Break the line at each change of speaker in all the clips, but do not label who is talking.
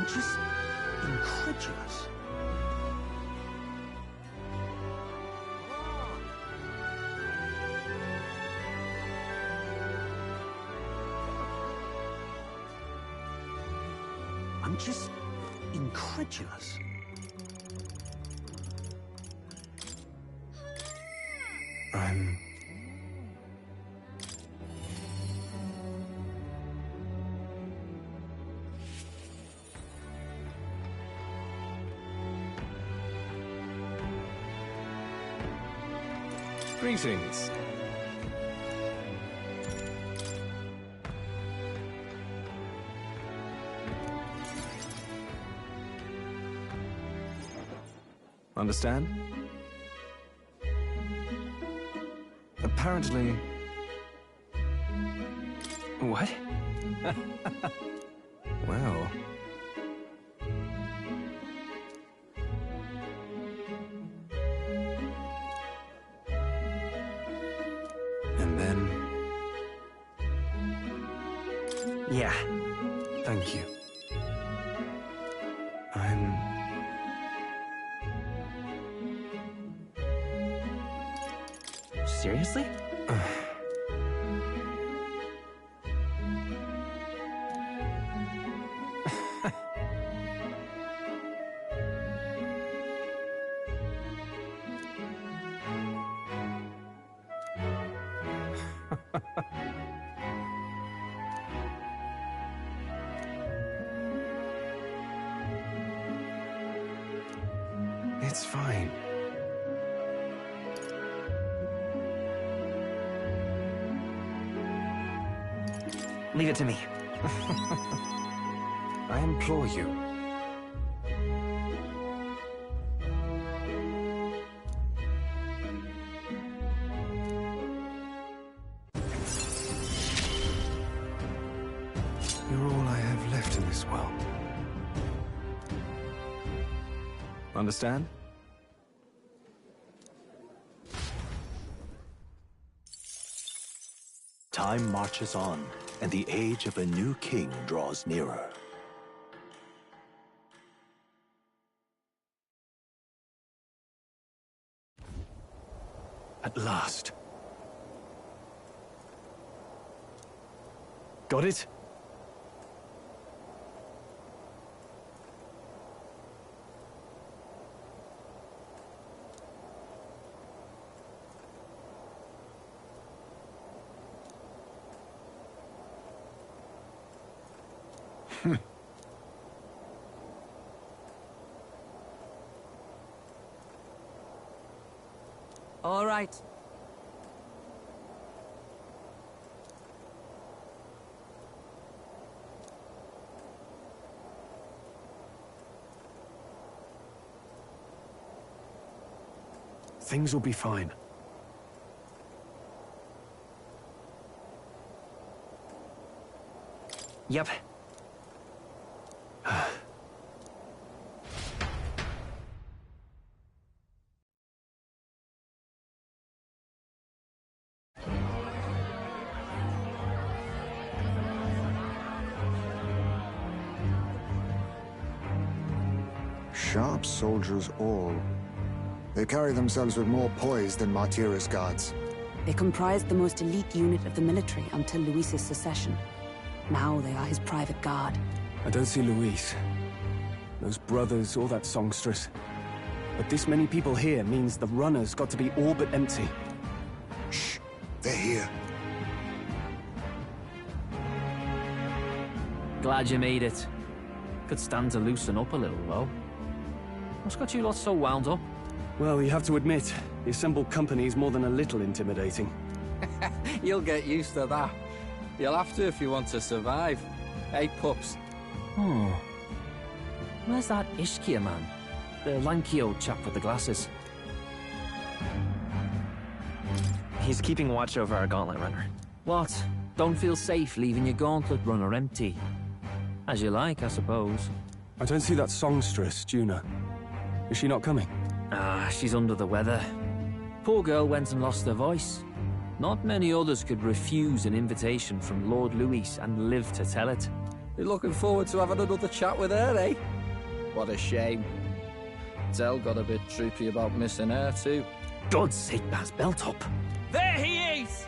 I'm just incredulous. I'm just incredulous.
Greetings. Understand? Apparently... What? Well... And then... Yeah. Thank you.
Seriously?
It's fine.
Leave it to me.
I implore you. You're all I have left in this world. Understand?
Time marches on, and the age of a new king draws nearer. At last. Got it?
All right.
Things will be fine.
Yep.
Sharp soldiers all. They carry themselves with more poise than Martira's guards.
They comprised the most elite unit of the military until Luis's secession. Now they are his private guard.
I don't see Luis. Those brothers or that songstress. But this many people here means the runner's got to be all but empty.
Shh, they're here.
Glad you made it. Could stand to loosen up a little, though. What's got you lot so wound up?
Well, you have to admit, the assembled company is more than a little intimidating.
You'll get used to that. You'll have to if you want to survive. Hey, pups.
Hmm. Where's that Ishkia man? The lanky old chap with the glasses.
He's keeping watch over our gauntlet runner.
What? Don't feel safe leaving your gauntlet runner empty? As you like, I suppose.
I don't see that songstress, Juna. Is she not coming?
Ah, she's under the weather. Poor girl went and lost her voice. Not many others could refuse an invitation from Lord Luis and live to tell it.
You're looking forward to having another chat with her, eh? What a shame. Zell got a bit droopy about missing her, too.
God's sake, Baz, belt up.
There he is!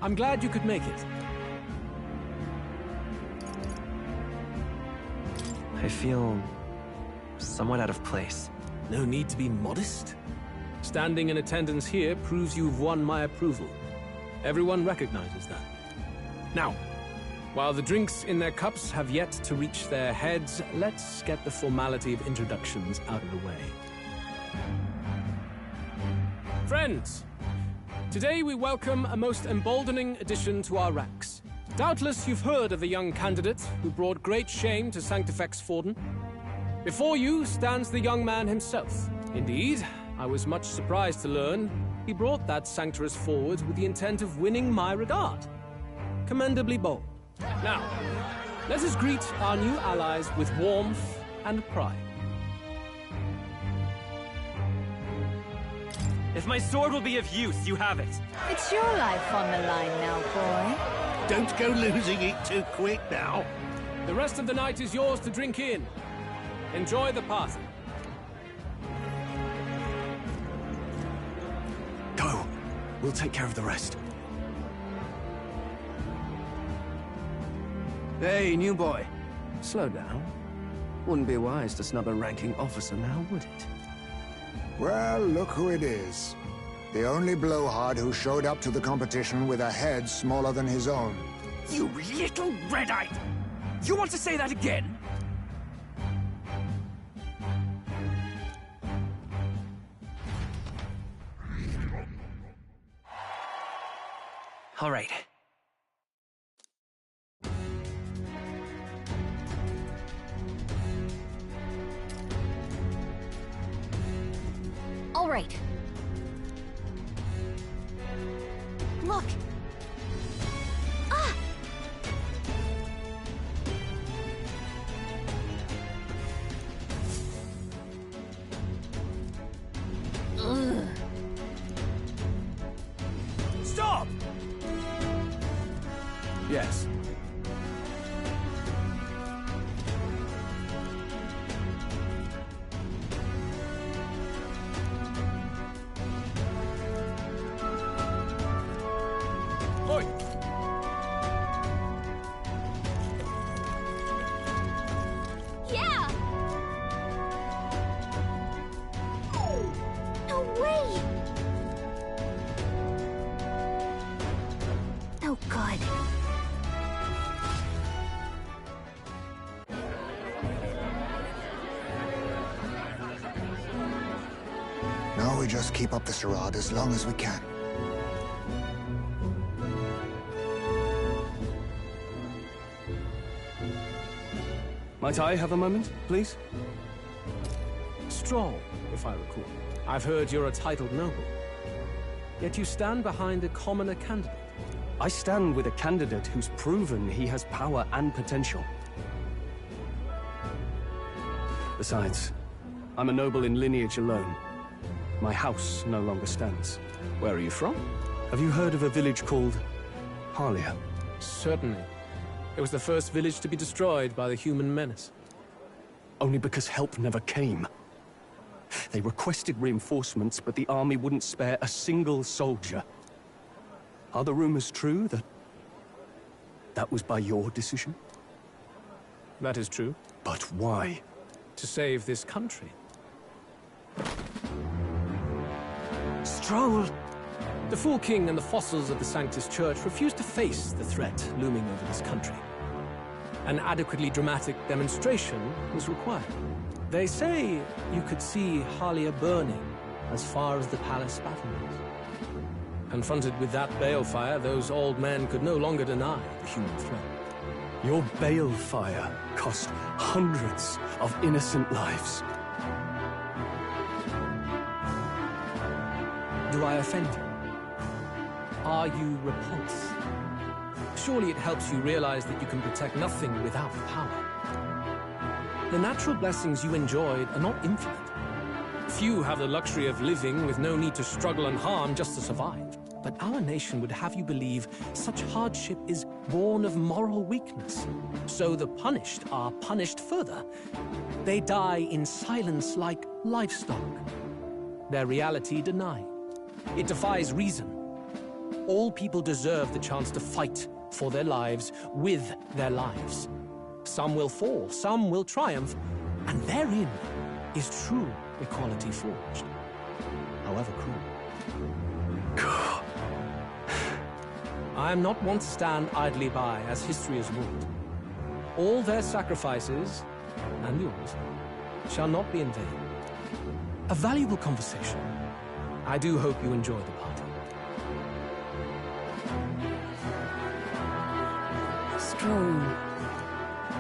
I'm glad you could make it.
I feel somewhat out of place.
No need to be modest. Standing in attendance here proves you've won my approval. Everyone recognizes that. Now, while the drinks in their cups have yet to reach their heads, let's get the formality of introductions out of the way. Friends, today we welcome a most emboldening addition to our ranks. Doubtless you've heard of the young candidate who brought great shame to Sanctifex Forden. Before you stands the young man himself. Indeed, I was much surprised to learn he brought that sanctuary forward with the intent of winning my regard. Commendably bold. Now, let us greet our new allies with warmth and pride.
If my sword will be of use, you have it.
It's your life on the line now, boy.
Don't go losing it too quick now.
The rest of the night is yours to drink in. Enjoy the party. Go. We'll take care of the rest.
Hey, new boy. Slow down. Wouldn't be wise to snub a ranking officer now, would it?
Well, look who it is. The only blowhard who showed up to the competition with a head smaller than his own.
You little red-eyed! You want to say that again?
All right.
All right. Look. Ah! Ugh.
Stop!
Yes. Oi!
Yeah! No way! Oh, God.
Now we just keep up the charade as long as we can.
Might I have a moment, please? Stroll, if I recall. I've heard you're a titled noble. Yet you stand behind a commoner candidate. I stand with a candidate who's proven he has power and potential. Besides, I'm a noble in lineage alone. My house no longer stands. Where are you from? Have you heard of a village called Harlia? Certainly. It was the first village to be destroyed by the human menace. Only because help never came. They requested reinforcements, but the army wouldn't spare a single soldier. Are the rumors true that was by your decision? That is true. But why? To save this country. Stroll! The Fool King and the fossils of the Sanctus Church refused to face the threat looming over this country. An adequately dramatic demonstration was required. They say you could see Harlia burning as far as the palace battlements. Confronted with that balefire, those old men could no longer deny the human threat. Your balefire cost hundreds of innocent lives. Do I offend you? Are you repulsed? Surely it helps you realize that you can protect nothing without power. The natural blessings you enjoyed are not infinite. Few have the luxury of living with no need to struggle and harm just to survive. But our nation would have you believe such hardship is born of moral weakness. So the punished are punished further. They die in silence like livestock. Their reality denied. It defies reason. All people deserve the chance to fight for their lives with their lives. Some will fall, some will triumph, and therein is true equality forged, however cruel. I am not one to stand idly by, as history has ruled. All their sacrifices, and yours, shall not be in vain. A valuable conversation. I do hope you enjoy the party.
Strong.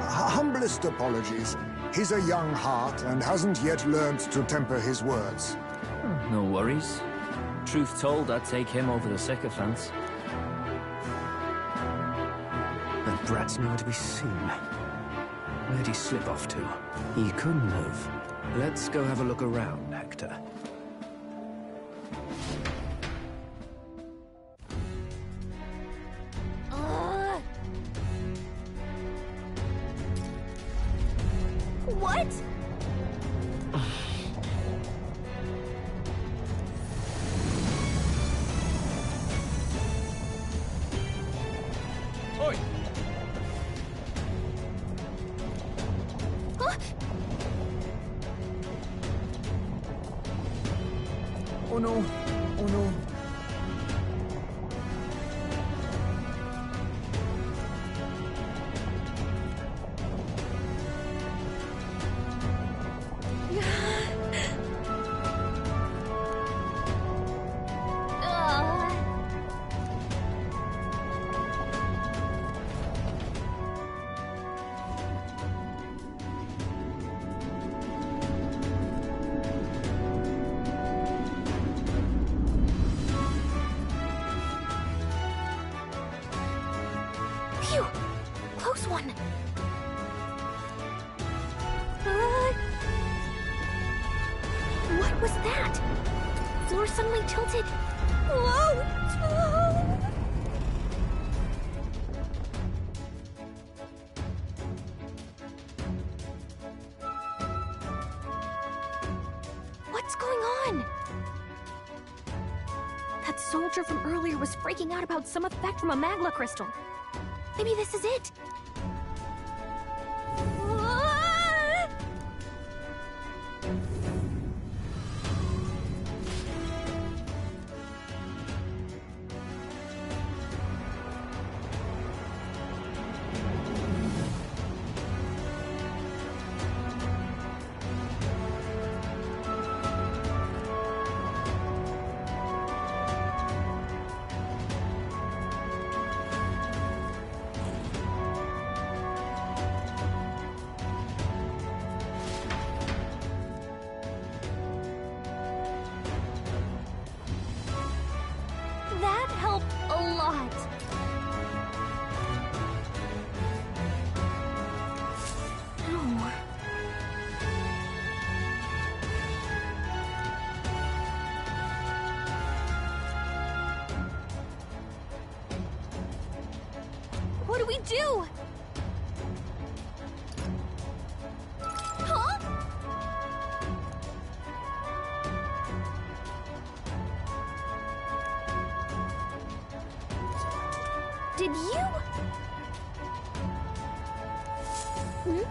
Humblest apologies. He's a young heart and hasn't yet learned to temper his words.
No worries. Truth told, I'd take him over the sycophants.
That brat's nowhere to be seen. Where'd he slip off to? He couldn't have. Let's go have a look around, Hector.
What?
Oi!
Huh?
Oh no! Oh no!
Phew! Close one. What was that? Floor suddenly tilted. Whoa! What's going on? That soldier from earlier was freaking out about some effect from a magma crystal. Maybe this is it. That helped a lot. Oh. What do we do? Huh? Did you? Hmm?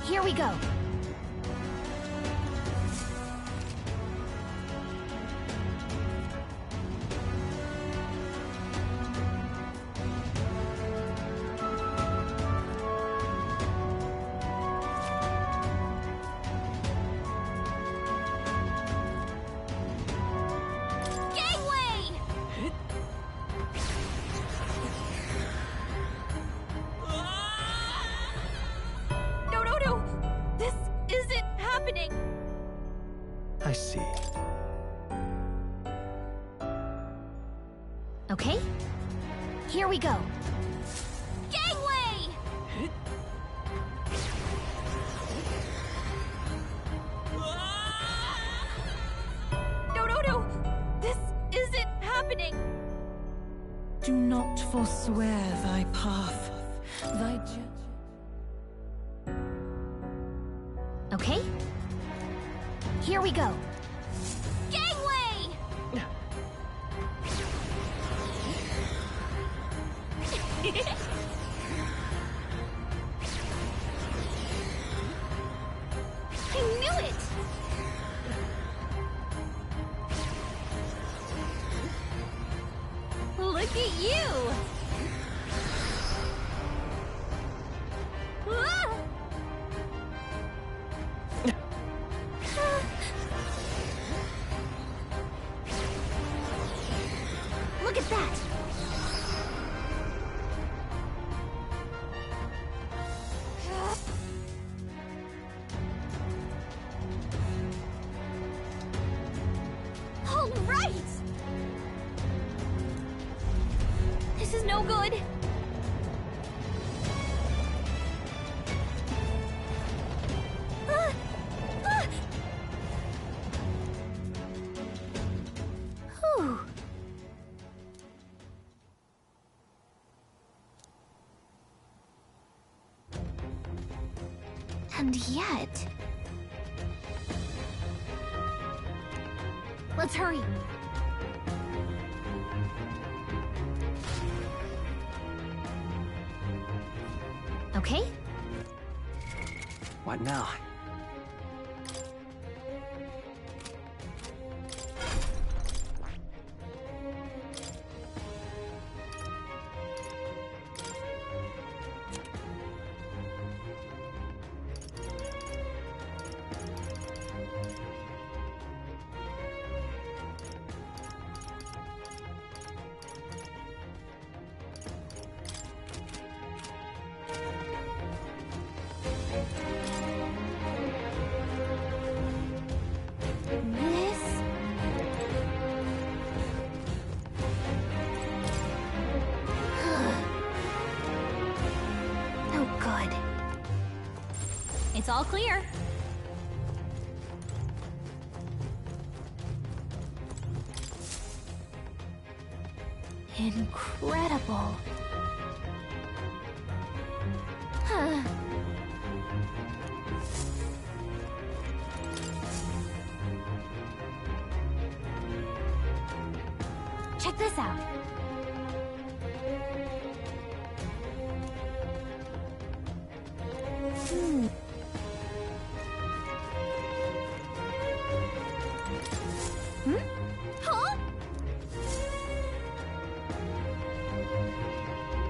Here we go.
I see.
Okay, here we go. Gangway!
Do not forswear thy path, thy
Okay? Here we go. Gangway! I knew it! Look at you! Ah! Look at that! All right! This is no good. Whew. And yet... Let's hurry. Okay?
What now?
It's all clear. Incredible. Huh. Check this out. Huh?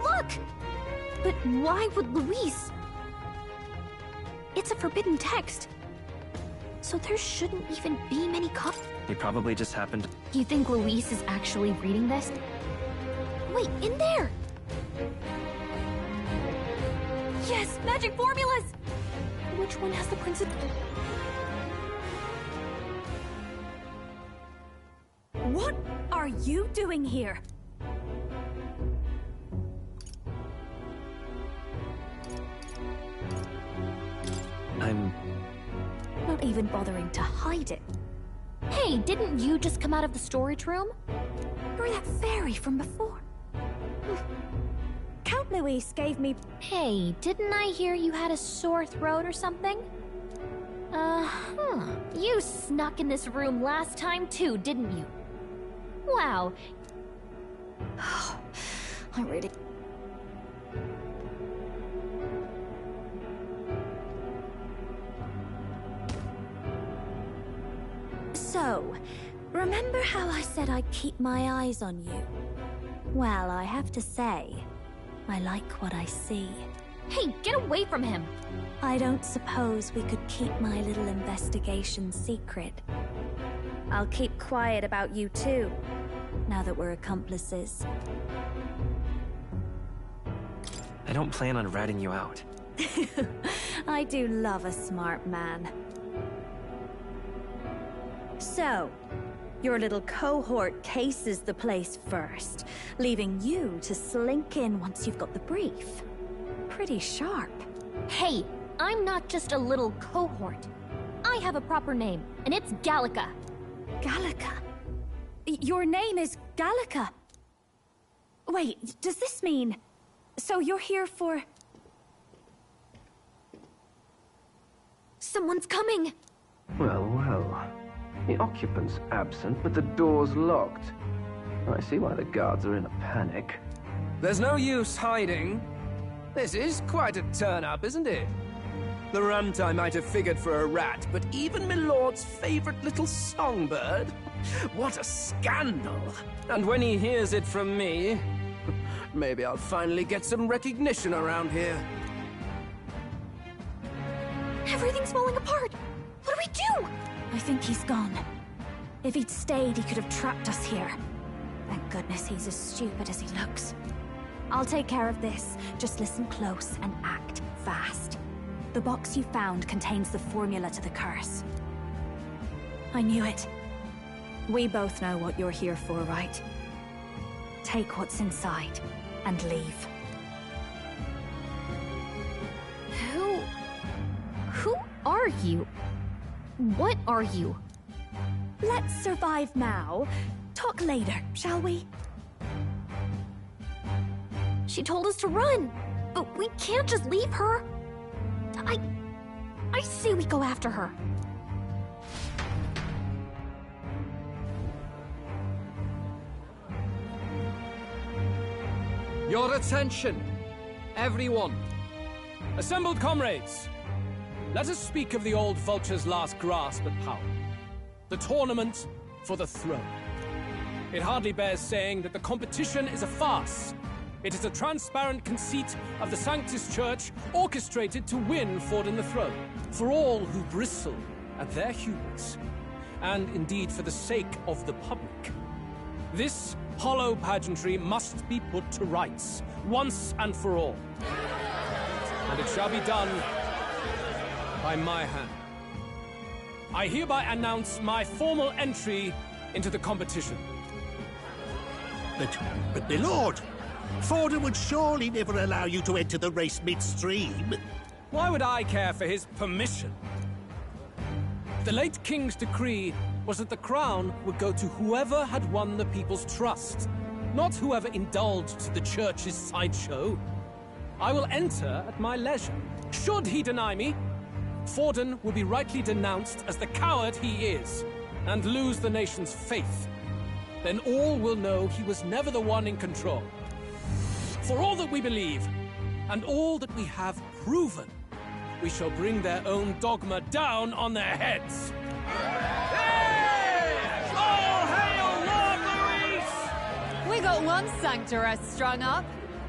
Look! But why would Luis? It's a forbidden text. So there shouldn't even be many copies.
He probably just happened.
You think Luis is actually reading this? Wait, in there! Yes, magic formulas! Which one has the princess?
What are you doing here?
I'm
not even bothering to hide it. Hey, didn't you just come out of the storage room? You're that fairy from before.
Count Luis gave me...
Hey, didn't I hear you had a sore throat or something? You snuck in this room last time too, didn't you? Wow. I'm ready.
So, remember how I said I'd keep my eyes on you? Well, I have to say, I like what I see.
Hey, get away from him!
I don't suppose we could keep my little investigation secret. I'll keep quiet about you too, now that we're accomplices.
I don't plan on ratting you out.
I do love a smart man. So, your little cohort cases the place first, leaving you to slink in once you've got the brief. Pretty sharp.
Hey, I'm not just a little cohort. I have a proper name, and it's Gallica.
Gallica? Your name is Gallica? Wait, does this mean... So you're here for...
Someone's coming!
Well, well. The occupant's absent, but the door's locked. I see why the guards are in a panic.
There's no use hiding. This is quite a turn-up, isn't it? The runtime might have figured for a rat, but even my lord's favorite little songbird? What a scandal! And when he hears it from me, maybe I'll finally get some recognition around here.
Everything's falling apart! What do we do?
I think he's gone. If he'd stayed, he could have trapped us here. Thank goodness he's as stupid as he looks. I'll take care of this. Just listen close and act fast. The box you found contains the formula to the curse. I knew it. We both know what you're here for, right? Take what's inside and leave.
Who are you? What are you?
Let's survive now. Talk later, shall we?
She told us to run, but we can't just leave her. I say we go after her.
Your attention, everyone. Assembled comrades, let us speak of the old vulture's last grasp at power. The tournament for the throne. It hardly bears saying that the competition is a farce. It is a transparent conceit of the Sanctus Church orchestrated to win Forden the throne. For all who bristle at their hubris, and indeed for the sake of the public. This hollow pageantry must be put to rights, once and for all. And it shall be done by my hand. I hereby announce my formal entry into the competition.
But my lord, Forden would surely never allow you to enter the race midstream.
Why would I care for his permission? The late king's decree was that the crown would go to whoever had won the people's trust, not whoever indulged the church's sideshow. I will enter at my leisure. Should he deny me, Forden will be rightly denounced as the coward he is, and lose the nation's faith. Then all will know he was never the one in control. For all that we believe, and all that we have proven, we shall bring their own dogma down on their heads. Hey! All hail Lord Luis!
We got one sanctoress strung up.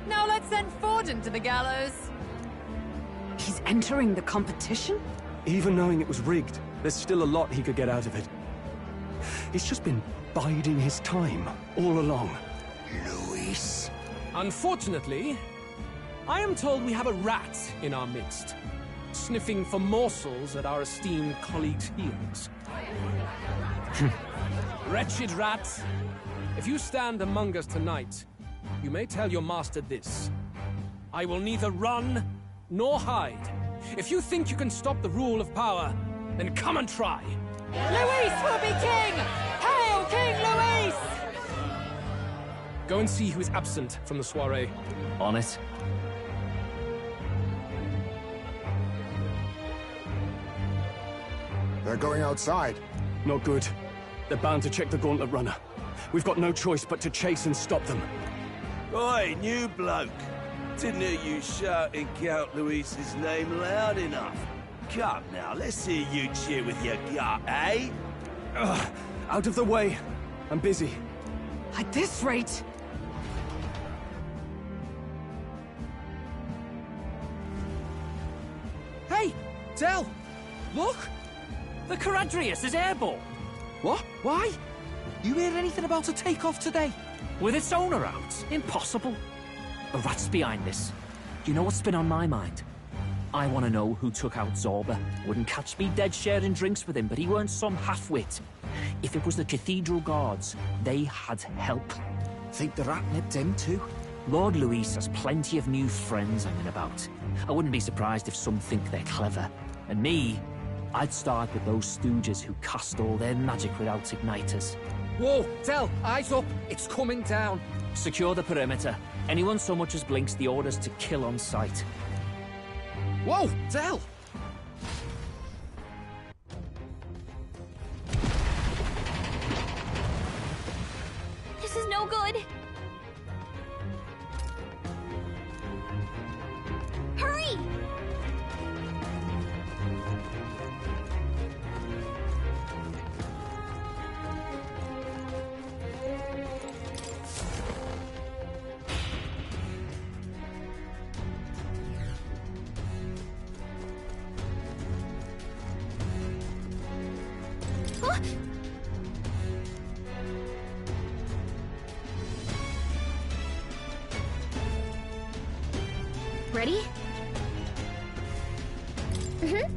Now let's send Forden to the gallows.
He's entering the competition?
Even knowing it was rigged, there's still a lot he could get out of it. He's just been biding his time all along.
Luis?
Unfortunately, I am told we have a rat in our midst, sniffing for morsels at our esteemed colleagues' heels. Wretched rat, if you stand among us tonight, you may tell your master this. I will neither run nor hide. If you think you can stop the rule of power, then come and try.
Luis will be king! Hail King Luis!
Go and see who is absent from the soiree.
On it.
They're going outside.
Not good. They're bound to check the gauntlet runner. We've got no choice but to chase and stop them.
Oi, new bloke. Didn't hear you shouting Count Luis's name loud enough. Come now, let's hear you cheer with your gut, eh?
Out of the way. I'm busy.
At this rate...
Hey, Del! Look! The Caradrius is airborne! What? Why? You hear anything about a takeoff today? With its owner out? Impossible. The rat's behind this. Do you know what's been on my mind? I want to know who took out Zorba. Wouldn't catch me dead sharing drinks with him, but he weren't some half-wit. If it was the Cathedral Guards, they had help.
Think the rat nipped him too?
Lord Luis has plenty of new friends hanging about. I wouldn't be surprised if some think they're clever. And me, I'd start with those stooges who cast all their magic without igniters. Whoa, Del, eyes up. It's coming down. Secure the perimeter. Anyone so much as blinks, the orders to kill on sight. Whoa, Del!
This is no good. Hurry! Huh? Ready? Mm-hmm.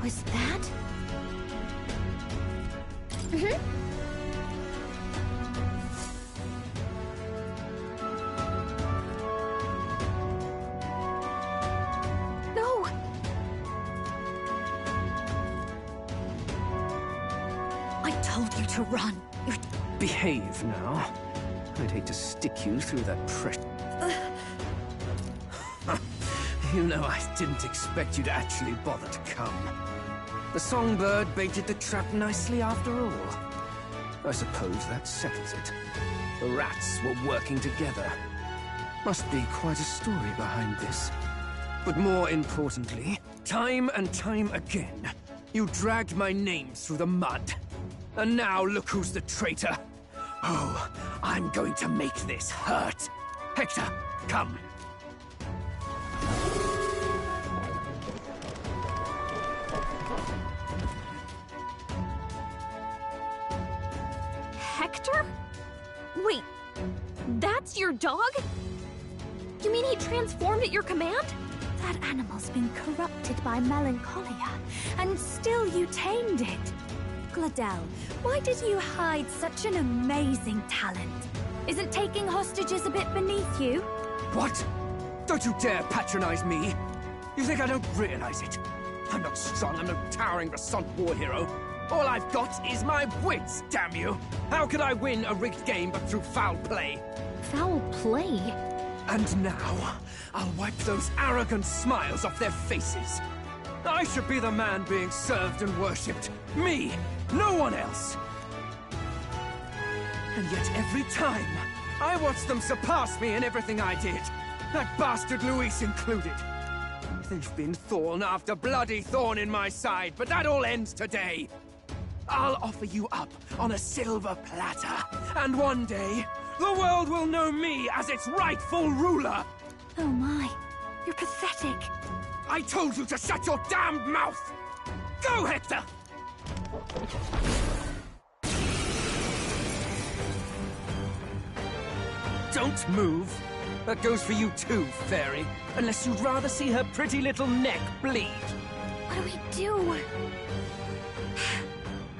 Was that? Mm-hmm. No.
I told you to run.
Behave now. I'd hate to stick you through that pressure. You know, I didn't expect you to actually bother to come. The songbird baited the trap nicely after all. I suppose that settles it. The rats were working together. Must be quite a story behind this. But more importantly, time and time again, you dragged my name through the mud. And now look who's the traitor. Oh, I'm going to make this hurt. Hector, come.
Hector? Wait, that's your dog? You mean he transformed at your command?
That animal's been corrupted by melancholia, and still you tamed it. Gladel, why did you hide such an amazing talent? Isn't taking hostages a bit beneath you?
What? Don't you dare patronize me! You think I don't realize it? I'm not strong, I'm no towering Rassant war hero. All I've got is my wits, damn you! How could I win a rigged game but through foul play?
Foul play?
And now, I'll wipe those arrogant smiles off their faces. I should be the man being served and worshipped. Me! No one else! And yet every time, I watch them surpass me in everything I did. That bastard Luis included. They've been thorn after bloody thorn in my side, but that all ends today. I'll offer you up on a silver platter, and one day, the world will know me as its rightful ruler!
Oh my, you're pathetic.
I told you to shut your damned mouth! Go, Hector! Don't move. That goes for you too, fairy. Unless you'd rather see her pretty little neck bleed.
What do we do?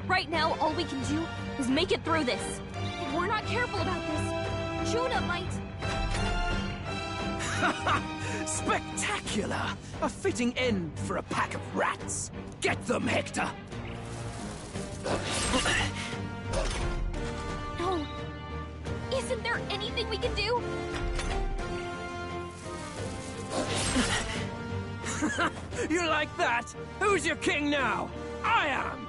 Right now, all we can do is make it through this. If we're not careful about this, Judah might...
Spectacular! A fitting end for a pack of rats. Get them, Hector!
No. Isn't there anything we can do?
You like that? Who's your king now? I am!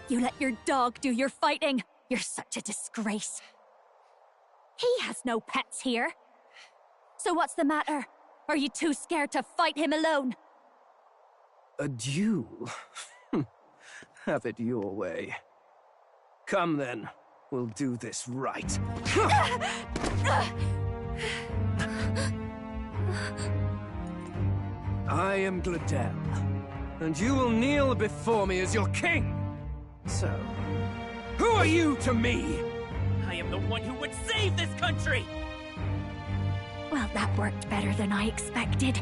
You let your dog do your fighting. You're such a disgrace. He has no pets here. So what's the matter? Are you too scared to fight him alone?
A duel? Have it your way. Come then, we'll do this right. I am Gladel, and you will kneel before me as your king. So, who are you to me?
I am the one who would save this country!
Well, that worked better than I expected.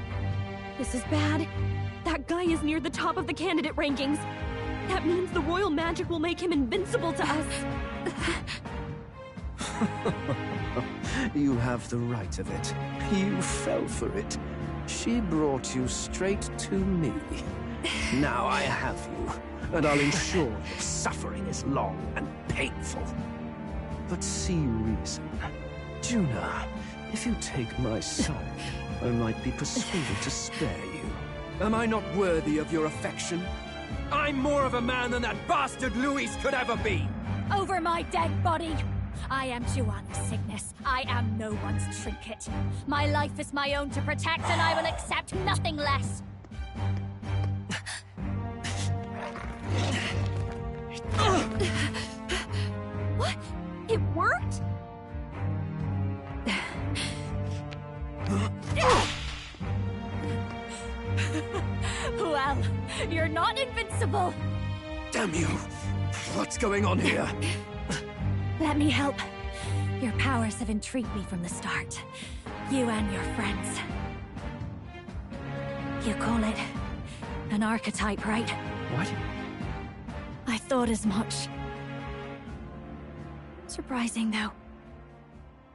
This is bad.
That guy is near the top of the candidate rankings. That means the royal magic will make him invincible to us.
You have the right of it. You fell for it. She brought you straight to me. Now I have you, and I'll ensure your suffering is long and painful. But see reason. Juna, if you take my side, I might be persuaded to spare you.
Am I not worthy of your affection? I'm more of a man than that bastard Luis could ever be!
Over my dead body! I am Juana's Cygnus. I am no one's trinket. My life is my own to protect, and I will accept nothing less.
What? It worked?
Well, you're not invincible.
Damn you! What's going on here?
Let me help. Your powers have intrigued me from the start. You and your friends. You call it an archetype, right?
What?
I thought as much. Surprising, though.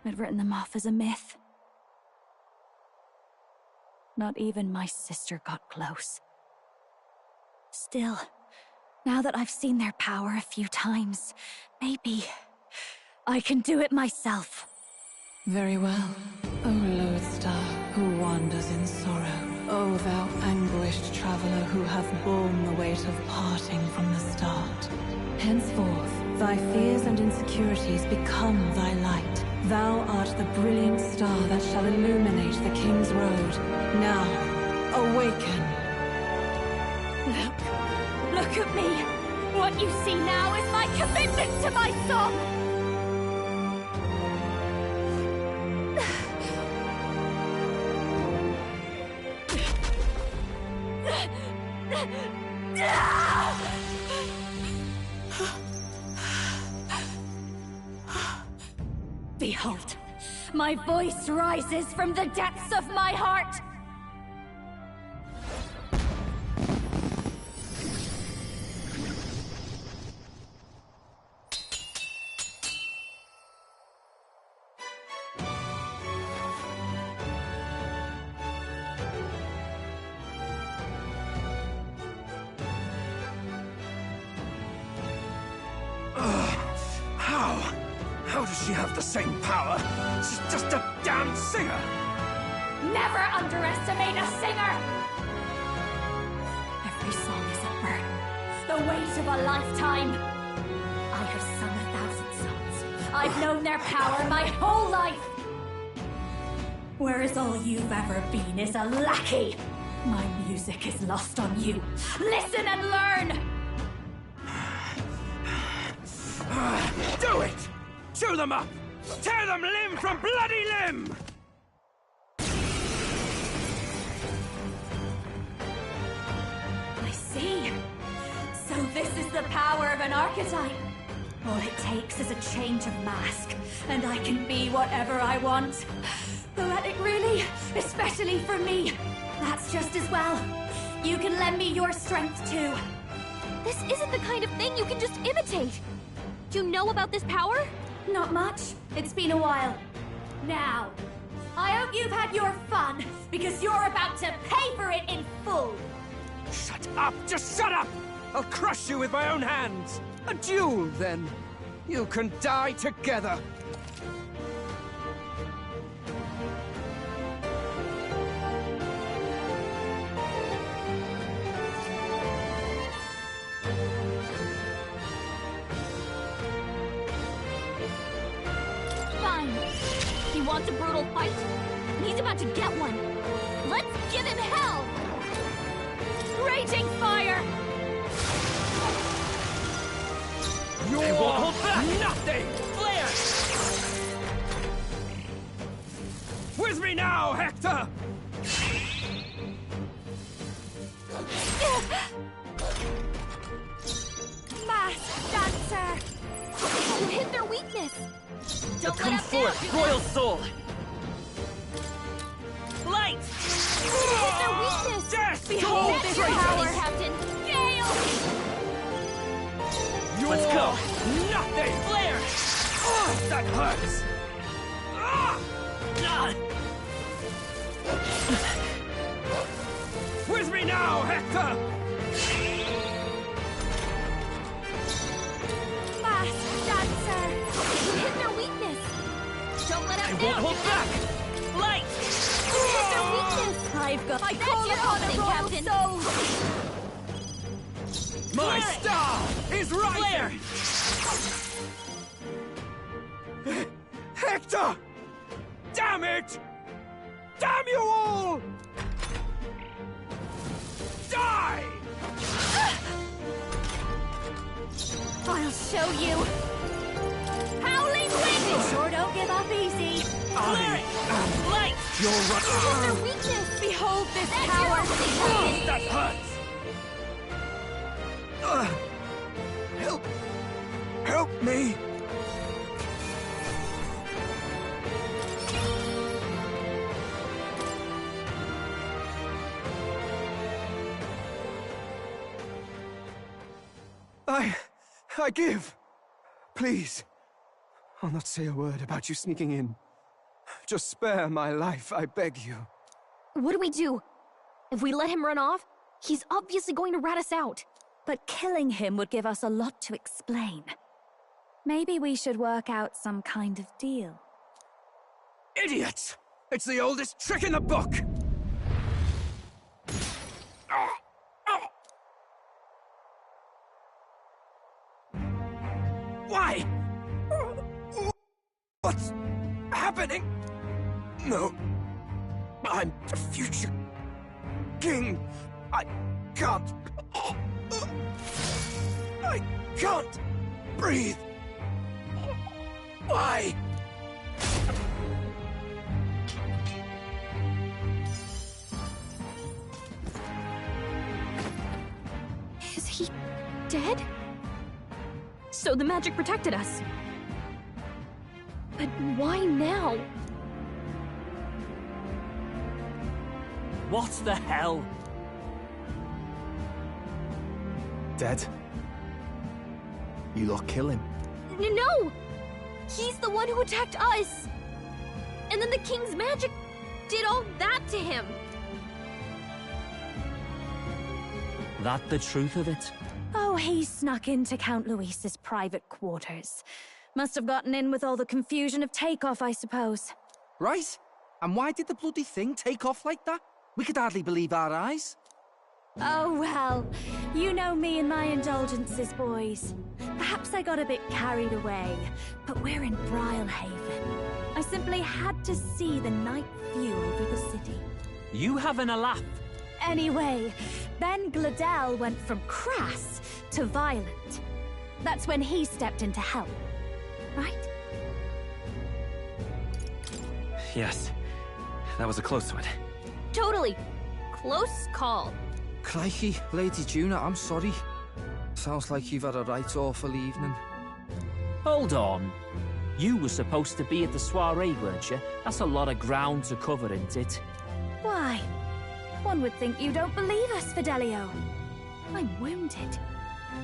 I'd written them off as a myth. Not even my sister got close. Still, now that I've seen their power a few times, maybe I can do it myself.
Very well, O lodestar who wanders in sorrow. O thou anguished traveler who hath borne the weight of parting from the start. Henceforth, thy fears and insecurities become thy light. Thou art the brilliant star that shall illuminate the King's Road. Now, awaken.
Look at me! What you see now is my commitment to my song! Behold, my voice rises from the depths of my heart!
How does she have the same power? She's just a damn singer!
Never underestimate a singer! Every song is a burden, the weight of a lifetime. I have sung 1,000 songs. I've known their power my whole life. Whereas all you've ever been is a lackey. My music is lost on you. Listen and learn!
Do it! Chew them up! Tear them limb from bloody limb!
I see. So this is the power of an archetype. All it takes is a change of mask, and I can be whatever I want. Poetic, really? Especially for me. That's just as well. You can lend me your strength, too.
This isn't the kind of thing you can just imitate. Do you know about this power?
Not much. It's been a while. Now, I hope you've had your fun, because you're about to pay for it in full.
Shut up! Just shut up! I'll crush you with my own hands! A duel, then. You can die together.
He wants a brutal fight? He's about to get one. Let's give him hell!
Raging fire!
They won't hold back! Nothing! Flare! With me now, Hector!
Masked dancer!
You hit their weakness!
Don't come forth, royal soul!
Light! You hit their weakness!
Yes!
Behold this power!
Captain! Gale!
Let's go!
Nothing!
Flare!
Oh, that hurts! With me now, Hector!
Fast, dancer!
You hit their weakness! Don't let up
I
now!
won't hold back! Light!
You hit their weakness!
I've got...
I call your opening, Captain!
My star is rising!
Flare!
Hector! Damn it! Damn you all! Die!
I'll show you!
Howling wind!
Sure don't give up easy!
Flare! Light!
You're
You hit
right.
their weakness!
Behold this
That's
power!
your opening, Captain!
That hurts! Help me! I give. Please. I'll not say a word about you sneaking in. Just spare my life, I beg you.
What do we do? If we let him run off, he's obviously going to rat us out.
But killing him would give us a lot to explain. Maybe we should work out some kind of deal.
Idiots! It's the oldest trick in the book! Why? What's happening? No. I'm the future king. I can't. I can't breathe. Why?
Is he dead? So the magic protected us. But why now?
What the hell?
Dead? You lot kill him?
No! He's the one who attacked us! And then the king's magic did all that to him!
That the truth of it?
Oh, he snuck into Count Luis's private quarters. Must have gotten in with all the confusion of takeoff, I suppose.
Right? And why did the bloody thing take off like that? We could hardly believe our eyes.
Oh, well, you know me and my indulgences, boys. Perhaps I got a bit carried away, but we're in Brilehaven. I simply had to see the night view over the city.
You having a laugh?
Anyway, Ben Gladel went from crass to violent. That's when he stepped in to help, right?
Yes. That was a close one.
Totally. Close call.
Crikey, Lady Juna, I'm sorry. Sounds like you've had a right awful evening.
Hold on. You were supposed to be at the soiree, weren't you? That's a lot of ground to cover, isn't it?
Why? One would think you don't believe us, Fidelio. I'm wounded.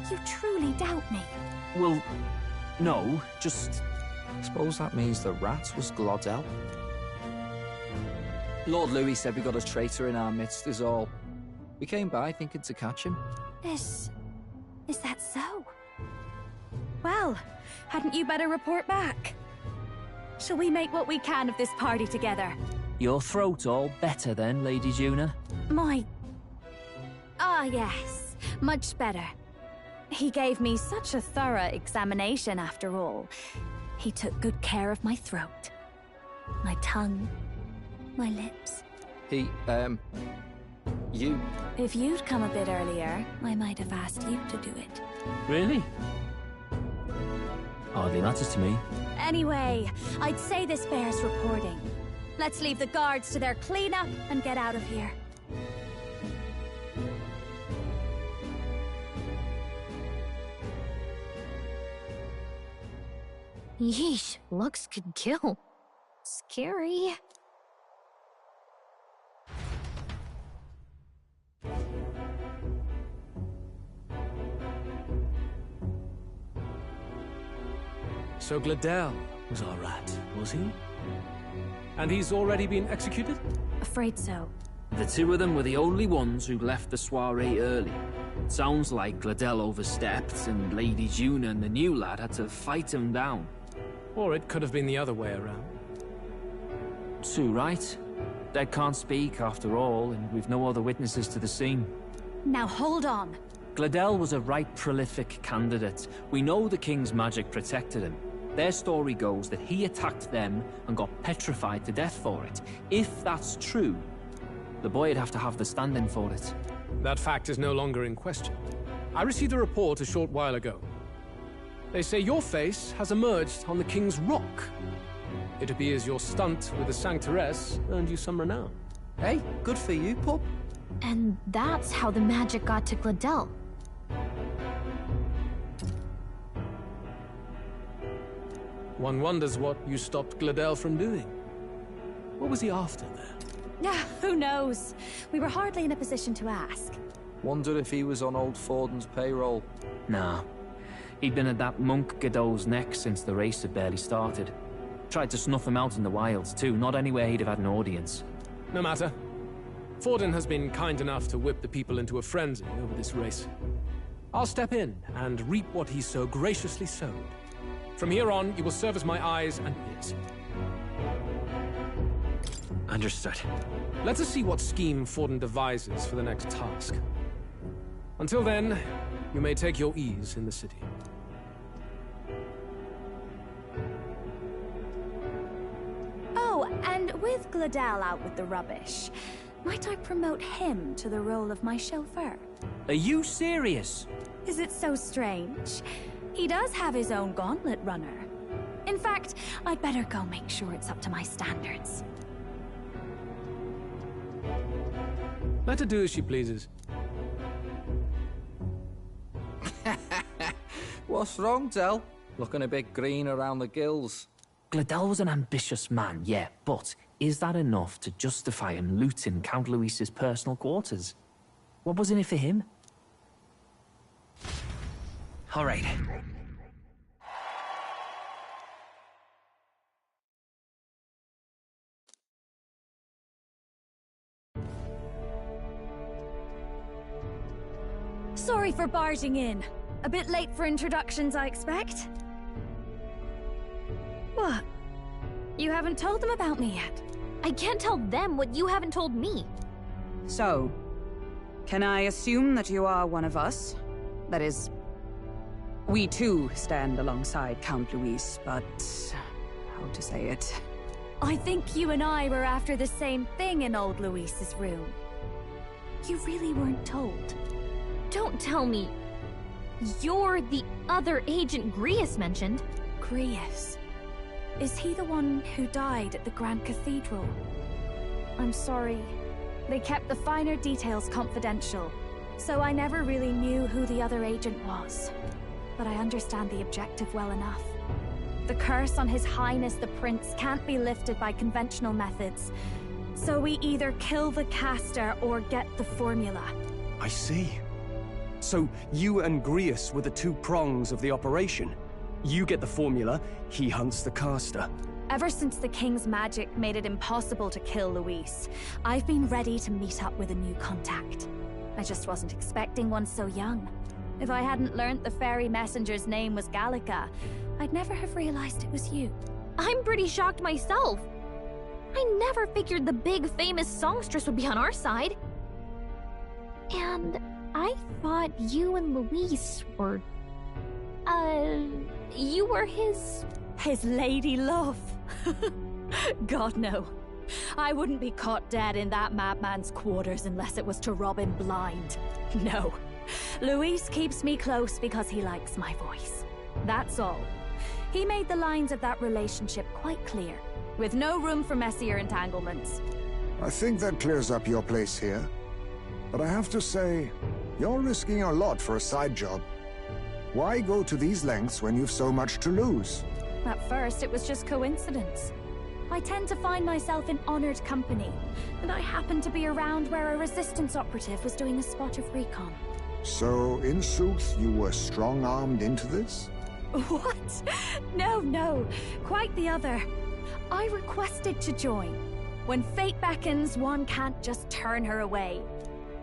You truly doubt me.
Well, no, just...
Suppose that means the rat was Glodell. Lord Louis said we got a traitor in our midst is all. We came by thinking to catch him.
Is that so? Well, hadn't you better report back? Shall we make what we can of this party together?
Your throat all better then, Lady Juna?
Yes, much better. He gave me such a thorough examination after all. He took good care of my throat, my tongue, my lips.
You...
If you'd come a bit earlier, I might have asked you to do it.
Really? Hardly matters to me.
Anyway, I'd say this bears reporting. Let's leave the guards to their cleanup and get out of here.
Yeesh, looks could kill. Scary.
So Gladel was our rat, was he? And he's already been executed?
Afraid so.
The two of them were the only ones who left the soiree early. Sounds like Gladel overstepped, and Lady Juna and the new lad had to fight him down.
Or it could have been the other way around.
Too right. Dead can't speak, after all, and we've no other witnesses to the scene.
Now hold on.
Gladel was a right prolific candidate. We know the king's magic protected him. Their story goes that he attacked them and got petrified to death for it. If that's true, the boy'd have to have the stand-in for it.
That fact is no longer in question. I received a report a short while ago. They say your face has emerged on the King's Rock. It appears your stunt with the Sanctoress earned you some renown.
Hey, good for you, pup.
And that's how the magic got to Gladel.
One wonders what you stopped Gladel from doing. What was he after there?
Who knows? We were hardly in a position to ask.
Wonder if he was on old Forden's payroll.
Nah. He'd been at that monk Godot's neck since the race had barely started. Tried to snuff him out in the wilds too, not anywhere he'd have had an audience.
No matter. Forden has been kind enough to whip the people into a frenzy over this race. I'll step in and reap what he so graciously sowed. From here on, you will serve as my eyes and ears.
Understood.
Let us see what scheme Forden devises for the next task. Until then, you may take your ease in the city.
Oh, and with Gladel out with the rubbish, might I promote him to the role of my chauffeur?
Are you serious?
Is it so strange? He does have his own gauntlet runner. In fact, I'd better go make sure it's up to my standards.
Let her do as she pleases.
What's wrong, Del? Looking a bit green around the gills.
Gladel was an ambitious man, yeah, but is that enough to justify him looting Count Luis's personal quarters? What was in it for him?
All right.
Sorry for barging in. A bit late for introductions, I expect. What? You haven't told them about me yet?
I can't tell them what you haven't told me.
So, can I assume that you are one of us? That is, we too stand alongside Count Luis, but how to say it?
I think you and I were after the same thing in old Luis's room. You really weren't told.
Don't tell me. You're the other agent Grius mentioned.
Grius? Is he the one who died at the Grand Cathedral? I'm sorry. They kept the finer details confidential, so I never really knew who the other agent was. But I understand the objective well enough. The curse on His Highness the Prince can't be lifted by conventional methods, so we either kill the caster or get the formula.
I see. So you and Grius were the two prongs of the operation. You get the formula, he hunts the caster.
Ever since the King's magic made it impossible to kill Luis, I've been ready to meet up with a new contact. I just wasn't expecting one so young. If I hadn't learnt the fairy messenger's name was Gallica, I'd never have realized it was you.
I'm pretty shocked myself. I never figured the big famous songstress would be on our side. And I thought you and Luis were... you were his...
His lady love. God, no. I wouldn't be caught dead in that madman's quarters unless it was to rob him blind. No. Luis keeps me close because he likes my voice. That's all. He made the lines of that relationship quite clear, with no room for messier entanglements.
I think that clears up your place here. But I have to say, you're risking a lot for a side job. Why go to these lengths when you've so much to lose?
At first, it was just coincidence. I tend to find myself in honored company, and I happened to be around where a resistance operative was doing a spot of recon.
So, in sooth, you were strong-armed into this?
What? No. Quite the other. I requested to join. When fate beckons, one can't just turn her away.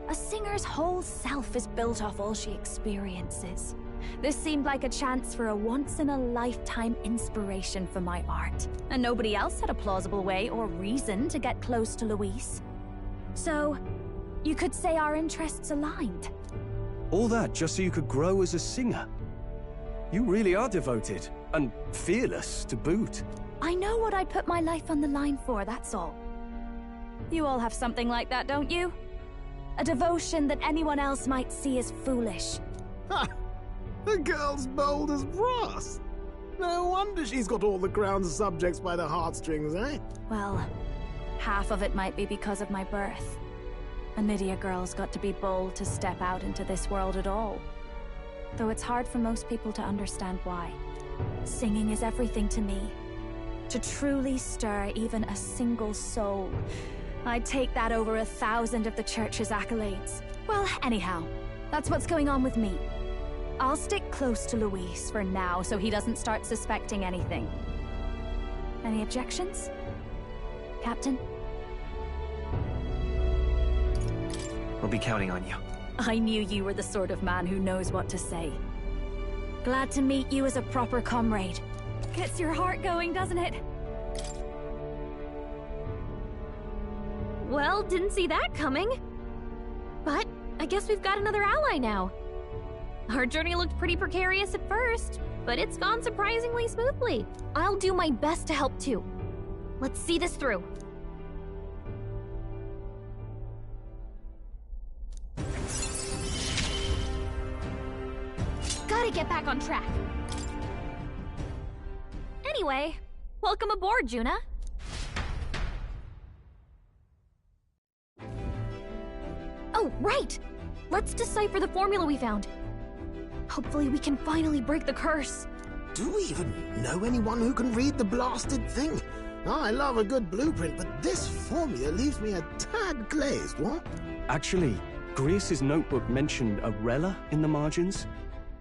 A singer's whole self is built off all she experiences. This seemed like a chance for a once-in-a-lifetime inspiration for my art. And nobody else had a plausible way or reason to get close to Luis. So, you could say our interests aligned.
All that just so you could grow as a singer? You really are devoted, and fearless to boot.
I know what I'd put my life on the line for, that's all. You all have something like that, don't you? A devotion that anyone else might see as foolish.
Ha! The girl's bold as brass. No wonder she's got all the crown's subjects by the heartstrings, eh?
Well, half of it might be because of my birth. A Nydia girl's got to be bold to step out into this world at all. Though it's hard for most people to understand why. Singing is everything to me. To truly stir even a single soul, I'd take that over 1,000 of the church's accolades. Well, anyhow, that's what's going on with me. I'll stick close to Luis for now so he doesn't start suspecting anything. Any objections? Captain?
We'll be counting on you.
I knew you were the sort of man who knows what to say. Glad to meet you as a proper comrade. Gets your heart going, doesn't it?
Well, didn't see that coming. But I guess we've got another ally now. Our journey looked pretty precarious at first, but it's gone surprisingly smoothly. I'll do my best to help too. Let's see this through. Gotta get back on track. Anyway, welcome aboard, Juna. Oh, right! Let's decipher the formula we found. Hopefully we can finally break the curse.
Do we even know anyone who can read the blasted thing? I love a good blueprint, but this formula leaves me a tad glazed, what?
Actually, Grius' notebook mentioned a Rella in the margins.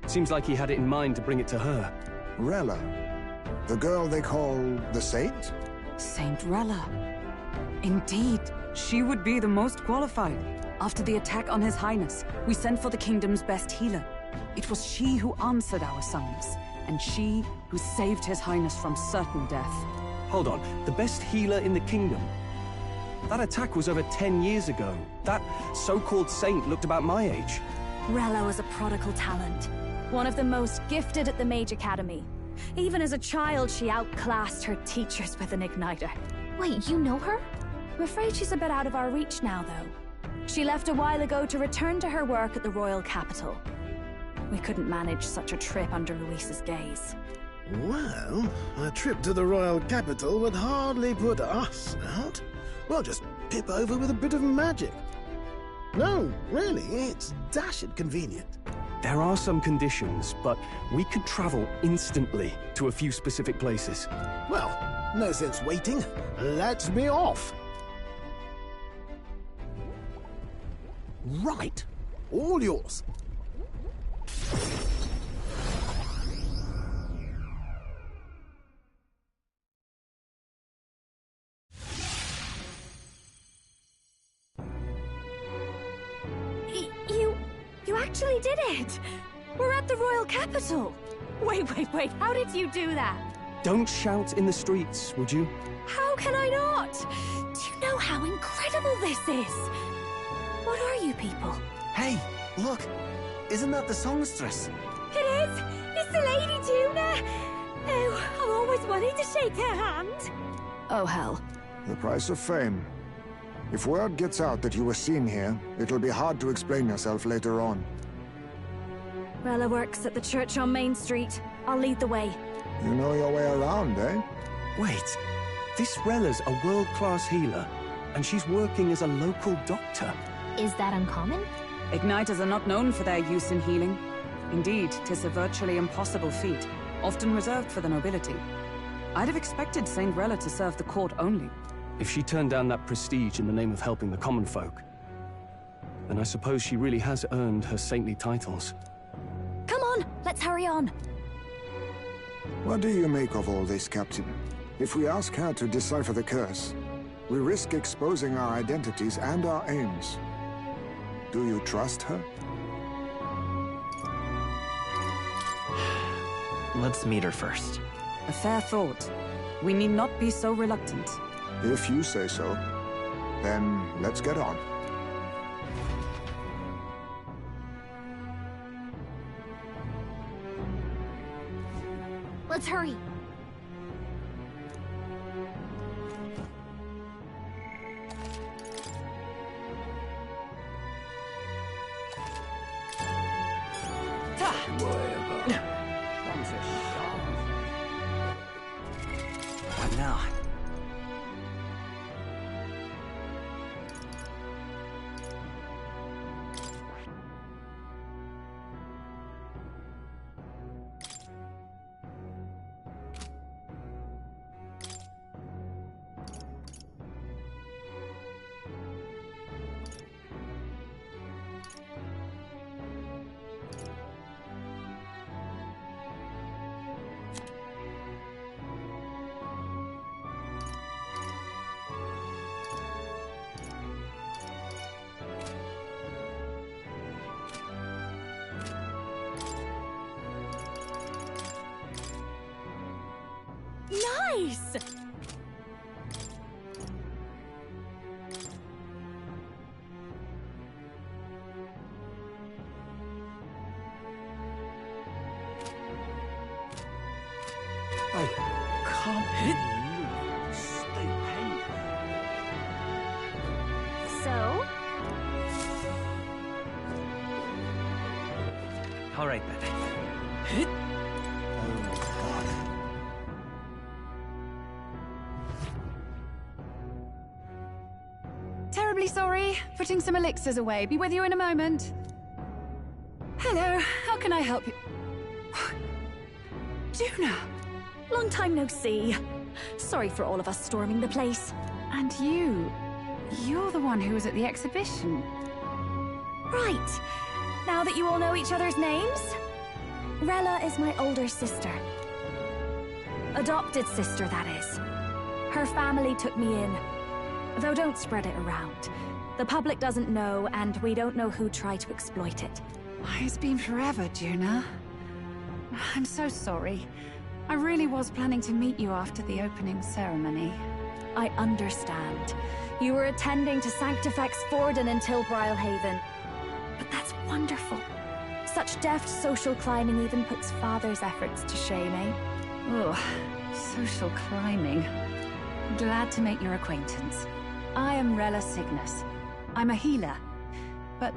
Seems like he had it in mind to bring it to her.
Rella? The girl they call the Saint?
Saint Rella. Indeed, she would be the most qualified. After the attack on His Highness, we sent for the kingdom's best healer. It was she who answered our summons, and she who saved His Highness from certain death.
Hold on, the best healer in the kingdom? That attack was over 10 years ago. That so-called saint looked about my age.
Rella was a prodigal talent. One of the most gifted at the Mage Academy. Even as a child, she outclassed her teachers with an igniter.
Wait, you know her?
I'm afraid she's a bit out of our reach now, though. She left a while ago to return to her work at the royal capital. We couldn't manage such a trip under Luis's gaze.
Well, a trip to the royal capital would hardly put us out. We'll just pip over with a bit of magic. No, really, it's dashed convenient.
There are some conditions, but we could travel instantly to a few specific places.
Well, no sense waiting. Let's be off. Right. All yours.
You actually did it! We're at the royal capital! Wait, how did you do that?
Don't shout in the streets, would you?
How can I not? Do you know how incredible this is? What are you people?
Hey, look! Isn't that the songstress?
It is! It's the Lady Juna! Oh, I've always wanted to shake her hand! Oh, hell.
The price of fame. If word gets out that you were seen here, it'll be hard to explain yourself later on.
Rella works at the church on Main Street. I'll lead the way.
You know your way around, eh?
Wait, this Rella's a world-class healer, and she's working as a local doctor.
Is that uncommon?
Igniters are not known for their use in healing. Indeed, 'tis a virtually impossible feat, often reserved for the nobility. I'd have expected Saint Rella to serve the court only.
If she turned down that prestige in the name of helping the common folk, then I suppose she really has earned her saintly titles.
Come on, let's hurry on.
What do you make of all this, Captain? If we ask her to decipher the curse, we risk exposing our identities and our aims. Do you trust her?
Let's meet her first.
A fair thought. We need not be so reluctant.
If you say so, then let's get on.
Let's hurry.
What now?
Nice!
I can't hit you. Stupid.
So?
All right, then.
Hit.
Terribly sorry. Putting some elixirs away. Be with you in a moment. Hello. How can I help you? Juna!
Long time no see. Sorry for all of us storming the place.
And you're the one who was at the exhibition.
Right. Now that you all know each other's names, Rella is my older sister. Adopted sister, that is. Her family took me in. Though don't spread it around. The public doesn't know, and we don't know who tried to exploit it.
It's been forever, Juna. I'm so sorry. I really was planning to meet you after the opening ceremony.
I understand. You were attending to Sanctifex Forden in Tilbrile Haven. But that's wonderful. Such deft social climbing even puts Father's efforts to shame, eh?
Oh, social climbing. Glad to make your acquaintance. I am Rella Cygnus. I'm a healer. But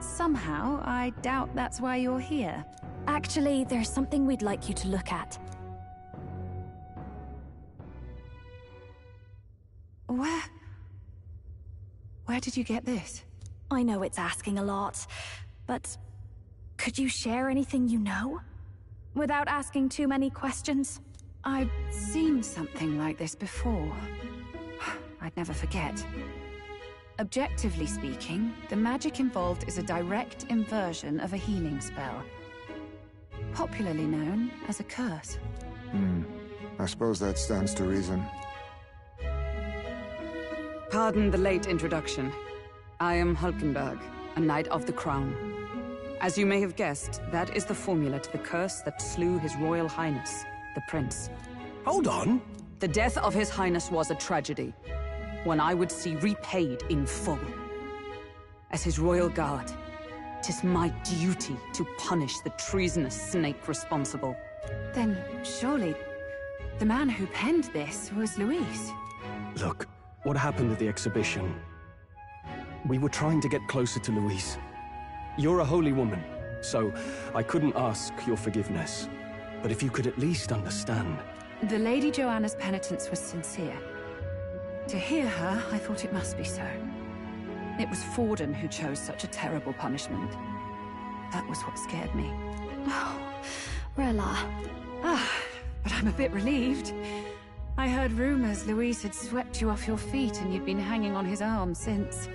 somehow, I doubt that's why you're here.
Actually, there's something we'd like you to look at.
Where did you get this?
I know it's asking a lot, but could you share anything you know? Without asking too many questions?
I've seen something like this before. I'd never forget. Objectively speaking, the magic involved is a direct inversion of a healing spell. Popularly known as a curse.
I suppose that stands to reason.
Pardon the late introduction. I am Hulkenberg, a Knight of the Crown. As you may have guessed, that is the formula to the curse that slew His Royal Highness, the Prince.
Hold on!
The death of His Highness was a tragedy, one I would see repaid in full. As His Royal Guard, 'tis my duty to punish the treasonous snake responsible.
Then, surely, the man who penned this was Luis.
Look, what happened at the exhibition? We were trying to get closer to Louise. You're a holy woman, so I couldn't ask your forgiveness. But if you could at least understand.
The Lady Joanna's penitence was sincere. To hear her, I thought it must be so. It was Forden who chose such a terrible punishment. That was what scared me.
Oh, Rella.
But I'm a bit relieved. I heard rumors Luis had swept you off your feet and you'd been hanging on his arm since.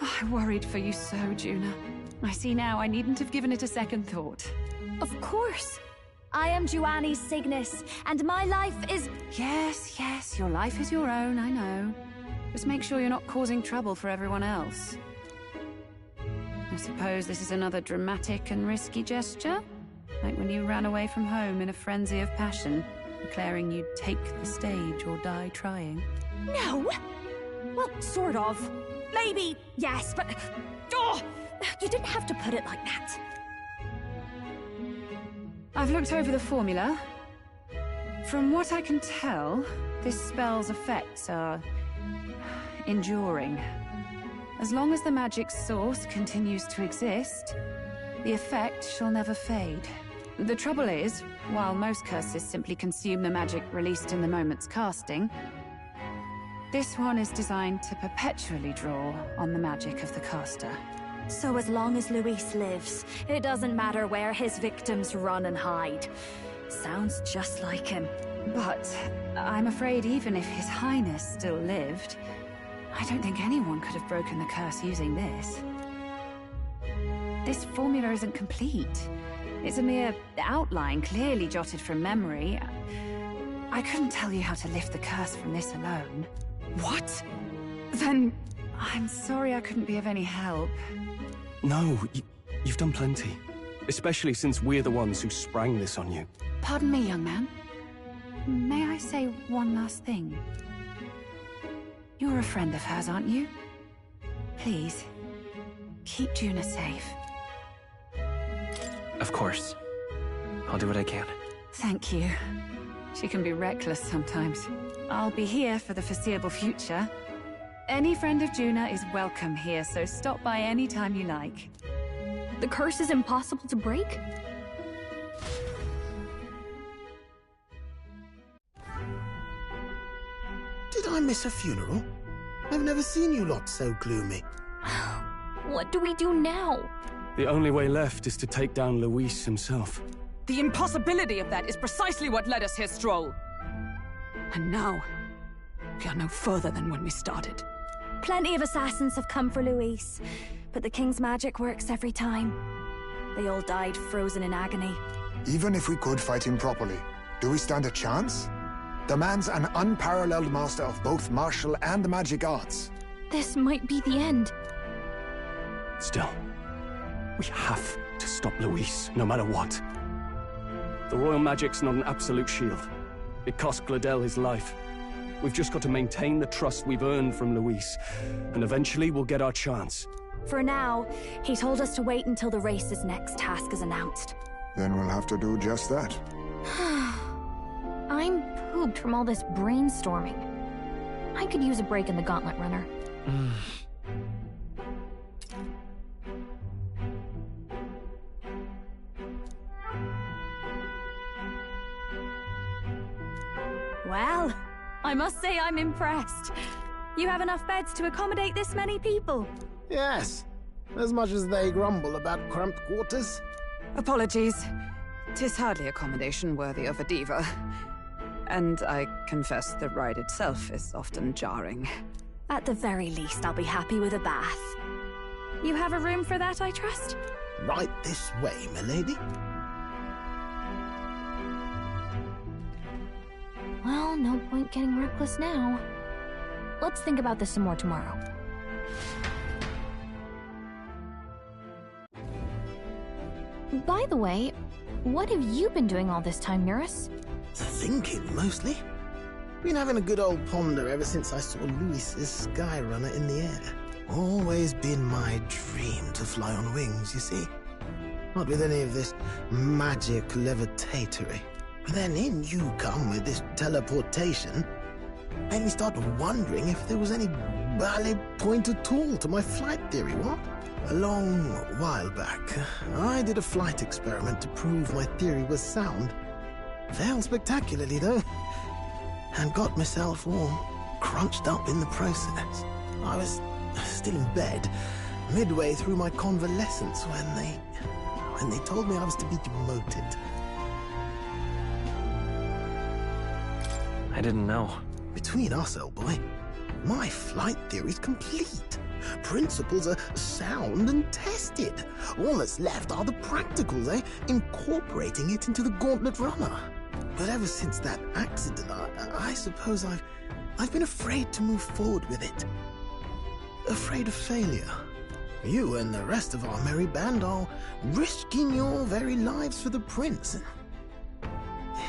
I worried for you so, Juna. I see now I needn't have given it a second thought.
Of course. I am Juani's Cygnus, and my life is...
Yes, yes, your life is your own, I know. Just make sure you're not causing trouble for everyone else. I suppose this is another dramatic and risky gesture? Like when you ran away from home in a frenzy of passion, declaring you'd take the stage or die trying.
No! Well, sort of. Maybe, yes, but... Oh! You didn't have to put it like that.
I've looked over the formula. From what I can tell, this spell's effects are... enduring. As long as the magic's source continues to exist, the effect shall never fade. The trouble is, while most curses simply consume the magic released in the moment's casting, this one is designed to perpetually draw on the magic of the caster.
So as long as Luis lives, it doesn't matter where his victims run and hide. Sounds just like him.
But I'm afraid even if His Highness still lived, I don't think anyone could have broken the curse using this. This formula isn't complete. It's a mere outline, clearly jotted from memory. I couldn't tell you how to lift the curse from this alone.
What?
Then I'm sorry I couldn't be of any help.
No, you've done plenty. Especially since we're the ones who sprang this on you.
Pardon me, young man. May I say one last thing? You're a friend of hers, aren't you? Please, keep Juna safe.
Of course. I'll do what I can.
Thank you. She can be reckless sometimes. I'll be here for the foreseeable future. Any friend of Juna is welcome here, so stop by any time you like.
The curse is impossible to break?
Did I miss a funeral? I've never seen you lot so gloomy.
What do we do now?
The only way left is to take down Luis himself.
The impossibility of that is precisely what led us here, Stroll. And now, we are no further than when we started.
Plenty of assassins have come for Luis, but the King's magic works every time. They all died frozen in agony.
Even if we could fight him properly, do we stand a chance? The man's an unparalleled master of both martial and magic arts.
This might be the end.
Still, we have to stop Luis, no matter what. The royal magic's not an absolute shield. It cost Gladel his life. We've just got to maintain the trust we've earned from Luis, and eventually we'll get our chance.
For now, he told us to wait until the race's next task is announced.
Then we'll have to do just that.
I'm pooped from all this brainstorming. I could use a break in the Gauntlet Runner.
Well, I must say I'm impressed. You have enough beds to accommodate this many people?
Yes, as much as they grumble about cramped quarters.
Apologies. 'Tis hardly accommodation worthy of a diva. And I confess the ride itself is often jarring.
At the very least, I'll be happy with a bath. You have a room for that, I trust?
Right this way, milady.
Well, no point getting reckless now. Let's think about this some more tomorrow. By the way, what have you been doing all this time, Eurus?
Thinking, mostly. Been having a good old ponder ever since I saw Luis's Skyrunner in the air. Always been my dream to fly on wings, you see. Not with any of this magic levitatory. But then in you come with this teleportation. Made me start wondering if there was any valid point at all to my flight theory, what? A long while back, I did a flight experiment to prove my theory was sound. Failed spectacularly, though, and got myself all crunched up in the process. I was still in bed, midway through my convalescence, when they told me I was to be demoted.
I didn't know.
Between us, old boy, my flight theory's complete.
Principles are sound and tested. All that's left are the practicals, incorporating it into the Gauntlet Runner. But ever since that accident, I suppose I've been afraid to move forward with it. Afraid of failure. You and the rest of our merry band are risking your very lives for the prince.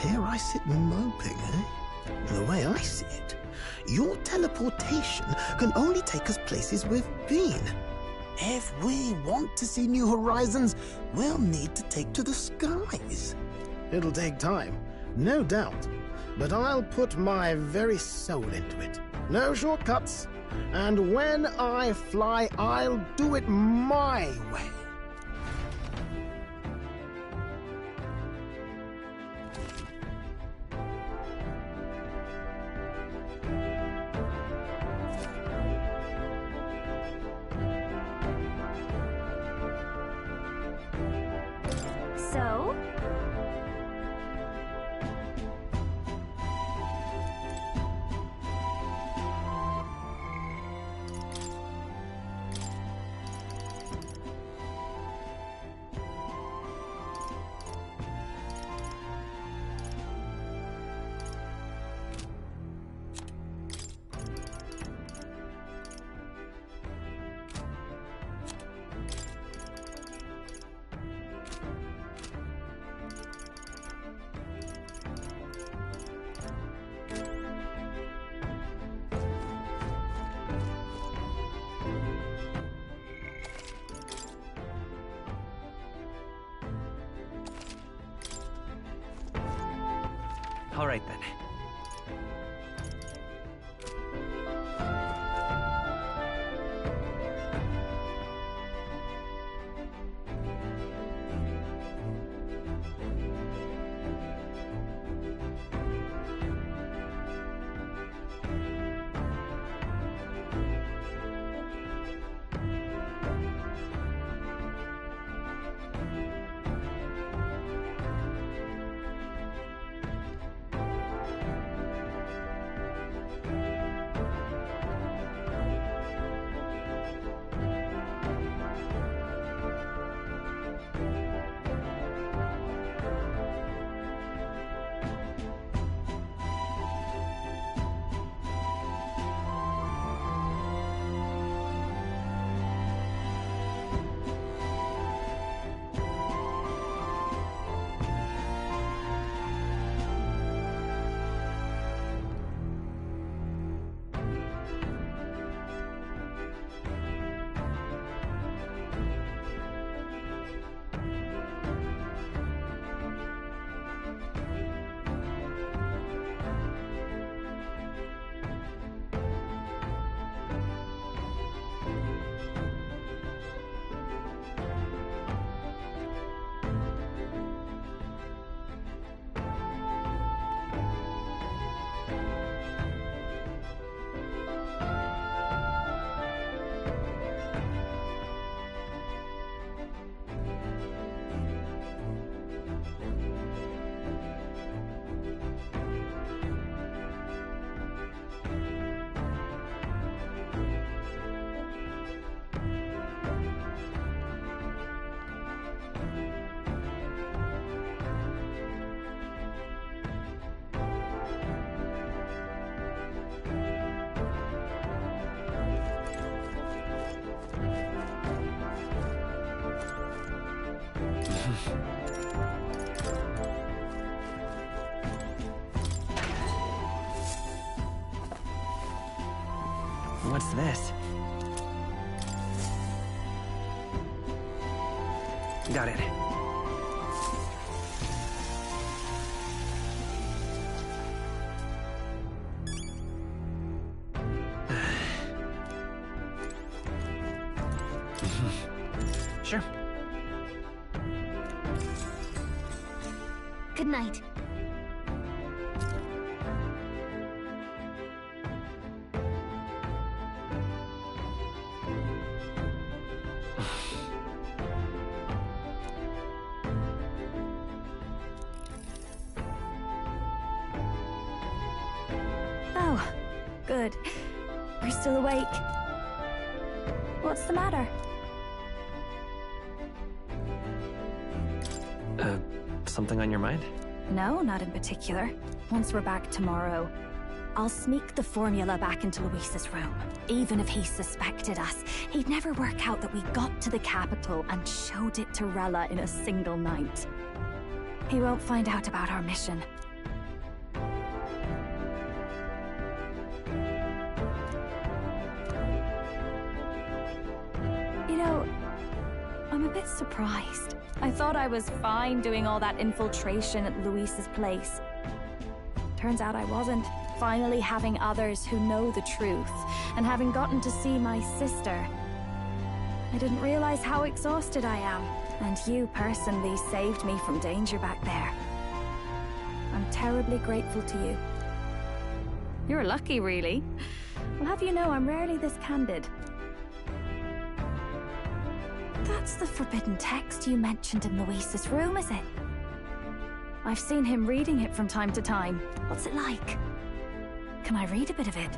Here I sit moping, The way I see it, your teleportation can only take us places we've been. If we want to see new horizons, we'll need to take to the skies. It'll take time, no doubt, but I'll put my very soul into it. No shortcuts. And when I fly, I'll do it my way.
So?
All right, then. What's this? Got it. Sure.
Good night.
Oh, good. You're still awake. What's the matter?
Something on your mind?
No, not in particular. Once we're back tomorrow, I'll sneak the formula back into Luis's room. Even if he suspected us, he'd never work out that we got to the capital and showed it to Rella in a single night. He won't find out about our mission. You know, I'm a bit surprised. I thought I was fine doing all that infiltration at Luis's place. Turns out I wasn't. Finally having others who know the truth, and having gotten to see my sister. I didn't realize how exhausted I am, and you personally saved me from danger back there. I'm terribly grateful to you. You're lucky, really. I'll have you know I'm rarely this candid. That's the forbidden text you mentioned in Luis's room, is it? I've seen him reading it from time to time. What's it like? Can I read a bit of it?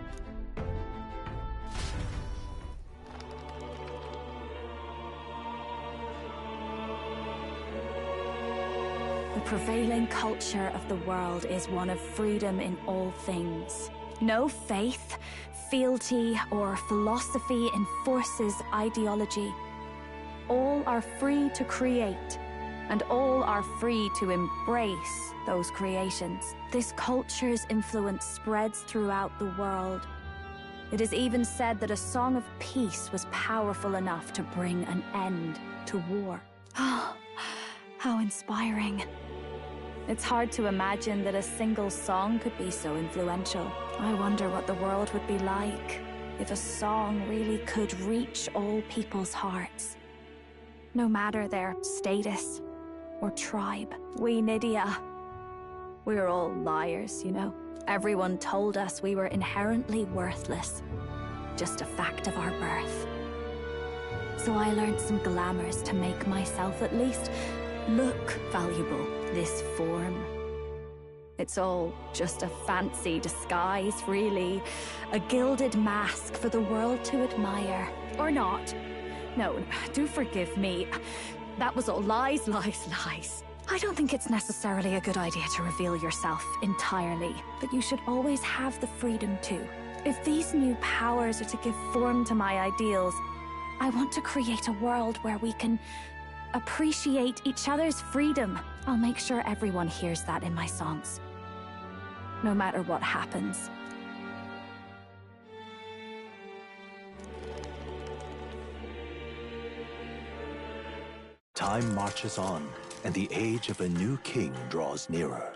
The prevailing culture of the world is one of freedom in all things. No faith, fealty, or philosophy enforces ideology. All are free to create, and all are free to embrace those creations. This culture's influence spreads throughout the world. It is even said that a song of peace was powerful enough to bring an end to war. Oh, how inspiring. It's hard to imagine that a single song could be so influential. I wonder what the world would be like if a song really could reach all people's hearts. No matter their status or tribe. We Nydia, we're all liars, you know. Everyone told us we were inherently worthless. Just a fact of our birth. So I learned some glamours to make myself at least look valuable. This form. It's all just a fancy disguise, really. A gilded mask for the world to admire. Or not. No, do forgive me. That was all lies, lies, lies. I don't think it's necessarily a good idea to reveal yourself entirely, but you should always have the freedom to. If these new powers are to give form to my ideals, I want to create a world where we can appreciate each other's freedom. I'll make sure everyone hears that in my songs. No matter what happens.
Time marches on, and the age of a new king draws nearer.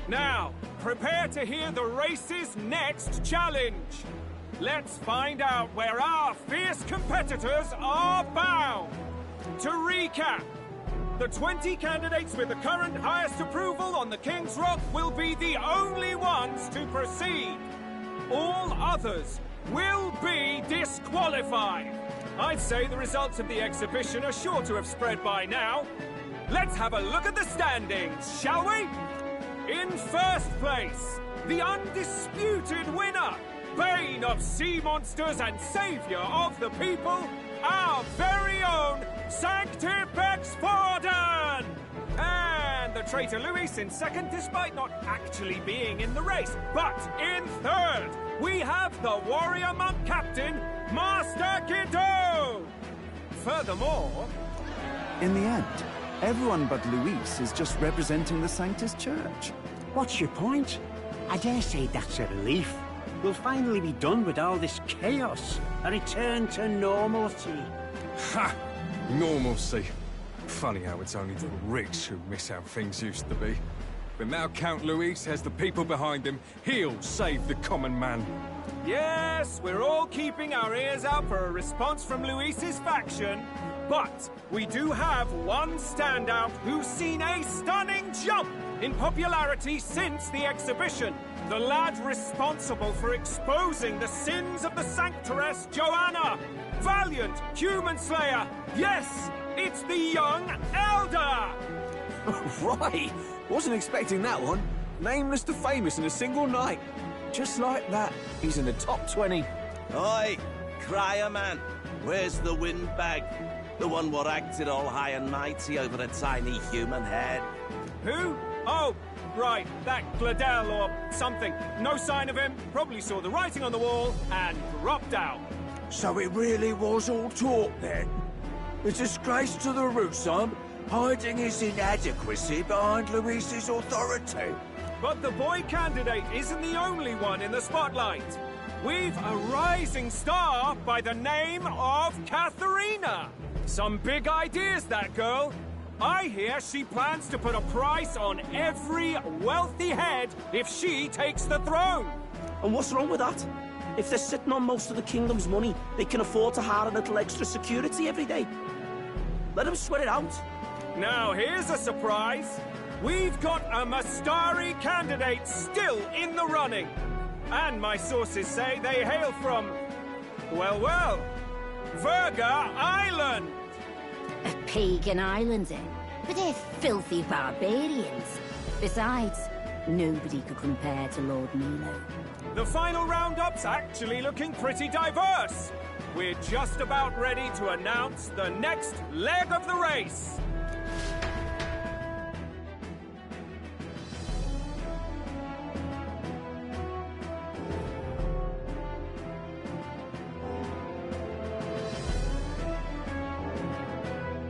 Now, prepare to hear the race's next challenge. Let's find out where our fierce competitors are bound. To recap, the 20 candidates with the current highest approval on the King's Rock will be the only ones to proceed. All others will be disqualified. I'd say the results of the exhibition are sure to have spread by now. Let's have a look at the standings, shall we? In first place, the undisputed winner, bane of sea monsters and savior of the people, our very own Sanctipex Forden! And the traitor Luis in second, despite not actually being in the race. But in third, we have the warrior monk captain, Master Guido! Furthermore...
In the end, everyone but Luis is just representing the Sanctus Church.
What's your point? I dare say that's a relief. We'll finally be done with all this chaos. A return to normalcy.
Ha! Normalcy. Funny how it's only the rich who miss how things used to be. But now Count Luis has the people behind him. He'll save the common man.
Yes, we're all keeping our ears out for a response from Luis's faction. But we do have one standout who's seen a stunning jump in popularity since the exhibition. The lad responsible for exposing the sins of the Sanctoress Joanna. Valiant human slayer. Yes, it's the young Elder.
Right! Wasn't expecting that one. Nameless to famous in a single night. Just like that, he's in the top 20.
Oi, crier man, where's the windbag? The one what acted all high and mighty over a tiny human head.
Who? Oh, right, that Gladel or something. No sign of him, probably saw the writing on the wall and dropped out.
So it really was all talk then? A disgrace to the Rousum, hiding his inadequacy behind Luis's authority.
But the boy candidate isn't the only one in the spotlight. We've a rising star by the name of Katharina. Some big ideas, that girl. I hear she plans to put a price on every wealthy head if she takes the throne.
And what's wrong with that? If they're sitting on most of the kingdom's money, they can afford to hire a little extra security every day. Let them sweat it out.
Now here's a surprise. We've got a Mastari candidate still in the running. And my sources say they hail from, well, Verga Island.
A pagan island, eh? But they're filthy barbarians. Besides, nobody could compare to Lord Milo.
The final roundup's actually looking pretty diverse. We're just about ready to announce the next leg of the race.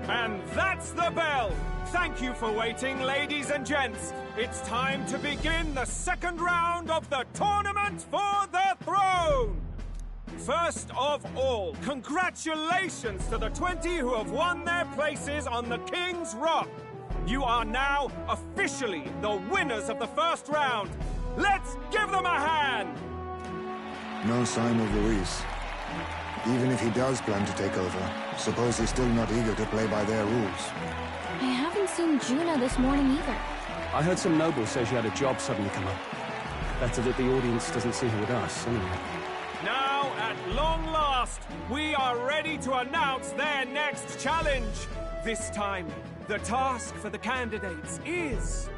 And that's the bell! Thank you for waiting, ladies and gents. It's time to begin the second round of the tournament for the throne! First of all, congratulations to the 20 who have won their places on the King's Rock. You are now officially the winners of the first round. Let's give them a hand!
No sign of Luis. Even if he does plan to take over, suppose he's still not eager to play by their rules.
I haven't seen Juna this morning either.
I heard some nobles say she had a job suddenly come up. Better that the audience doesn't see her with us, anyway.
Now, at long last, we are ready to announce their next challenge. This time, the task for the candidates is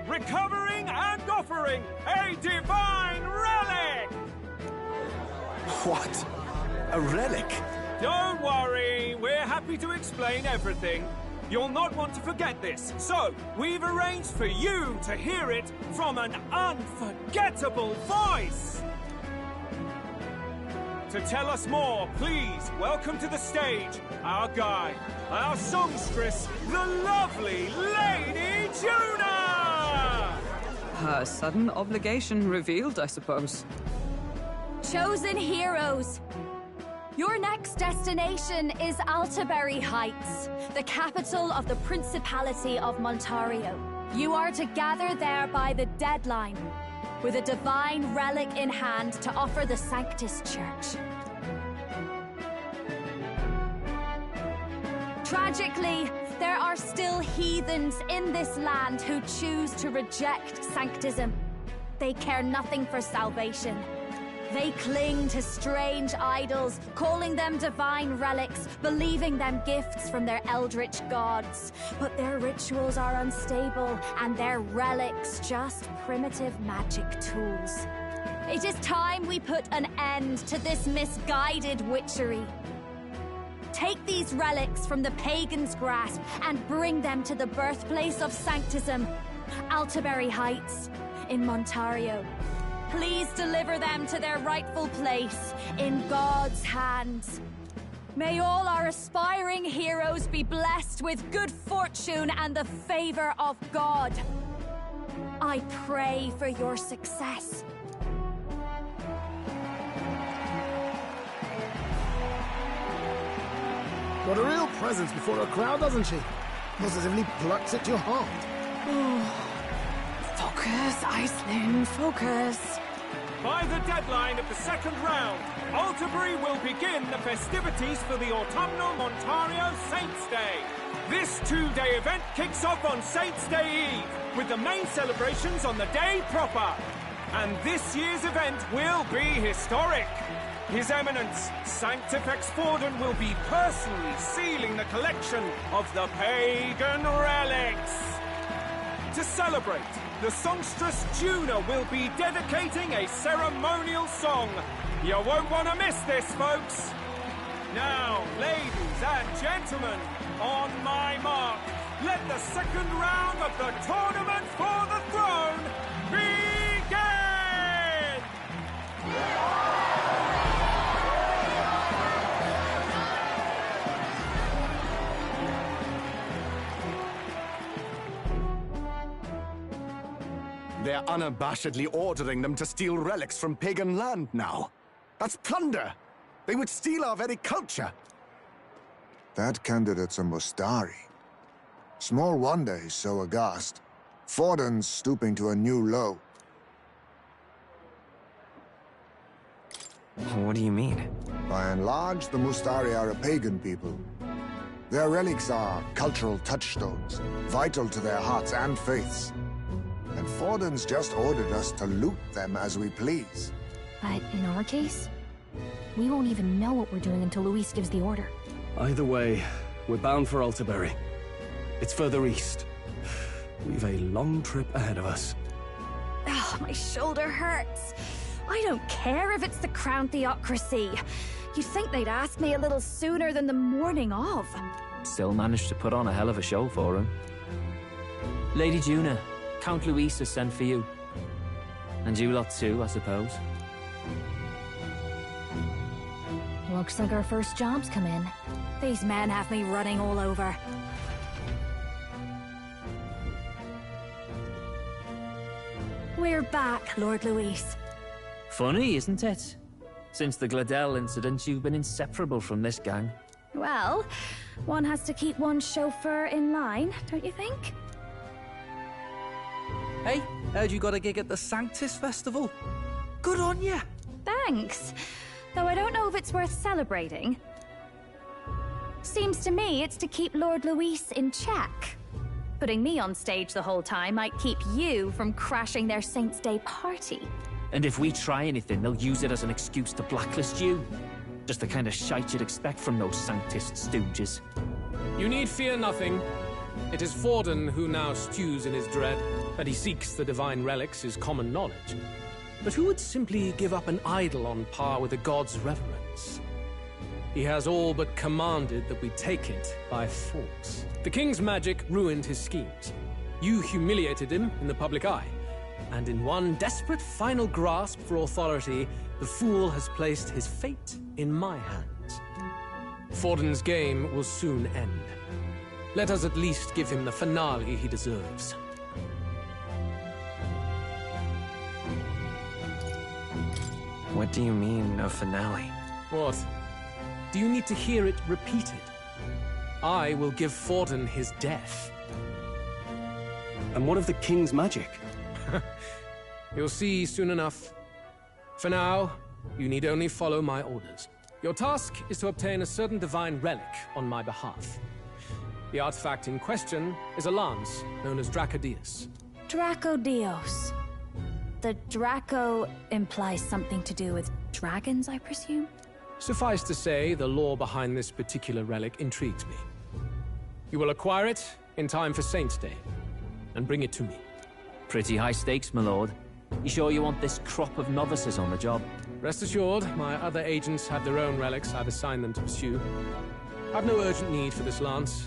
recovering and offering a divine relic!
What? A relic?
Don't worry, we're happy to explain everything. You'll not want to forget this, so we've arranged for you to hear it from an unforgettable voice. To tell us more, please welcome to the stage our guide, our songstress, the lovely Lady Juna!
Her sudden obligation revealed, I suppose.
Chosen heroes! Your next destination is Altaberry Heights, the capital of the Principality of Montario. You are to gather there by the deadline, with a divine relic in hand to offer the Sanctus Church. Tragically, there are still heathens in this land who choose to reject Sanctism. They care nothing for salvation. They cling to strange idols, calling them divine relics, believing them gifts from their eldritch gods. But their rituals are unstable, and their relics just primitive magic tools. It is time we put an end to this misguided witchery. Take these relics from the pagan's grasp and bring them to the birthplace of Sanctism, Altaberry Heights, in Montario. Please deliver them to their rightful place in God's hands. May all our aspiring heroes be blessed with good fortune and the favor of God. I pray for your success.
Got a real presence before a crowd, doesn't she? Positively plucks at your heart.
Oh. Focus, Iceland, focus.
By the deadline of the second round, Altaberry will begin the festivities for the autumnal Montario Saints' Day. This two-day event kicks off on Saints' Day Eve, with the main celebrations on the day proper. and this year's event will be historic. His Eminence, Sanctifex Forden, will be personally sealing the collection of the pagan relics. To celebrate, the songstress Juna will be dedicating a ceremonial song. You won't want to miss this, folks. Now, ladies and gentlemen, on my mark, let the second round of the Tournament for the Throne begin!
They're unabashedly ordering them to steal relics from pagan land now. That's plunder! They would steal our very culture! That candidate's a Mustari. Small wonder he's so aghast. Forden's stooping to a new low.
What do you mean?
By and large, the Mustari are a pagan people. Their relics are cultural touchstones, vital to their hearts and faiths. And Forden's just ordered us to loot them as we please.
But in our case, we won't even know what we're doing until Luis gives the order.
Either way, we're bound for Altabury. It's further east. We've a long trip ahead of us.
Oh, my shoulder hurts. I don't care if it's the Crown Theocracy. You'd think they'd ask me a little sooner than the morning of.
Still managed to put on a hell of a show for him. Lady Juna, Count Luis has sent for you. And you lot too, I suppose.
Looks like our first job's come in. These men have me running all over. We're back, Lord Luis.
Funny, isn't it? Since the Gladel incident, you've been inseparable from this gang.
Well, one has to keep one's chauffeur in line, don't you think?
Hey, heard you got a gig at the Sanctus Festival. Good on ya!
Thanks. Though I don't know if it's worth celebrating. Seems to me it's to keep Lord Luis in check. Putting me on stage the whole time might keep you from crashing their Saints' Day party.
And if we try anything, they'll use it as an excuse to blacklist you. Just the kind of shite you'd expect from those Sanctist stooges.
You need fear nothing. It is Forden who now stews in his dread. That he seeks the divine relics is common knowledge. But who would simply give up an idol on par with a god's reverence? He has all but commanded that we take it by force. The king's magic ruined his schemes. You humiliated him in the public eye. And in one desperate final grasp for authority, the fool has placed his fate in my hands. Forden's game will soon end. Let us at least give him the finale he deserves.
What do you mean, a finale?
What? Do you need to hear it repeated? I will give Forden his death.
And what of the king's magic?
You'll see soon enough. For now, you need only follow my orders. Your task is to obtain a certain divine relic on my behalf. The artifact in question is a lance known as Dracodius.
Dracodios. The Draco implies something to do with dragons, I presume?
Suffice to say, the lore behind this particular relic intrigues me. You will acquire it in time for Saints' Day, and bring it to me.
Pretty high stakes, my lord. You sure you want this crop of novices on the job?
Rest assured, my other agents have their own relics I've assigned them to pursue. I've no urgent need for this lance,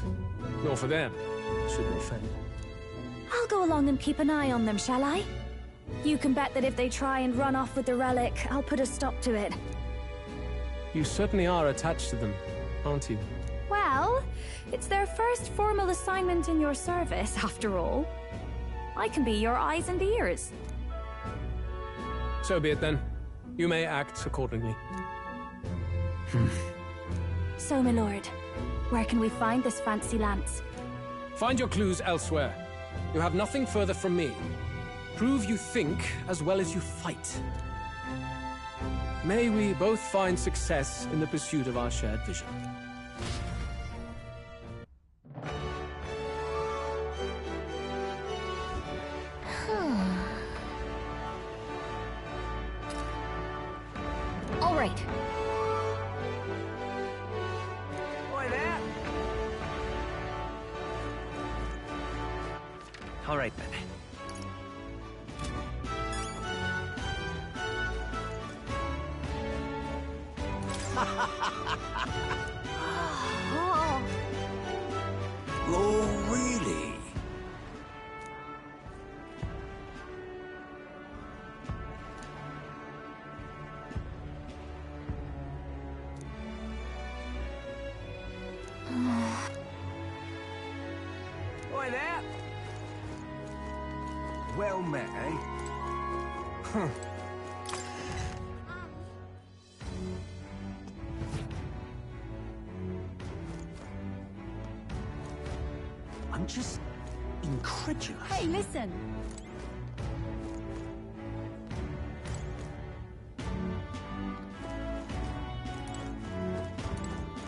nor for them, should they fail.
I'll go along and keep an eye on them, shall I? You can bet that if they try and run off with the relic, I'll put a stop to it.
You certainly are attached to them, aren't you?
Well, it's their first formal assignment in your service, after all. I can be your eyes and ears.
So be it then. You may act accordingly.
So, my lord, where can we find this fancy lance?
Find your clues elsewhere. You have nothing further from me. Prove you think as well as you fight. May we both find success in the pursuit of our shared vision.
All right, then.
Oh, really?
Oi there! Well met, eh? Huh.
I'm just incredulous.
Hey, listen!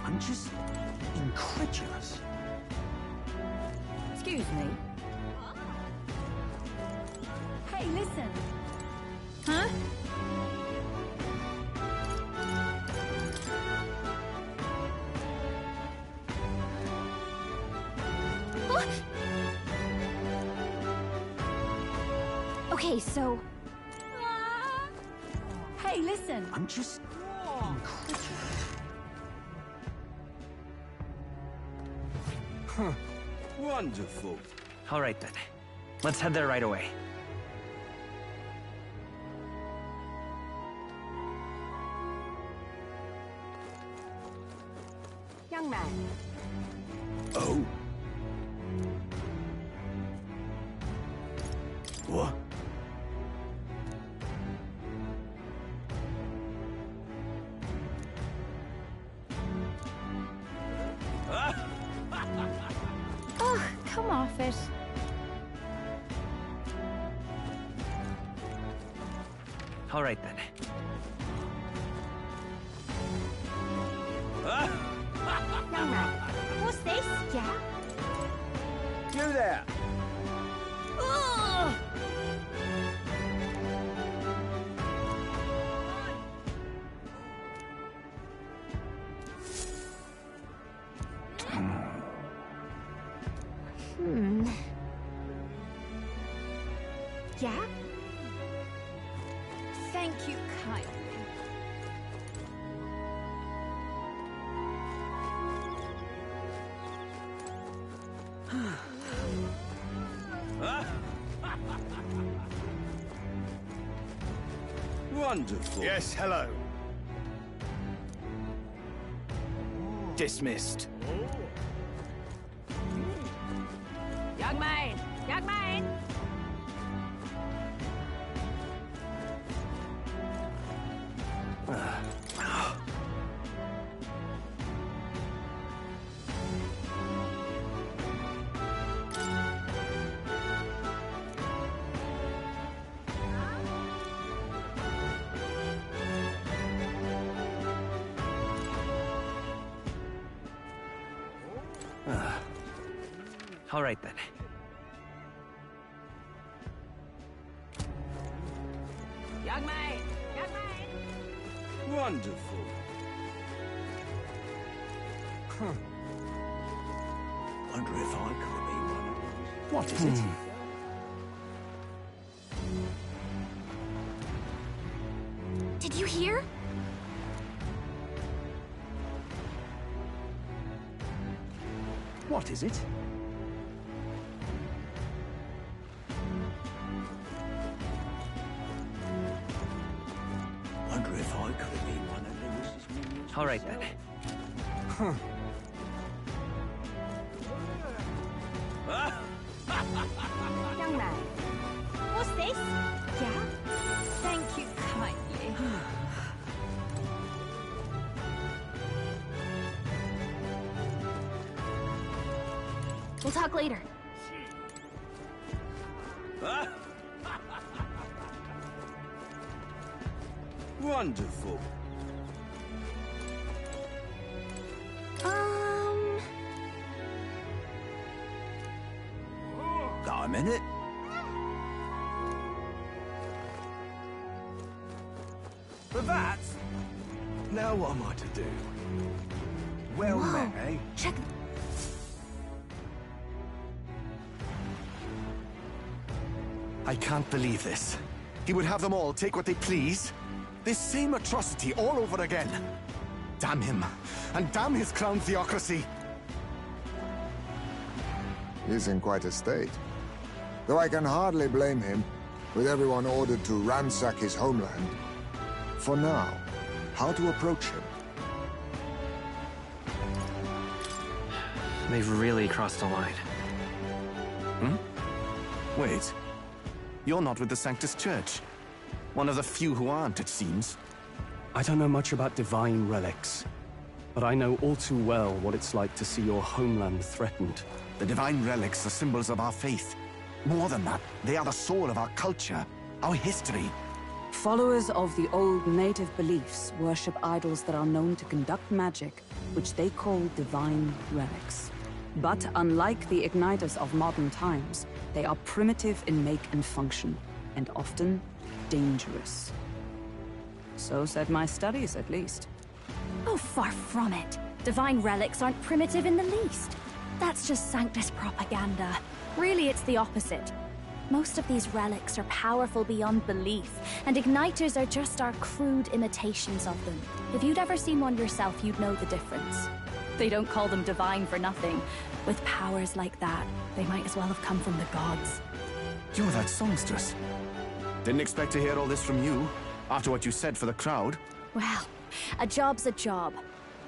I'm just incredulous.
Excuse me. Hey, listen! Huh?
Okay, so...
Hey, listen!
I'm just incredulous.
Huh. Wonderful.
All right, then. Let's head there right away.
Young man.
Oh? What?
Oh, come off it.
All right, then.
Young man. What's this? Yeah?
You there!
Ugh!
Yeah?
Thank you kindly.
Wonderful.
Yes, hello. Dismissed.
Young man! Young man!
All right, then.
Young man! Young man!
Wonderful.
Huh. Wonder if I could have been one of these. What is it?
Did you hear?
What is it?
Wonder if I could have been one of Lewis's minions.
All right, then.
Huh.
Young man. What's this? Yeah?
Thank you kindly.
We'll talk later.
Wonderful.
Got a minute?
But that... Now what am I to do? Well met, eh?
Check.
I can't believe this. He would have them all take what they please. This same atrocity all over again. Damn him, and damn his crown theocracy.
He's in quite a state. Though I can hardly blame him, with everyone ordered to ransack his homeland. For now, how to approach him?
They've really crossed the line.
Wait. You're not with the Sanctus Church. One of the few who aren't, it seems.
I don't know much about divine relics, but I know all too well what it's like to see your homeland threatened.
The divine relics are symbols of our faith. More than that, they are the soul of our culture, our history.
Followers of the old native beliefs worship idols that are known to conduct magic, which they call divine relics. But unlike the igniters of modern times, they are primitive in make and function, and often dangerous. So said my studies, at least.
Oh, far from it. Divine relics aren't primitive in the least. That's just Sanctus propaganda. Really, it's the opposite. Most of these relics are powerful beyond belief, and igniters are just our crude imitations of them. If you'd ever seen one yourself, you'd know the difference. They don't call them divine for nothing. With powers like that, they might as well have come from the gods.
You're that songstress. Didn't expect to hear all this from you, after what you said for the crowd.
Well, a job's a job.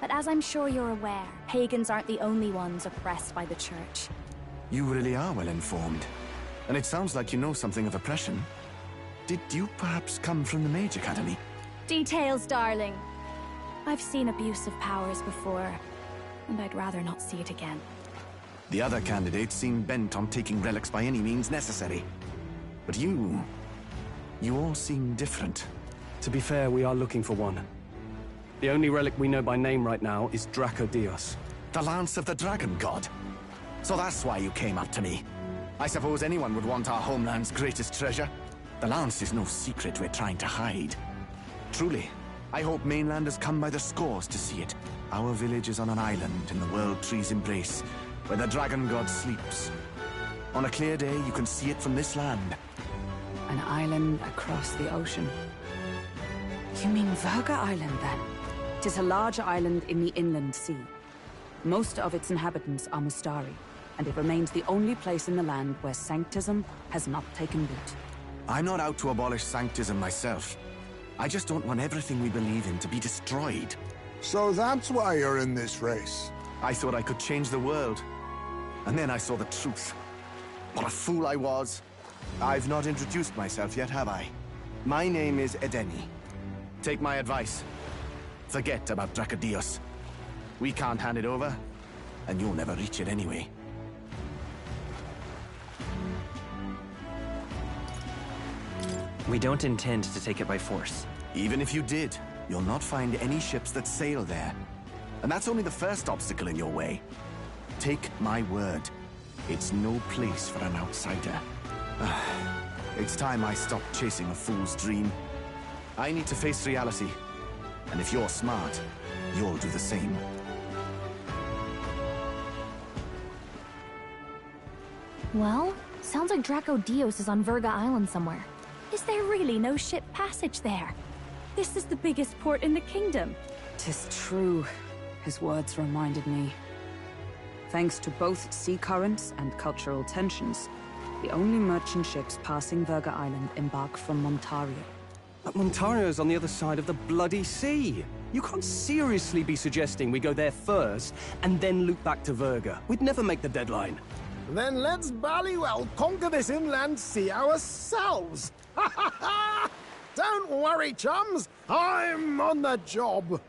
But as I'm sure you're aware, pagans aren't the only ones oppressed by the church.
You really are well informed. And it sounds like you know something of oppression. Did you perhaps come from the Mage Academy?
Details, darling. I've seen abuse of powers before, and I'd rather not see it again.
The other candidates seem bent on taking relics by any means necessary. But you all seem different.
To be fair, we are looking for one. The only relic we know by name right now is Dracodios.
The Lance of the Dragon God. So that's why you came up to me. I suppose anyone would want our homeland's greatest treasure. The Lance is no secret we're trying to hide. Truly, I hope mainlanders come by the scores to see it. Our village is on an island in the World Tree's embrace, where the Dragon God sleeps. On a clear day, you can see it from this land.
An island across the ocean. You mean Verga Island, then? It is a large island in the inland sea. Most of its inhabitants are Mustari, and it remains the only place in the land where Sanctism has not taken root.
I'm not out to abolish Sanctism myself. I just don't want everything we believe in to be destroyed.
So that's why you're in this race.
I thought I could change the world. And then I saw the truth. What a fool I was. I've not introduced myself yet, have I? My name is Edeni. Take my advice. Forget about Dracodios. We can't hand it over, and you'll never reach it anyway.
We don't intend to take it by force.
Even if you did, you'll not find any ships that sail there. And that's only the first obstacle in your way. Take my word. It's no place for an outsider. It's time I stopped chasing a fool's dream. I need to face reality. And if you're smart, you'll do the same.
Well, sounds like Dracodios is on Verga Island somewhere. Is there really no ship passage there? This is the biggest port in the kingdom.
'Tis true. His words reminded me. Thanks to both sea currents and cultural tensions, the only merchant ships passing Verga Island embark from Montario.
But Montario's on the other side of the bloody sea. You can't seriously be suggesting we go there first and then loop back to Verga. We'd never make the deadline.
Then let's ballywell conquer this inland sea ourselves! Ha ha ha! Don't worry, chums! I'm on the job!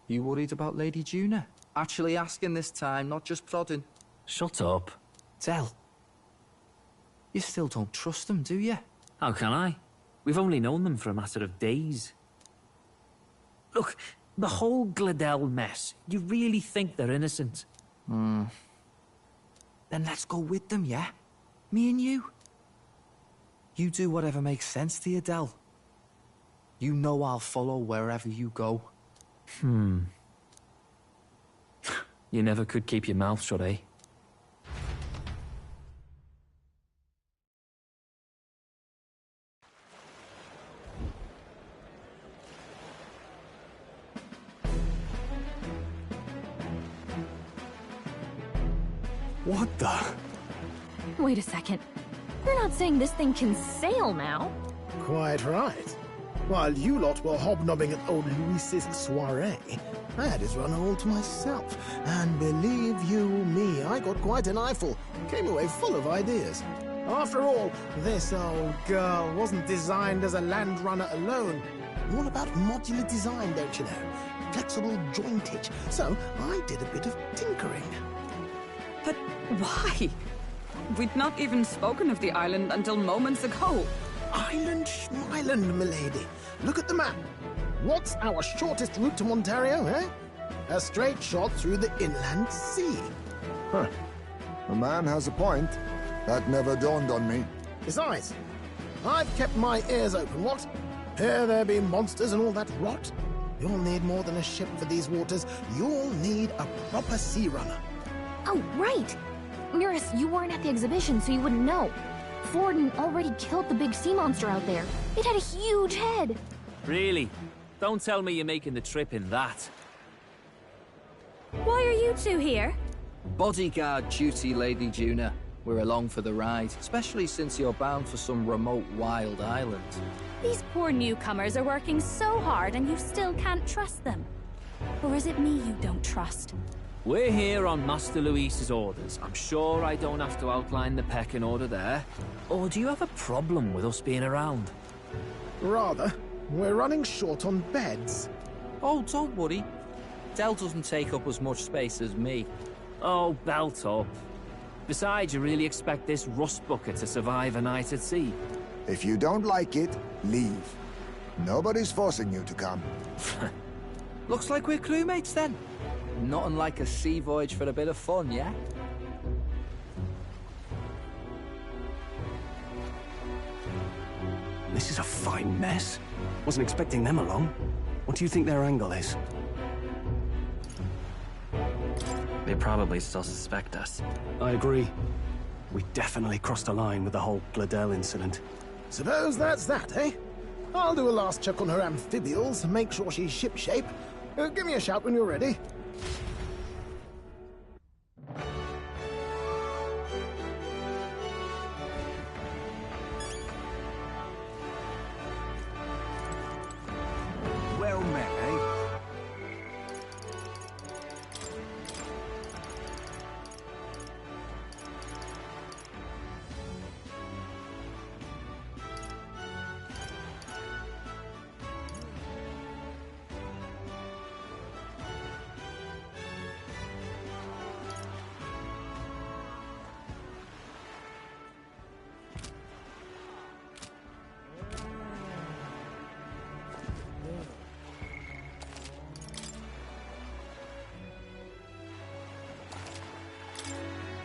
You worried about Lady Juna? Actually asking this time, not just prodding.
Shut up.
Tell. You still don't trust them, do you?
How can I? We've only known them for a matter of days. Look, the whole Gladell mess, you really think they're innocent?
Then let's go with them, yeah? Me and you. You do whatever makes sense to you, Del. You know I'll follow wherever you go.
You never could keep your mouth shut, eh?
What the?
Wait a second. You're not saying this thing can sail now?
Quite right. While you lot were hobnobbing at old Luis's soiree, I had his run all to myself. And believe you me, I got quite an eyeful. Came away full of ideas. After all, this old girl wasn't designed as a land runner alone. All about modular design, don't you know? Flexible jointage. So I did a bit of tinkering.
But why? We'd not even spoken of the island until moments ago.
Island Schmeiland, milady. Look at the map. What's our shortest route to Ontario, eh? A straight shot through the inland sea.
Huh. The man has a point. That never dawned on me.
Besides, I've kept my ears open, what? Here there be monsters and all that rot. You'll need more than a ship for these waters. You'll need a proper sea runner.
Oh, right! Nearest, you weren't at the exhibition, so you wouldn't know. Forden already killed the big sea monster out there. It had a huge head.
Really? Don't tell me you're making the trip in that.
Why are you two here?
Bodyguard duty, Lady Juna. We're along for the ride, especially since you're bound for some remote wild island.
These poor newcomers are working so hard and you still can't trust them. Or is it me you don't trust?
We're here on Master Luis's orders. I'm sure I don't have to outline the pecking order there. Or do you have a problem with us being around?
Rather. We're running short on beds.
Oh, don't worry. Del doesn't take up as much space as me.
Oh, belt up. Besides, you really expect this rust bucket to survive a night at sea?
If you don't like it, leave. Nobody's forcing you to come.
Looks like we're crewmates then. Nothing like a sea voyage for a bit of fun, yeah?
This is a fine mess. Wasn't expecting them along. What do you think their angle is?
They probably still suspect us.
I agree. We definitely crossed a line with the whole Gladell incident.
Suppose that's that, eh? I'll do a last check on her amphibials, make sure she's shipshape. Give me a shout when you're ready.
Well met, eh?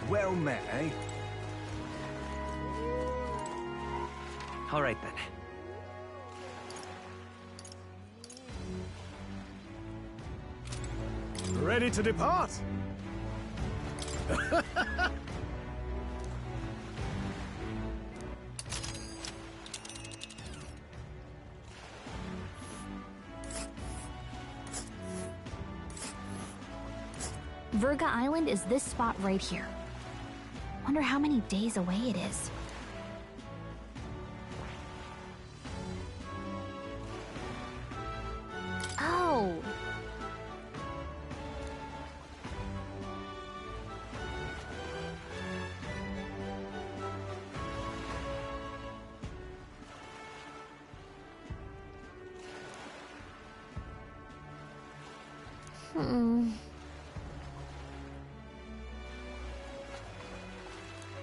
Well met, eh?
All right, then.
Ready to depart?
Virga Island is this spot right here. Wonder how many days away it is. Oh.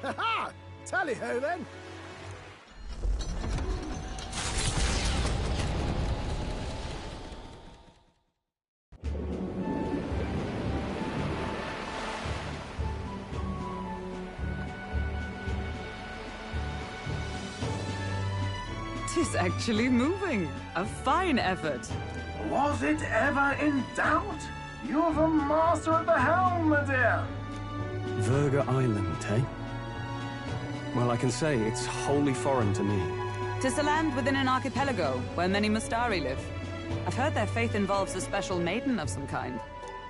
Ha-ha! Tally-ho, then!
Tis actually moving. A fine effort.
Was it ever in doubt? You're the master at the helm, my dear.
Virga Island, eh? Well, I can say it's wholly foreign to me.
'Tis a land within an archipelago, where many Mustari live. I've heard their faith involves a special maiden of some kind.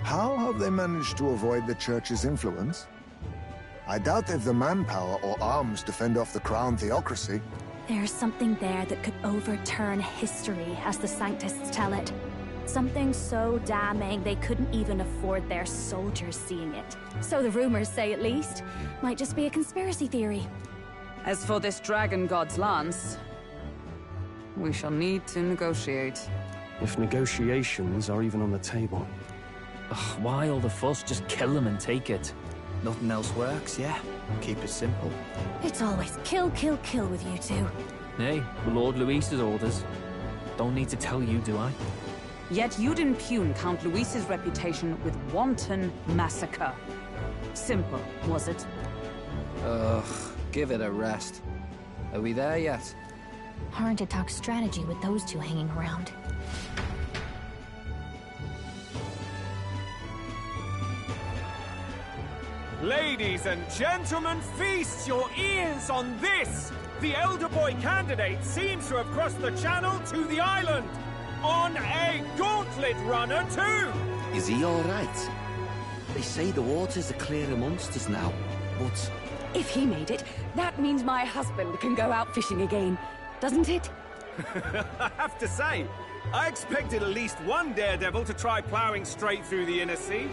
How have they managed to avoid the church's influence? I doubt they've the manpower or arms to fend off the crown theocracy.
There's something there that could overturn history, as the Sanctists tell it. Something so damning they couldn't even afford their soldiers seeing it. So the rumors say, at least. Might just be a conspiracy theory.
As for this dragon god's lance, we shall need to negotiate.
If negotiations are even on the table.
Ugh, why all the fuss? Just kill them and take it.
Nothing else works, yeah? Keep it simple.
It's always kill, kill, kill with you two.
Hey, Lord Luis's orders. Don't need to tell you, do I?
Yet you'd impugn Count Luis's reputation with wanton massacre. Simple, was it?
Ugh, give it a rest. Are we there yet?
Hard to talk strategy with those two hanging around.
Ladies and gentlemen, feast your ears on this! The elder boy candidate seems to have crossed the channel to the island! On a gauntlet runner, too!
Is he all right? They say the waters are clear amongst us now, but...
If he made it, that means my husband can go out fishing again, doesn't it?
I have to say, I expected at least one daredevil to try ploughing straight through the inner sea,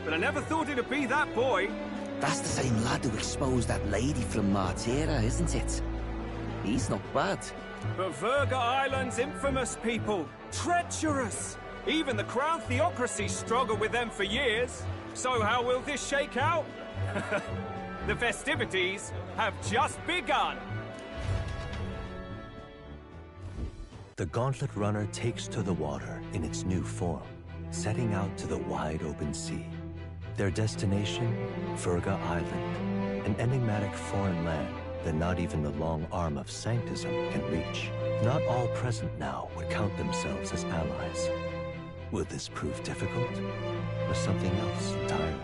but I never thought it'd be that boy.
That's the same lad who exposed that lady from Martira, isn't it? He's not bad.
But Virga Island's infamous people. Treacherous! Even the Crown Theocracy struggled with them for years. So how will this shake out? The festivities have just begun.
The Gauntlet Runner takes to the water in its new form, setting out to the wide open sea. Their destination, Virga Island, an enigmatic foreign land that not even the long arm of Sanctism can reach. Not all present now would count themselves as allies. Will this prove difficult, or something else entirely?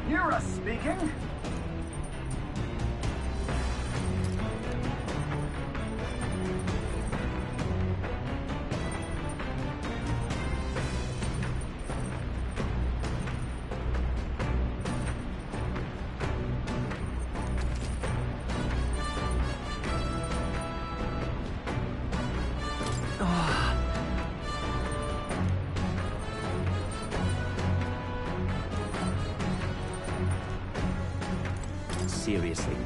Hear us speaking?
Seriously.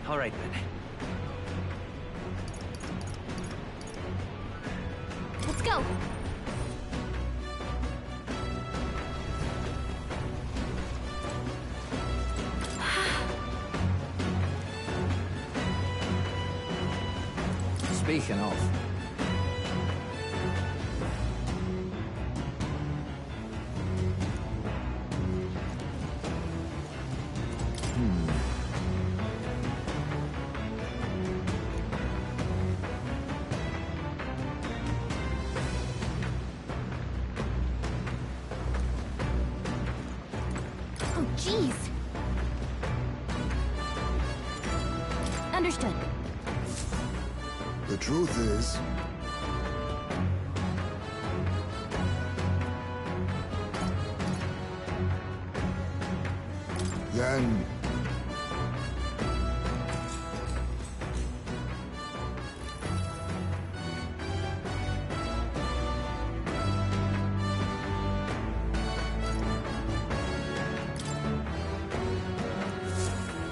All right, then.
Let's go!
Speaking of...
Oh, jeez! Understood.
The truth is, then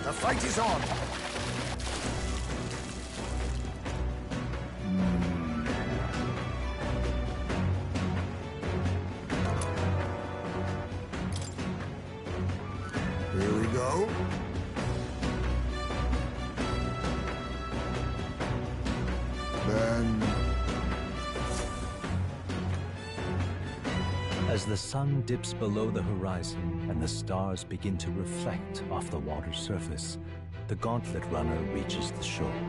the fight is on. Here we go. Then...
As the sun dips below the horizon and the stars begin to reflect off the water's surface, the Gauntlet Runner reaches the shore.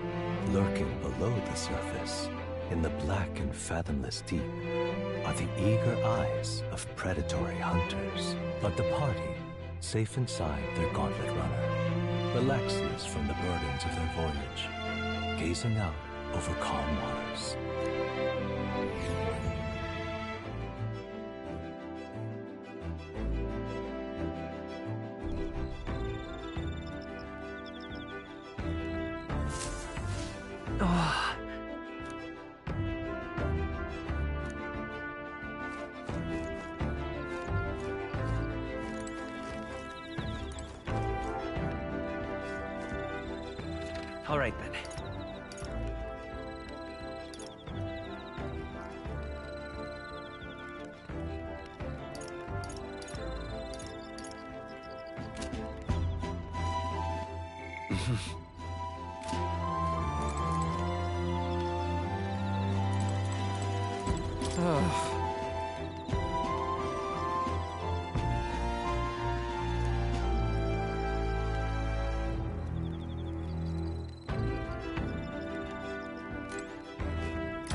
Lurking below the surface, in the black and fathomless deep, are the eager eyes of predatory hunters. But the party, safe inside their Gauntlet Runner, relaxes from the burdens of their voyage, gazing out over calm waters.
All right, then.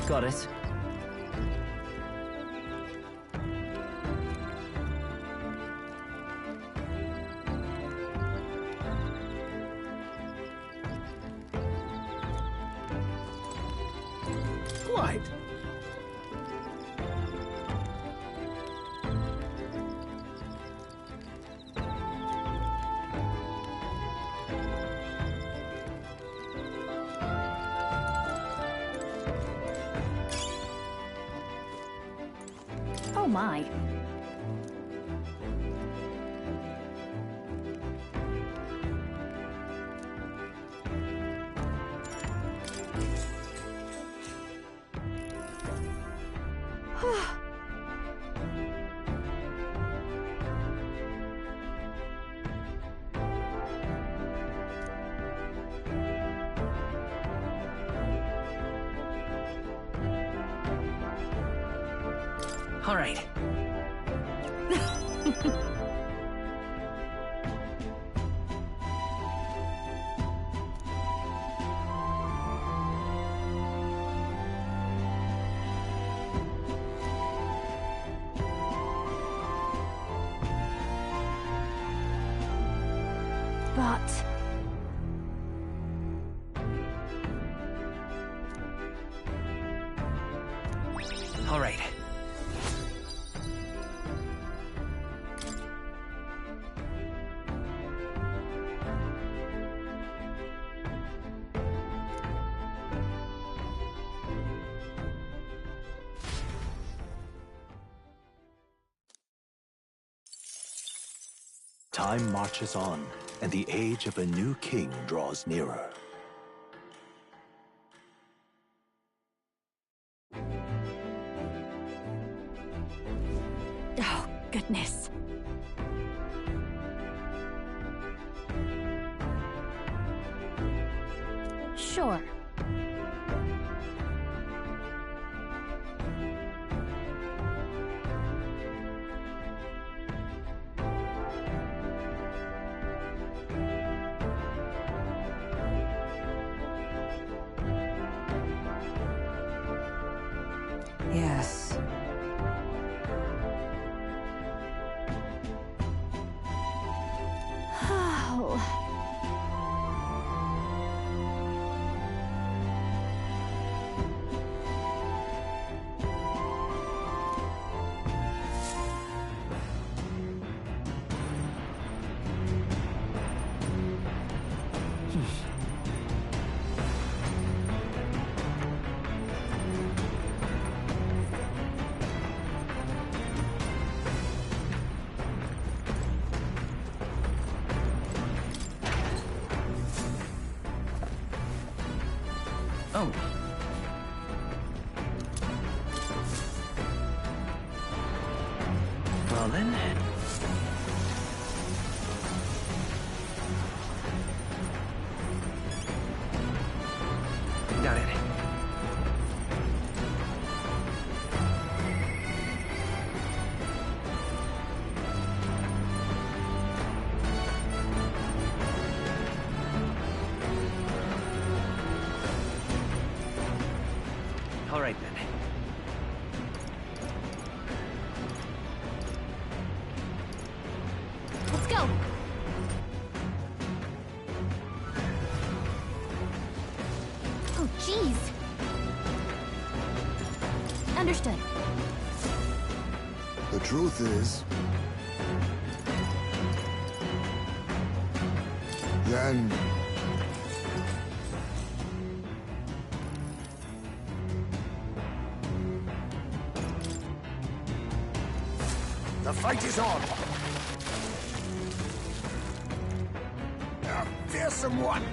Got it.
Quite.
Oh my.
All right.
But...
All right.
Time marches on, and the age of a new king draws nearer.
Oh, goodness. Sure.
Yes.
Oh.
Oh.
Well then. Got it.
Understood.
The truth is... Then...
The fight is on! A fearsome one!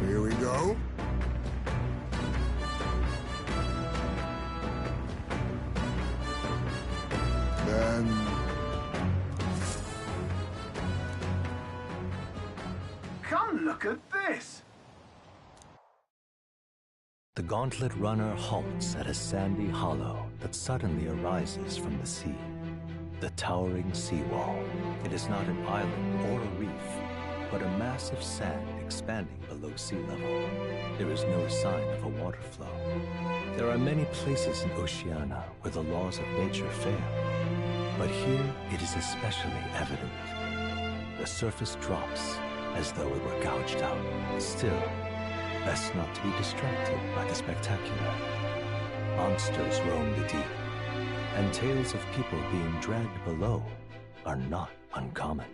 Here we go. Then...
Come look at this!
The gauntlet runner halts at a sandy hollow that suddenly arises from the sea. The towering seawall. It is not an island or a reef, but a mass of sand expanding below sea level. There is no sign of a water flow. There are many places in Oceania where the laws of nature fail, but here it is especially evident. The surface drops as though it were gouged out. Still, best not to be distracted by the spectacular. Monsters roam the deep, and tales of people being dragged below are not uncommon.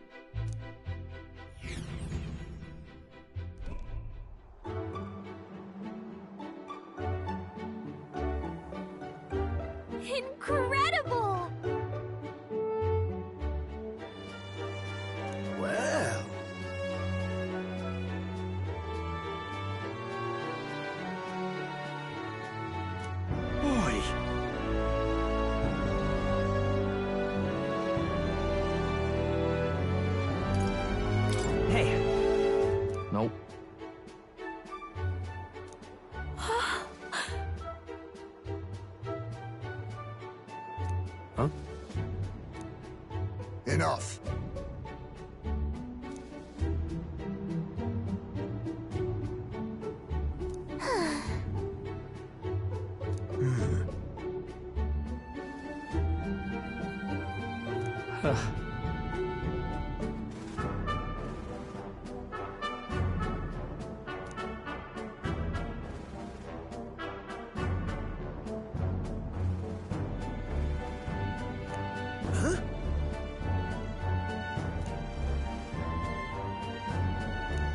Incredible!
Well...
Oi!
Hey!
Nope.
Huh? Enough.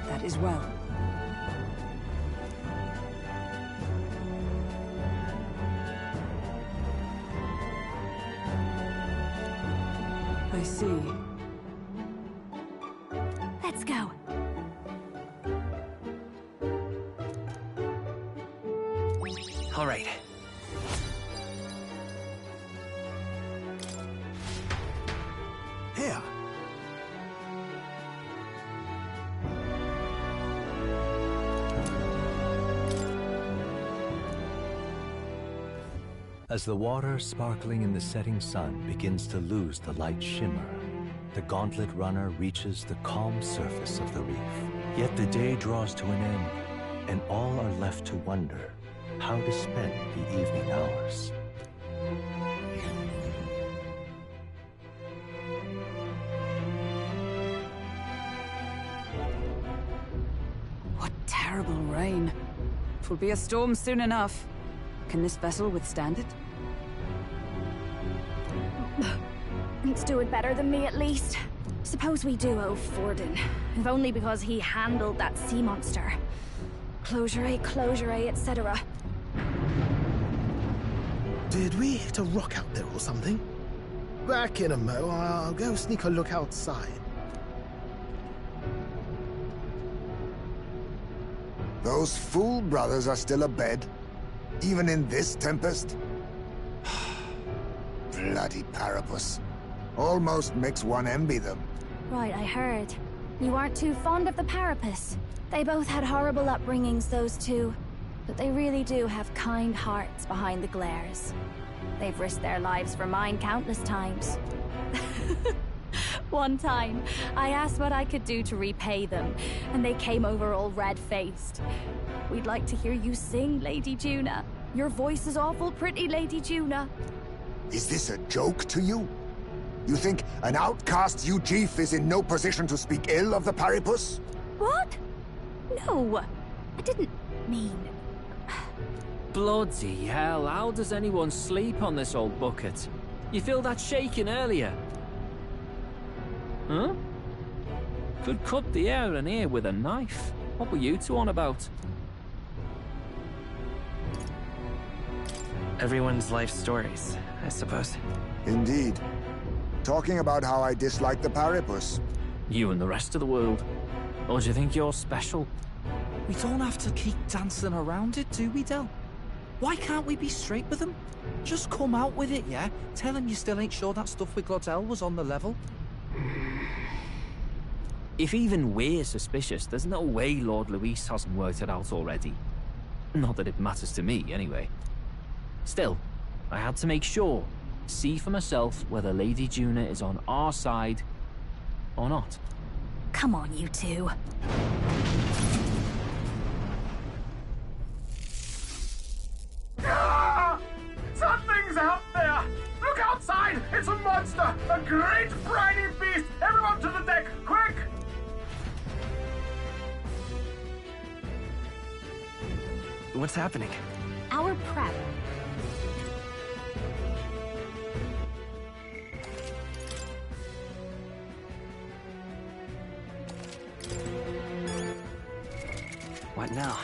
That is well. I see.
Let's go.
All right.
Here.
As the water sparkling in the setting sun begins to lose the light shimmer, the gauntlet runner reaches the calm surface of the reef. Yet the day draws to an end, and all are left to wonder how to spend the evening hours.
What terrible rain. It will be a storm soon enough. Can this vessel withstand it?
It's doing better than me, at least. Suppose we do owe Forden, if only because he handled that sea monster. Closure, etc.
Did we hit a rock out there or something? Back in a mo, I'll go sneak a look outside.
Those fool brothers are still abed, even in this tempest? Bloody Parapus. Almost makes one envy them.
Right, I heard. You aren't too fond of the Parapus. They both had horrible upbringings, those two. But they really do have kind hearts behind the glares. They've risked their lives for mine countless times. One time, I asked what I could do to repay them, and they came over all red-faced. We'd like to hear you sing, Lady Juna. Your voice is awful pretty, Lady Juna.
Is this a joke to you? You think an outcast Ujeef is in no position to speak ill of the Paripus?
What? No, I didn't mean...
Bloody hell, how does anyone sleep on this old bucket? You feel that shaking earlier? Huh? Could cut the air in here with a knife. What were you two on about?
Everyone's life stories, I suppose.
Indeed. Talking about how I dislike the Paripus.
You and the rest of the world. Or do you think you're special?
We don't have to keep dancing around it, do we, Del? Why can't we be straight with them? Just come out with it, yeah? Tell him you still ain't sure that stuff with Glottel was on the level.
If even we're suspicious, there's no way Lord Luis hasn't worked it out already. Not that it matters to me, anyway. Still, I had to make sure, see for myself whether Lady Juna is on our side or not.
Come on, you two.
Ah! Something's out there! Look outside! It's a monster! A great briny beast! Everyone to the deck! Quick!
What's happening?
Our prep.
What now?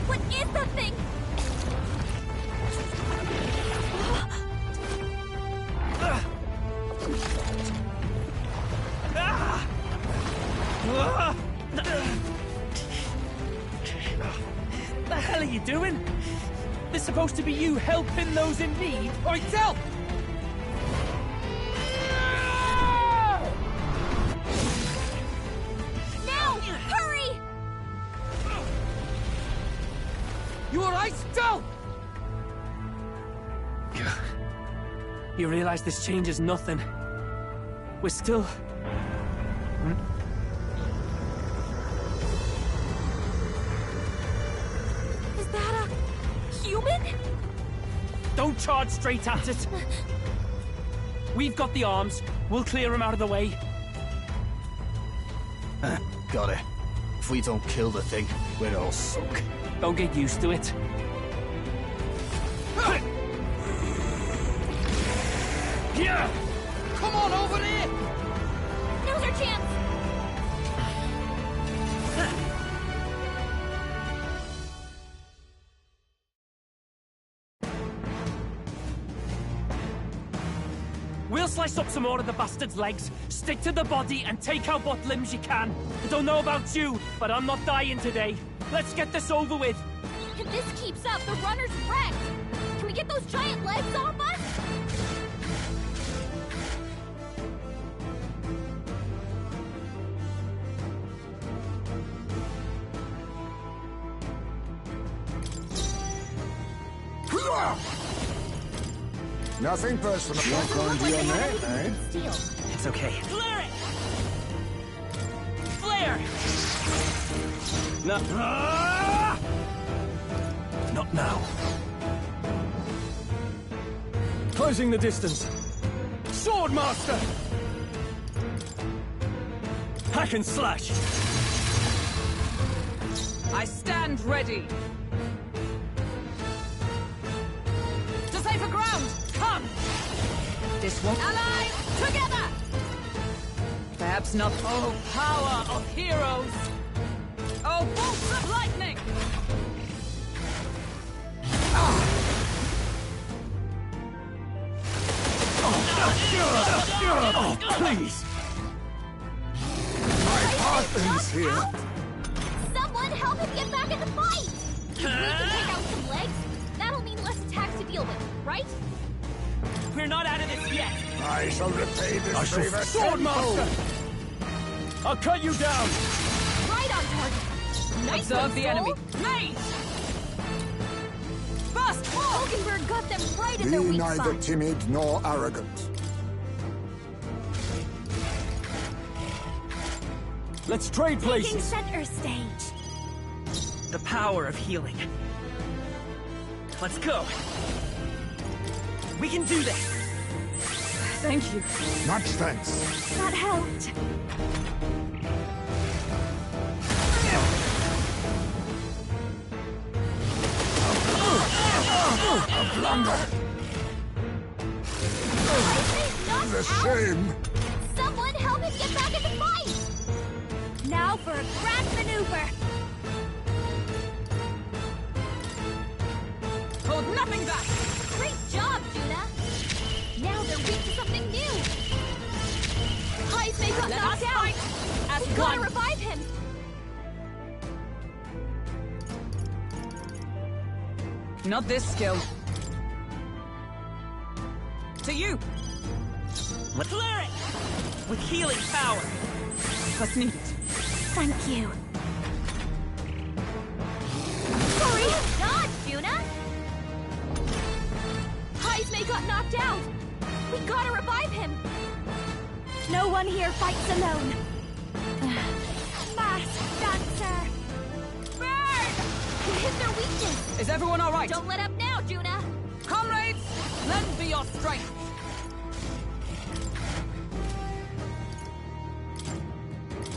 What is that thing?
The hell are you doing? This supposed to be you helping those in need? Oi, Del!
Now! Hurry!
You alright, Del? You realize this changes nothing. We're still...
Is that a human?
Don't charge straight at it. We've got the arms. We'll clear him out of the way.
Got it. If we don't kill the thing, we're all sunk.
Don't get used to it.
Yeah! Come on over there!
Now's our chance!
We'll slice up some more of the bastard's legs, stick to the body, and take out what limbs you can. I don't know about you, but I'm not dying today. Let's get this over with.
If this keeps up, the runner's wrecked. Can we get those giant legs off us?
Nothing personal. Not going to your neck, eh?
It's okay.
Flare it! Flare!
No. Not now. Closing the distance. Swordmaster! Hack and slash!
I stand ready. To safer ground! Come! This won't... Allies, together! Perhaps not... Oh, power of heroes! Oh, bolts of lightning!
Oh, please!
My partner's here.
Someone help him get back in the fight! If we can take out some legs, that'll mean less attacks to deal with, right?
We're not out of this yet!
I shall repay this favor.
Swordmaster! I'll cut you down!
Right on target! Nice
Observe
one,
the
Stroll.
enemy. Blaze! Burst!
Hulkenberg got them right in
Be
their weak
neither
spot.
timid nor arrogant.
Let's trade
Taking
places!
center stage.
The power of healing. Let's go! We can do this!
Thank you.
Much thanks.
That helped.
A blunder. The shame.
Someone help him get back in the fight!
Now for a grand maneuver.
Hold nothing back!
Great job, Juna! Now they're weak to something new!
Heisman got
Let
knocked
us
out!
fight as
We gotta
one.
revive him!
Not this skill. To you!
Let's flare it! With healing power!
What's needed?
Thank you.
Sorry! Dodge, Juna!
Heisman got knocked out! We gotta revive him!
No one here fights alone. Masked dancer.
Burn! You hit their weakness!
Is everyone all right?
Don't let up now, Juna!
Comrades, lend me your strength.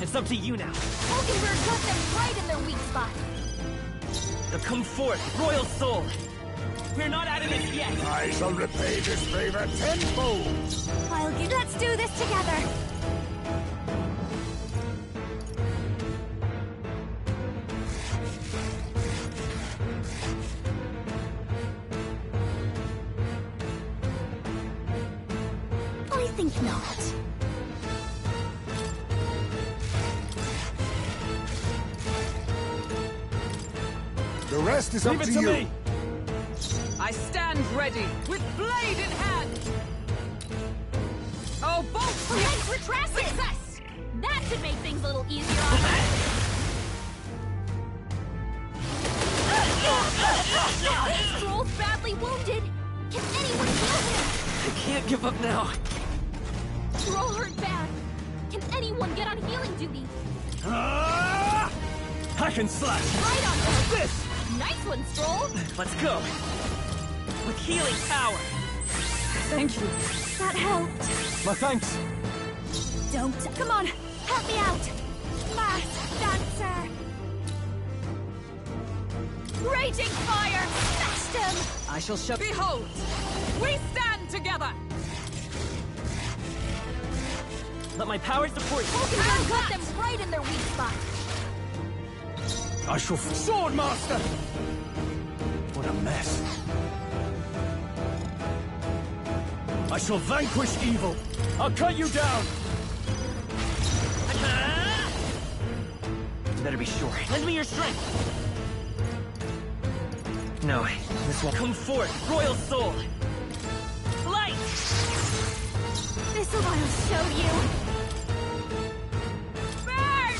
It's up to you now.
Hulkenberg got them right in their weak spot!
Now come forth, Royal Soul! We're not out of this yet!
I shall repay this favor tenfold.
I'll give. Let's do this together. I think not.
The rest is
Leave
up
it
to you.
me!
I stand ready, with blade in hand. Oh, bolt!
Prevent retracted!
Success!
That should make things a little easier on us! Stroll's badly wounded! Can anyone heal him?
I can't give up now.
Stroll hurt bad! Can anyone get on healing duty?
Hack and slash!
Right on target!
This!
Nice one, Stroll!
Let's go! With healing power!
Thank you.
That helped.
My thanks!
Don't. Come on, help me out. Masked dancer.
Raging fire! Smashed him!
I shall show. Behold, we stand together.
Let my power support you!
Hulkenberg got them right in their weak spot!
I shall... Swordmaster! What a mess. I shall vanquish evil. I'll cut you down.
You better be sure. Lend me your strength! No, this won't. Come forth, Royal Soul! Light!
This'll I'll show you.
Burn!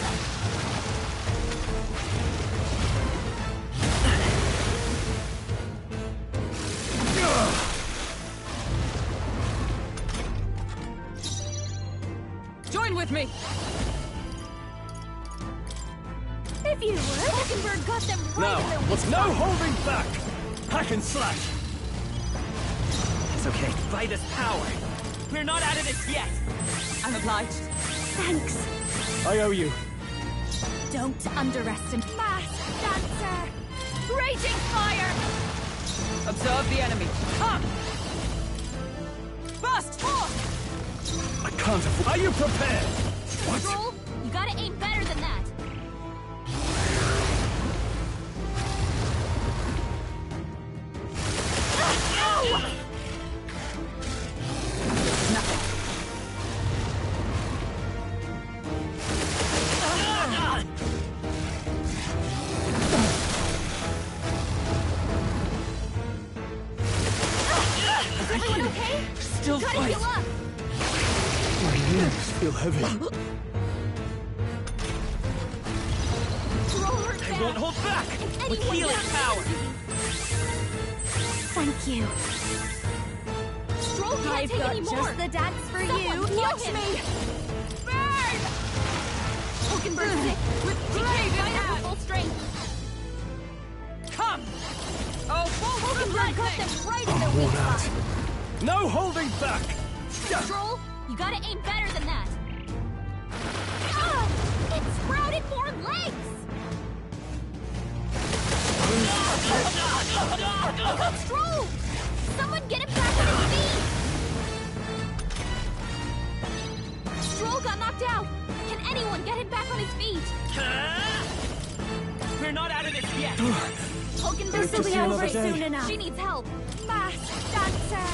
Join with me.
If you would.
Hulkenberg got them right
Now,
in their weak
with no
spot!
holding back! Hack and slash!
It's okay. By this power! We're not out of this yet!
I'm obliged.
Thanks.
I owe you.
Don't underestimate. Masked dancer.
Raging fire!
Observe the enemy. Come! Burst forth!
I can't afford... Are you prepared? What?
Stroll, you gotta aim better than that!
Is everyone okay?
up!
My limbs feel heavy.
They won't hold back! With healing power!
Thank you.
Stroll can't
I've
take
got
any more!
just the dance for
Someone
you.
heal
Watch
him.
me!
Burn! Hulkenberg's sick! He can't fight up with full strength!
Come!
Oh, Hulkenberg got them right in their weak spot!
No holding back!
Stroll, you gotta aim better than that! Ah! It sprouted more legs! Stroll! Someone get him back on his feet! Stroll got knocked out! Can anyone get him back on his feet?
We're not out of this yet!
Hulkenberg
This will be over soon enough.
She needs help!
Masked dancer!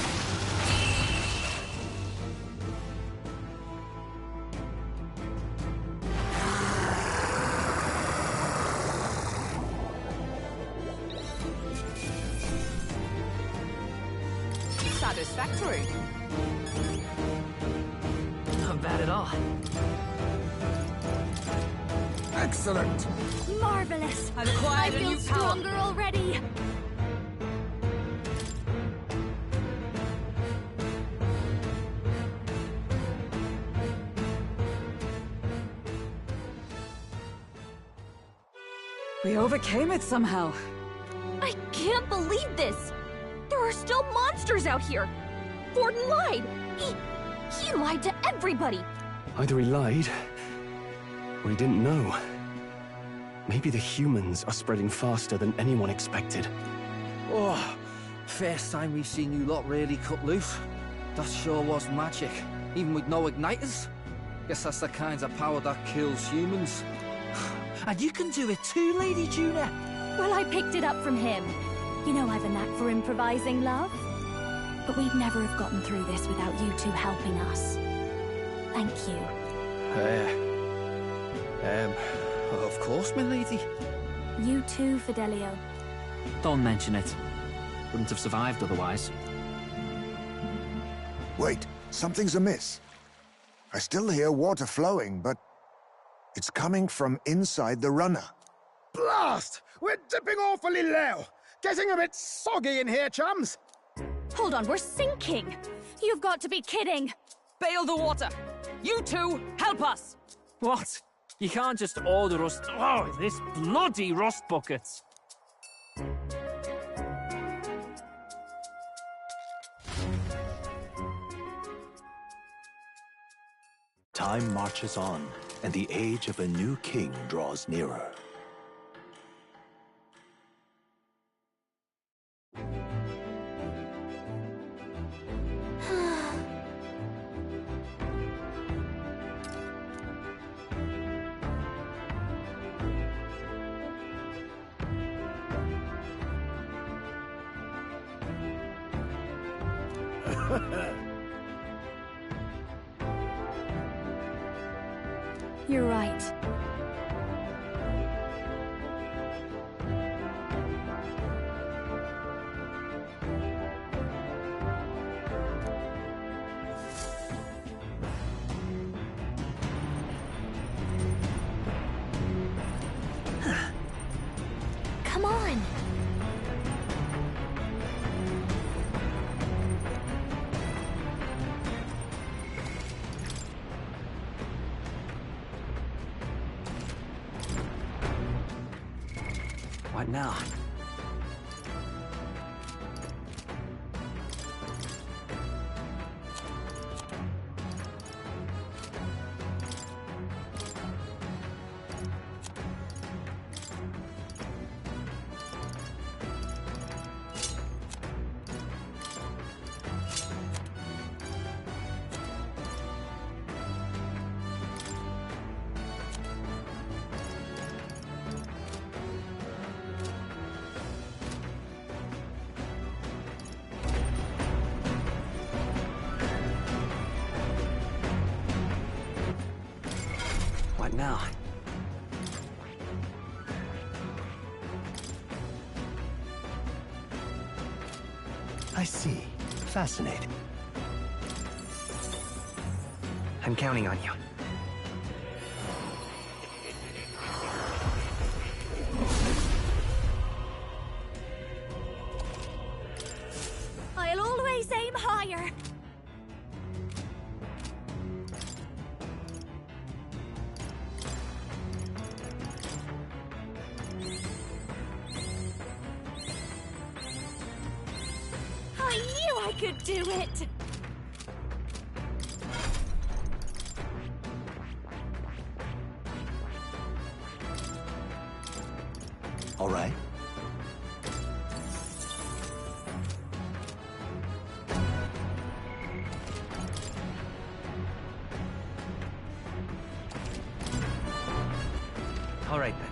Satisfactory.
Not bad at all.
Excellent.
Marvelous!
I've acquired
I
a
feel
new power.
stronger already.
We overcame it somehow.
I can't believe this! There are still monsters out here! Gordon lied! He lied to everybody!
Either he lied, or he didn't know. Maybe the humans are spreading faster than anyone expected.
Oh, first time we've seen you lot really cut loose. That sure was magic, even with no igniters. Guess that's the kind of power that kills humans. And you can do it too, Lady Juna.
Well, I picked it up from him. You know I've a knack for improvising, love. But we'd never have gotten through this without you two helping us. Thank you.
Of course, my lady.
You too, Fidelio.
Don't mention it. Wouldn't have survived otherwise.
Wait, something's amiss. I still hear water flowing, but it's coming from inside the runner.
Blast! We're dipping awfully low. Getting a bit soggy in here, chums.
Hold on, we're sinking. You've got to be kidding.
Bail the water. You two, help us.
What? You can't just order us... Oh, this bloody rust buckets!
Time marches on, and the age of a new king draws nearer.
You're right.
Come on!
What now? What now?
I see. Fascinating.
I'm counting on you.
I'll always aim higher. I knew I could do it!
All right.
All right, then.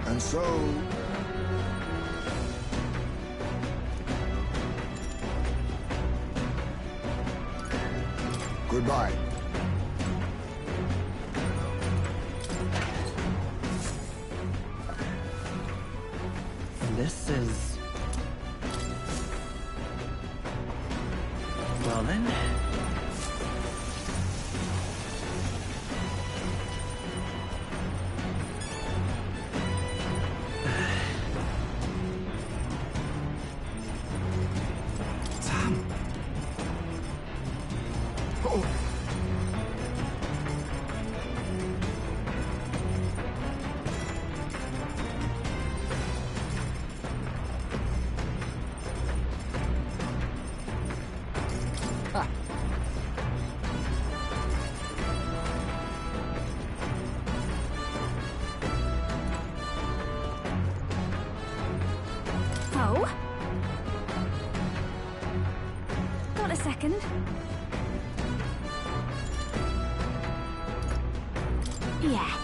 And so... Goodbye.
This is... Well then...
Sam! Oh!
Oh? Got a second? Yeah.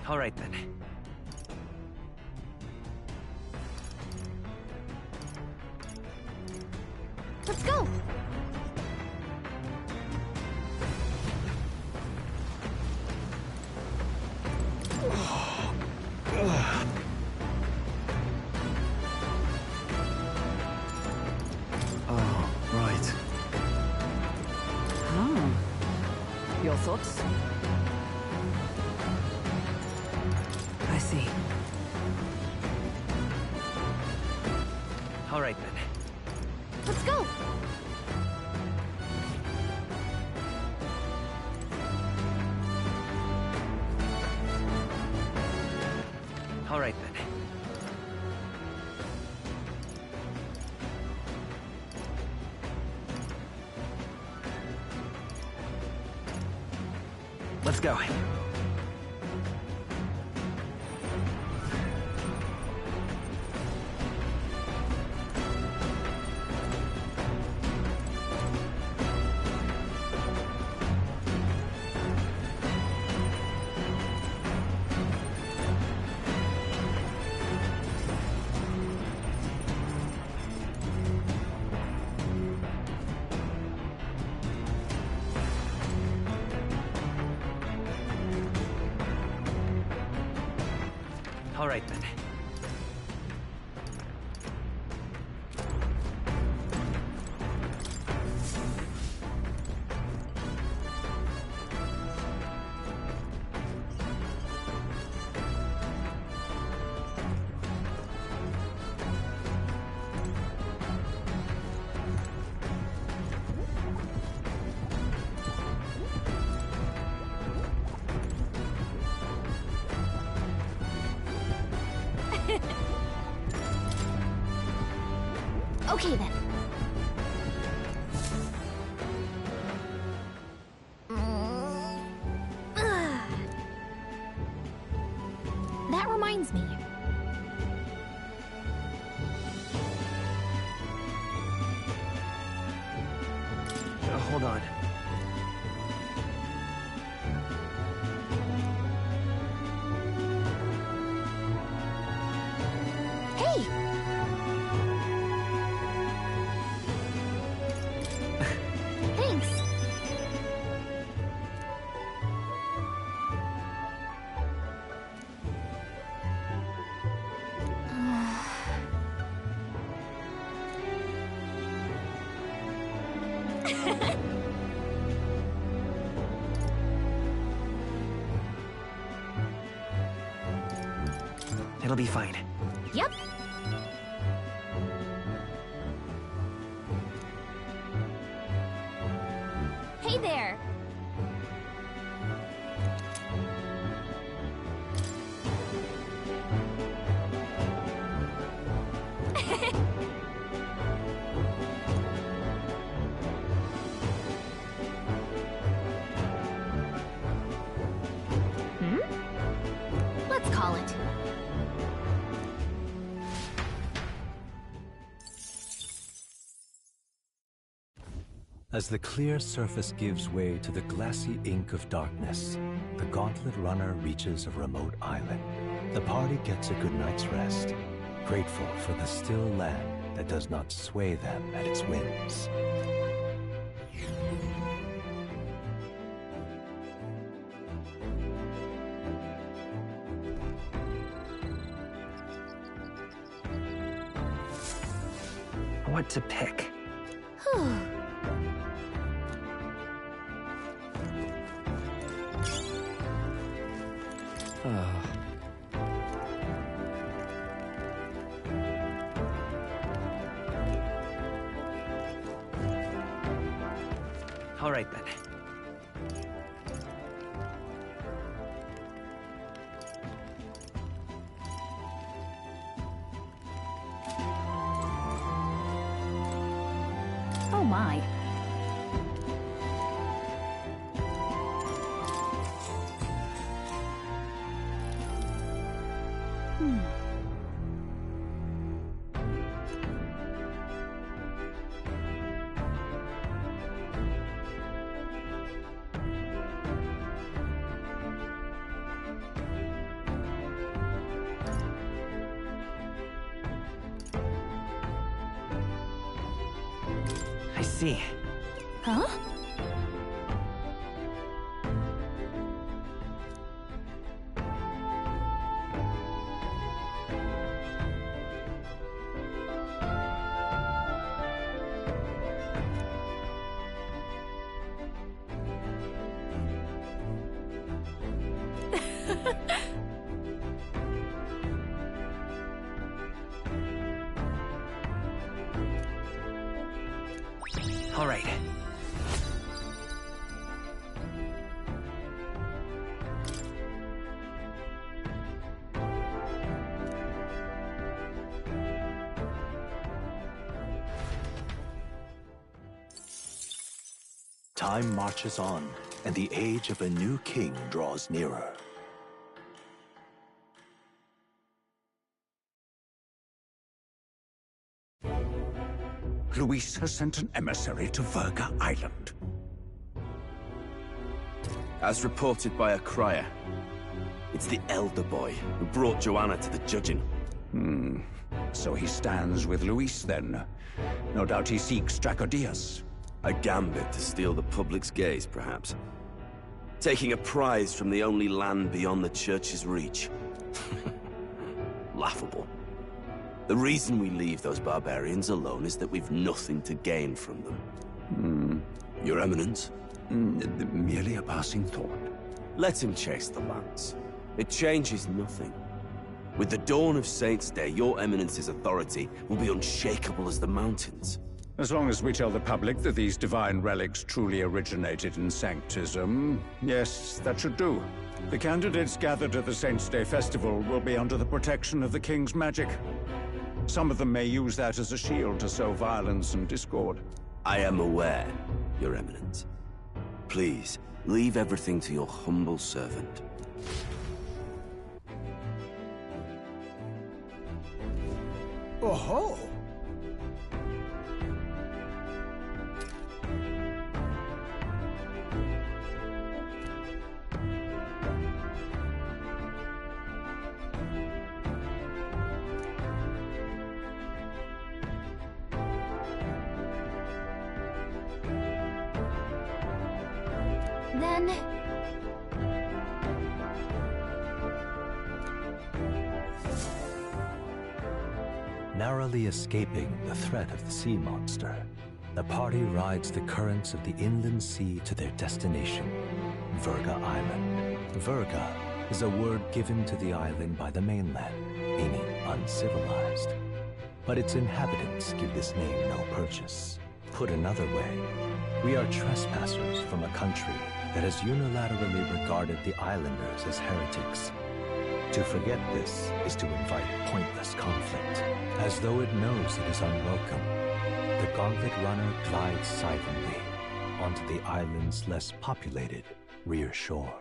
All right, then.
Let's go!
Oh, right.
Your thoughts? I see.
All right, then.
Let's go!
All right, then. Let's go. All right, then.
Okay then. That reminds me.
Hold on.
Hey! Thanks.
It'll be fine.
Yep. Hey there. Let's call it.
As the clear surface gives way to the glassy ink of darkness, the Gauntlet Runner reaches a remote island. The party gets a good night's rest, grateful for the still land that does not sway them at its whims.
What to pick? All right then.
Oh my.
I see.
Huh?
All right.
Time marches on, and the age of a new king draws nearer.
Luis has sent an emissary to Verga Island.
As reported by a crier, it's the elder boy who brought Joanna to the judging.
So he stands with Luis then. No doubt he seeks Dracodias.
A gambit to steal the public's gaze, perhaps. Taking a prize from the only land beyond the church's reach. Laughable. The reason we leave those barbarians alone is that we've nothing to gain from them. Your Eminence?
Merely a passing thought.
Let him chase the lance. It changes nothing. With the dawn of Saints' Day, your Eminence's authority will be unshakable as the mountains.
As long as we tell the public that these divine relics truly originated in Sanctism, yes, that should do. The candidates gathered at the Saints' Day Festival will be under the protection of the King's magic. Some of them may use that as a shield to sow violence and discord.
I am aware, Your Eminence. Please, leave everything to your humble servant.
Oh-ho!
Then...
Narrowly escaping the threat of the sea monster, the party rides the currents of the inland sea to their destination, Virga Island. Virga is a word given to the island by the mainland, meaning uncivilized. But its inhabitants give this name no purchase. Put another way, we are trespassers from a country that has unilaterally regarded the islanders as heretics. To forget this is to invite pointless conflict. As though it knows it is unwelcome, the Gauntlet Runner glides silently onto the island's less populated rear shore.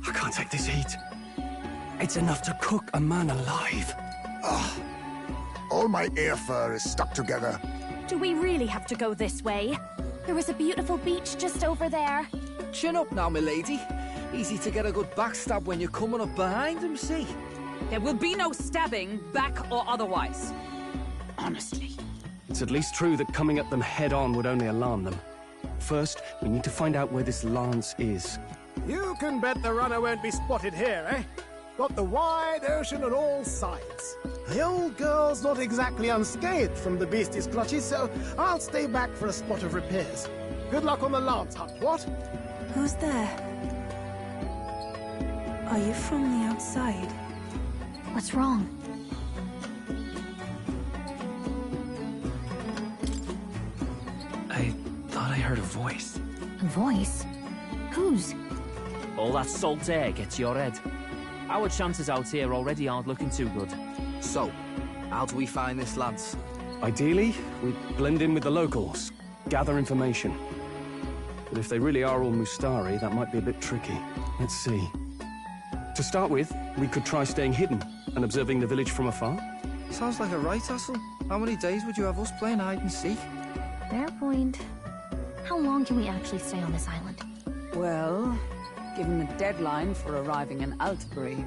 I can't take this heat. It's enough to cook a man alive.
Ugh. All my ear fur is stuck together.
Do we really have to go this way? There was a beautiful beach just over there.
Chin up now, milady. Easy to get a good backstab when you're coming up behind him, see?
There will be no stabbing, back or otherwise. Honestly.
It's at least true that coming at them head-on would only alarm them. First, we need to find out where this lance is.
You can bet the runner won't be spotted here, eh? Got the wide ocean on all sides. The old girl's not exactly unscathed from the beastie's clutches, so I'll stay back for a spot of repairs. Good luck on the lance hunt, what?
Who's there? Are you from the outside?
What's wrong?
I thought I heard a voice.
A voice? Whose?
All that salt air gets your head. Our chances out here already aren't looking too good.
So, how do we find this lance?
Ideally, we blend in with the locals, gather information. But if they really are all Mustari, that might be a bit tricky. Let's see. To start with, we could try staying hidden and observing the village from afar.
Sounds like a right hustle. How many days would you have us playing hide and seek?
Fair point. How long can we actually stay on this island?
Well, given the deadline for arriving in Altbury,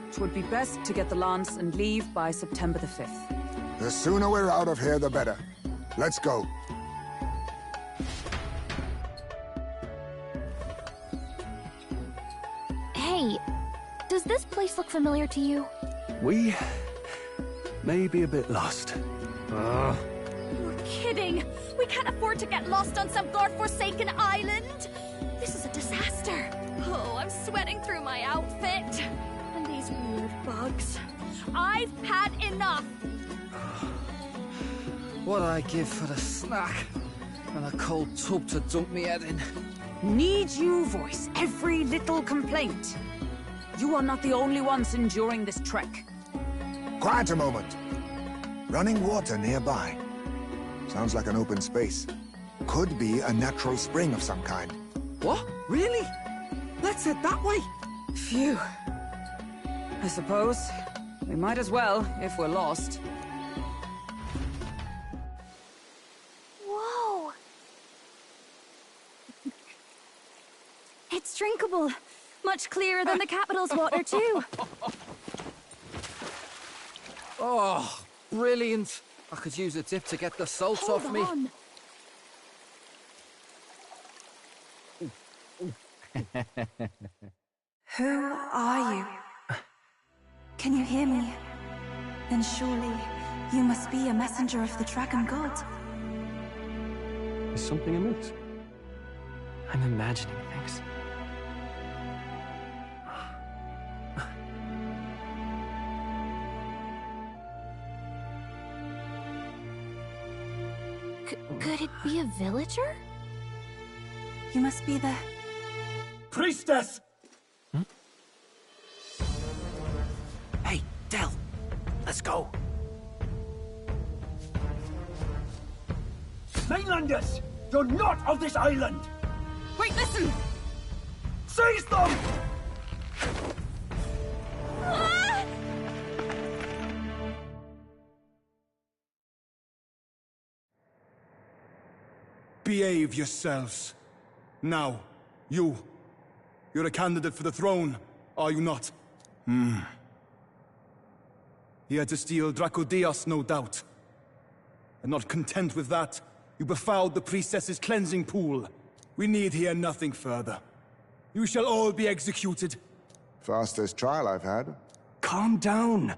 it would be best to get the lance and leave by September the 5th.
The sooner we're out of here, the better. Let's go.
Hey, does this place look familiar to you?
We may be a bit lost.
You're kidding! We can't afford to get lost on some god-forsaken island! This is a disaster! Oh, I'm sweating through my outfit. And these weird bugs. I've had enough!
What I give for the snack and a cold tub to dump me head in.
Need you voice every little complaint? You are not the only ones enduring this trek.
Quiet a moment. Running water nearby. Sounds like an open space. Could be a natural spring of some kind.
What? Really? Let's head that way.
Phew. I suppose we might as well if we're lost.
Whoa! It's drinkable. Much clearer than the capital's water, too.
Oh, brilliant. I could use a dip to get the salt off me.
On.
Who are you? Can you hear me? Then surely you must be a messenger of the Dragon God.
Is something amiss?
I'm imagining things.
Could it be a villager?
You must be the...
Priestess!
Hey, Del, let's go.
Mainlanders! You're not of this island!
Wait, listen!
Seize them!
Ah!
Behave yourselves. Now, you're a candidate for the throne, are you not? Here to steal Dracodios, no doubt. And not content with that, you befouled the priestess's cleansing pool. We need hear nothing further. You shall all be executed.
Fastest trial I've had.
Calm down.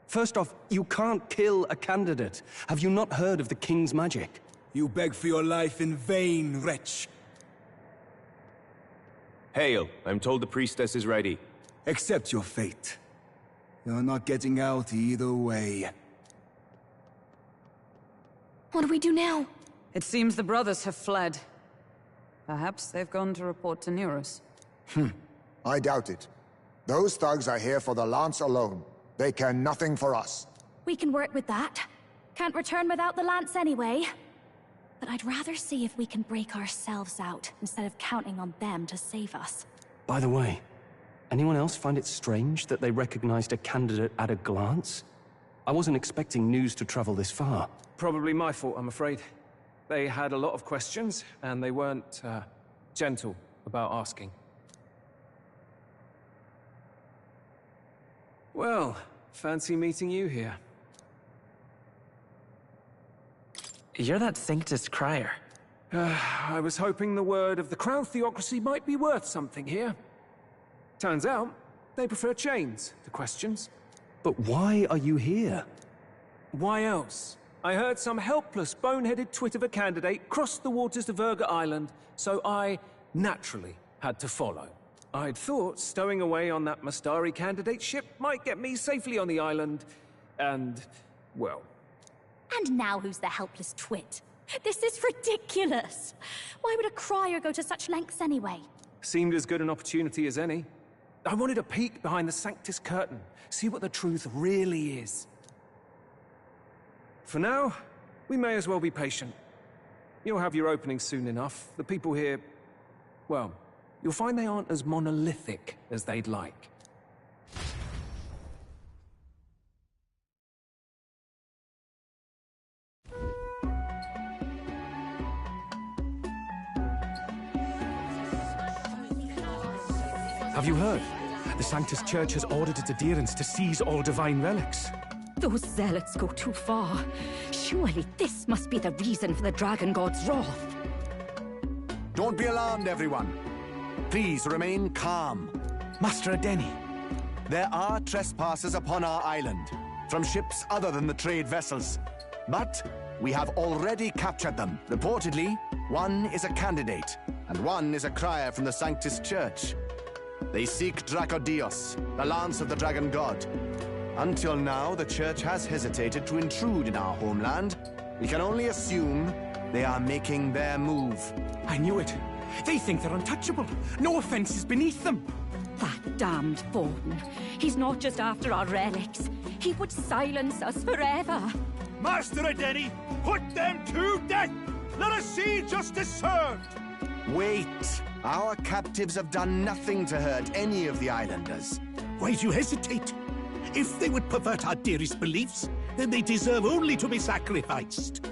First off, you can't kill a candidate. Have you not heard of the king's magic?
You beg for your life in vain, wretch.
Hail, I'm told the priestess is ready.
Accept your fate. You're not getting out either way.
What do we do now?
It seems the brothers have fled. Perhaps they've gone to report to Neurus.
I doubt it. Those thugs are here for the lance alone. They care nothing for us.
We can work with that. Can't return without the lance anyway. But I'd rather see if we can break ourselves out, instead of counting on them to save us.
By the way, anyone else find it strange that they recognized a candidate at a glance? I wasn't expecting news to travel this far.
Probably my fault, I'm afraid. They had a lot of questions, and they weren't, gentle about asking. Well, fancy meeting you here.
You're that Sanctus crier.
I was hoping the word of the Crown Theocracy might be worth something here. Turns out, they prefer chains to questions.
But why are you here?
Why else? I heard some helpless, boneheaded twit of a candidate crossed the waters of Verga Island, so I, naturally, had to follow. I'd thought stowing away on that Mastari candidate ship might get me safely on the island, and, well...
And now who's the helpless twit? This is ridiculous! Why would a crier go to such lengths anyway?
Seemed as good an opportunity as any. I wanted a peek behind the Sanctus curtain, see what the truth really is. For now, we may as well be patient. You'll have your opening soon enough. The people here, well, you'll find they aren't as monolithic as they'd like.
Have you heard? The Sanctus Church has ordered its adherents to seize all divine relics.
Those zealots go too far. Surely this must be the reason for the Dragon God's wrath.
Don't be alarmed, everyone. Please remain calm.
Master Adeni.
There are trespassers upon our island, from ships other than the trade vessels. But we have already captured them. Reportedly, one is a candidate, and one is a crier from the Sanctus Church. They seek Dracodios, the lance of the Dragon God. Until now, the Church has hesitated to intrude in our homeland. We can only assume they are making their move.
I knew it. They think they're untouchable. No offense is beneath them.
That damned Borden. He's not just after our relics. He would silence us forever.
Master Adeni, put them to death! Let us see justice served!
Wait! Our captives have done nothing to hurt any of the islanders.
Why do you hesitate? If they would pervert our dearest beliefs, then they deserve only to be sacrificed.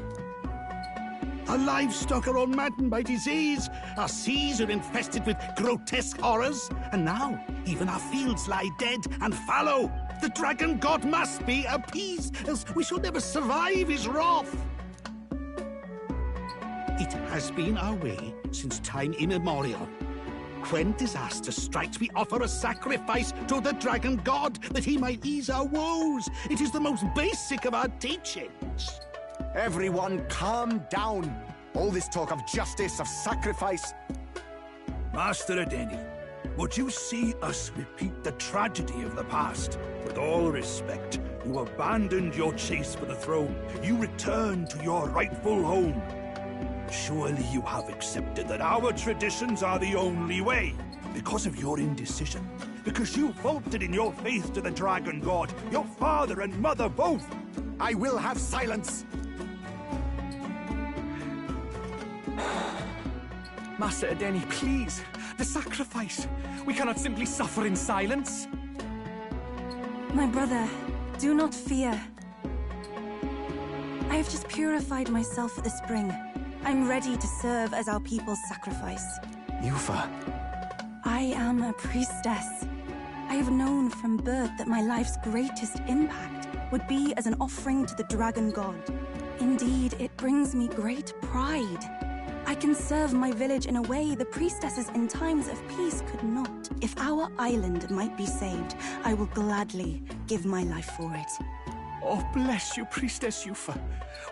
Our livestock are all maddened by disease, our seas are infested with grotesque horrors, and now even our fields lie dead and fallow. The Dragon God must be appeased, else we shall never survive his wrath. It has been our way since time immemorial. When disaster strikes, we offer a sacrifice to the Dragon God that he might ease our woes. It is the most basic of our teachings.
Everyone calm down. All this talk of justice, of sacrifice.
Master Adeni, would you see us repeat the tragedy of the past? With all respect, You abandoned your chase for the throne. You returned to your rightful home. Surely you have accepted that our traditions are the only way. Because of your indecision. Because you faltered in your faith to the Dragon God. Your father and mother both.
I will have silence.
Master Edeni, please. The sacrifice. We cannot simply suffer in silence.
My brother, do not fear. I have just purified myself at the spring. I'm ready to serve as our people's sacrifice.
Yufa.
I am a priestess. I have known from birth that my life's greatest impact would be as an offering to the Dragon God. Indeed, it brings me great pride. I can serve my village in a way the priestesses in times of peace could not. If our island might be saved, I will gladly give my life for it.
Oh, bless you, Priestess Yufa.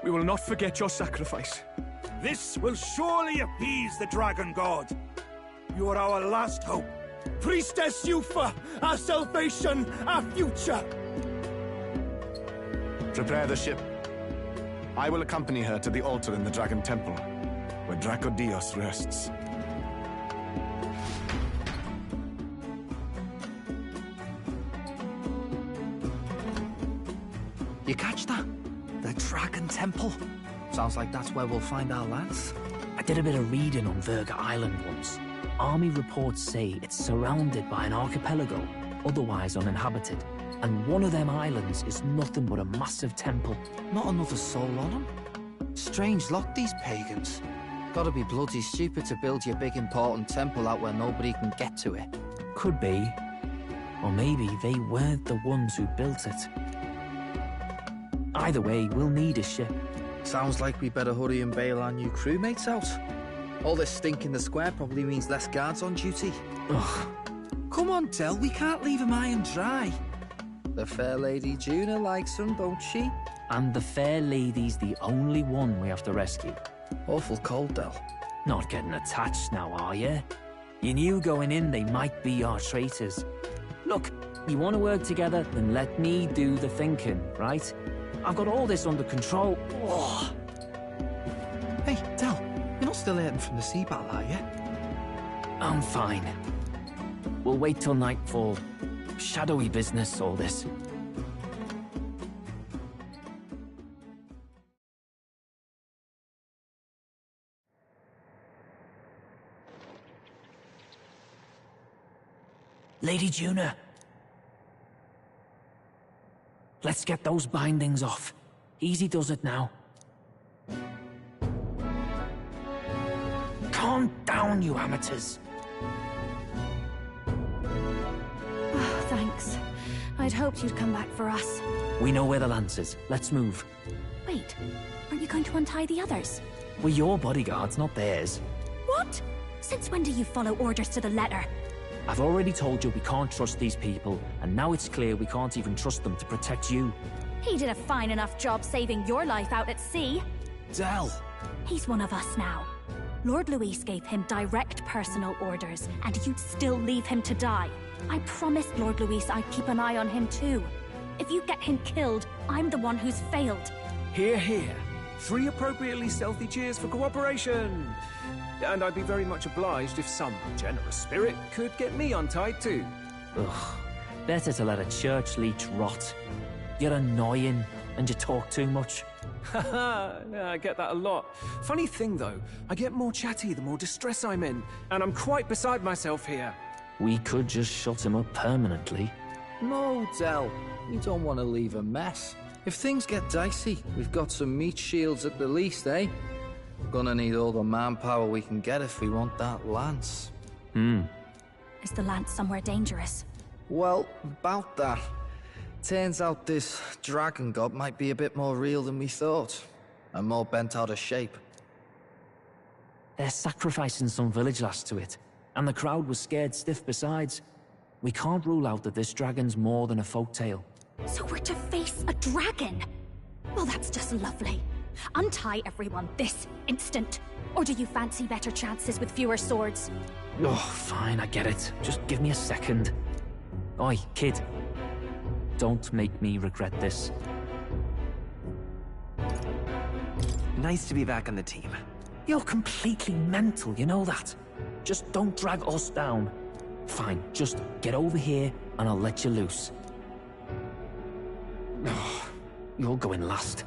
We will not forget your sacrifice.
This will surely appease the Dragon God. You are our last hope.
Priestess Yufa, our salvation, our future.
Prepare the ship. I will accompany her to the altar in the Dragon Temple, where Dracodios rests.
You catch that? The Dragon Temple. Sounds like that's where we'll find our lads.
I did a bit of reading on Verga Island once. Army reports say it's surrounded by an archipelago, otherwise uninhabited. And one of them islands is nothing but a massive temple.
Not another soul on them? Strange lot, these pagans. Gotta be bloody stupid to build your big important temple out where nobody can get to it.
Could be. Or maybe they weren't the ones who built it. Either way, we'll need a ship.
Sounds like we better hurry and bail our new crewmates out. All this stink in the square probably means less guards on duty.
Ugh.
Come on, Del, we can't leave him high and dry. The fair lady Juna likes him, don't she?
And the fair lady's the only one we have to rescue.
Awful cold, Del.
Not getting attached now, are you? You knew going in they might be our traitors. Look, you want to work together, then let me do the thinking, right? I've got all this under control. Oh.
Hey, Del, you're not still hurting from the sea battle, are you?
I'm fine. We'll wait till nightfall. Shadowy business, all this. Lady Juna. Let's get those bindings off. Easy does it now. Calm down, you amateurs.
Oh, thanks. I'd hoped you'd come back for us.
We know where the lance is. Let's move.
Wait, aren't you going to untie the others?
We're your bodyguards, not theirs.
What? Since when do you follow orders to the letter?
I've already told you we can't trust these people, and now it's clear we can't even trust them to protect you.
He did a fine enough job saving your life out at sea.
Del!
He's one of us now. Lord Luis gave him direct personal orders, and you'd still leave him to die. I promised Lord Luis I'd keep an eye on him too. If you get him killed, I'm the one who's failed.
Hear, hear. 3 appropriately stealthy cheers for cooperation. And I'd be very much obliged if some generous spirit could get me untied too.
Ugh. Better to let a church leech rot. You're annoying, and you talk too much.
Haha, yeah, I get that a lot. Funny thing though, I get more chatty the more distress I'm in, and I'm quite beside myself here.
We could just shut him up permanently.
No, Del. You don't want to leave a mess. If things get dicey, we've got some meat shields at the least, eh? Gonna need all the manpower we can get if we want that lance.
Is the lance somewhere dangerous?
Well, about that. Turns out this dragon god might be a bit more real than we thought. And more bent out of shape.
They're sacrificing some village lass to it, and the crowd was scared stiff besides. We can't rule out that this dragon's more than a folktale.
So we're to face a dragon? Well, that's just lovely. Untie everyone this instant. Or do you fancy better chances with fewer swords?
Oh, fine, I get it. Just give me a second. Oi, kid. Don't make me regret this.
Nice to be back on the team.
You're completely mental, you know that? Just don't drag us down. Fine, just get over here and I'll let you loose. You're going last.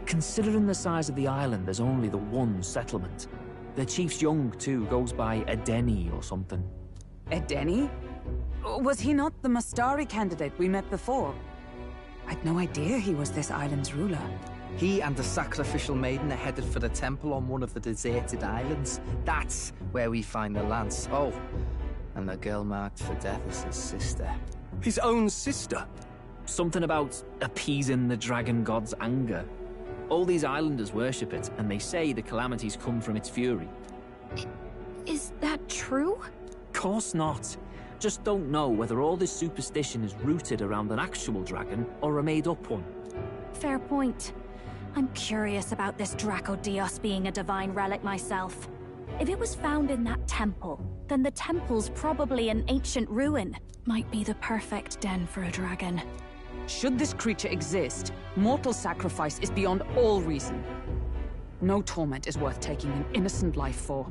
Considering the size of the island, there's only the one settlement. The chief's young, too, goes by Edeni or something.
Edeni? Was he not the Mastari candidate we met before? I'd no idea he was this island's ruler.
He and the sacrificial maiden are headed for the temple on one of the deserted islands. That's where we find the lance. Oh, and the girl marked for death is his sister.
His own sister?
Something about appeasing the dragon god's anger. All these islanders worship it, and they say the calamities come from its fury.
Is that true?
Course not. Just don't know whether all this superstition is rooted around an actual dragon or a made-up one.
Fair point. I'm curious about this Dracodios being a divine relic myself. If it was found in that temple, then the temple's probably an ancient ruin. Might be the perfect den for a dragon.
Should this creature exist, mortal sacrifice is beyond all reason. No torment is worth taking an innocent life for.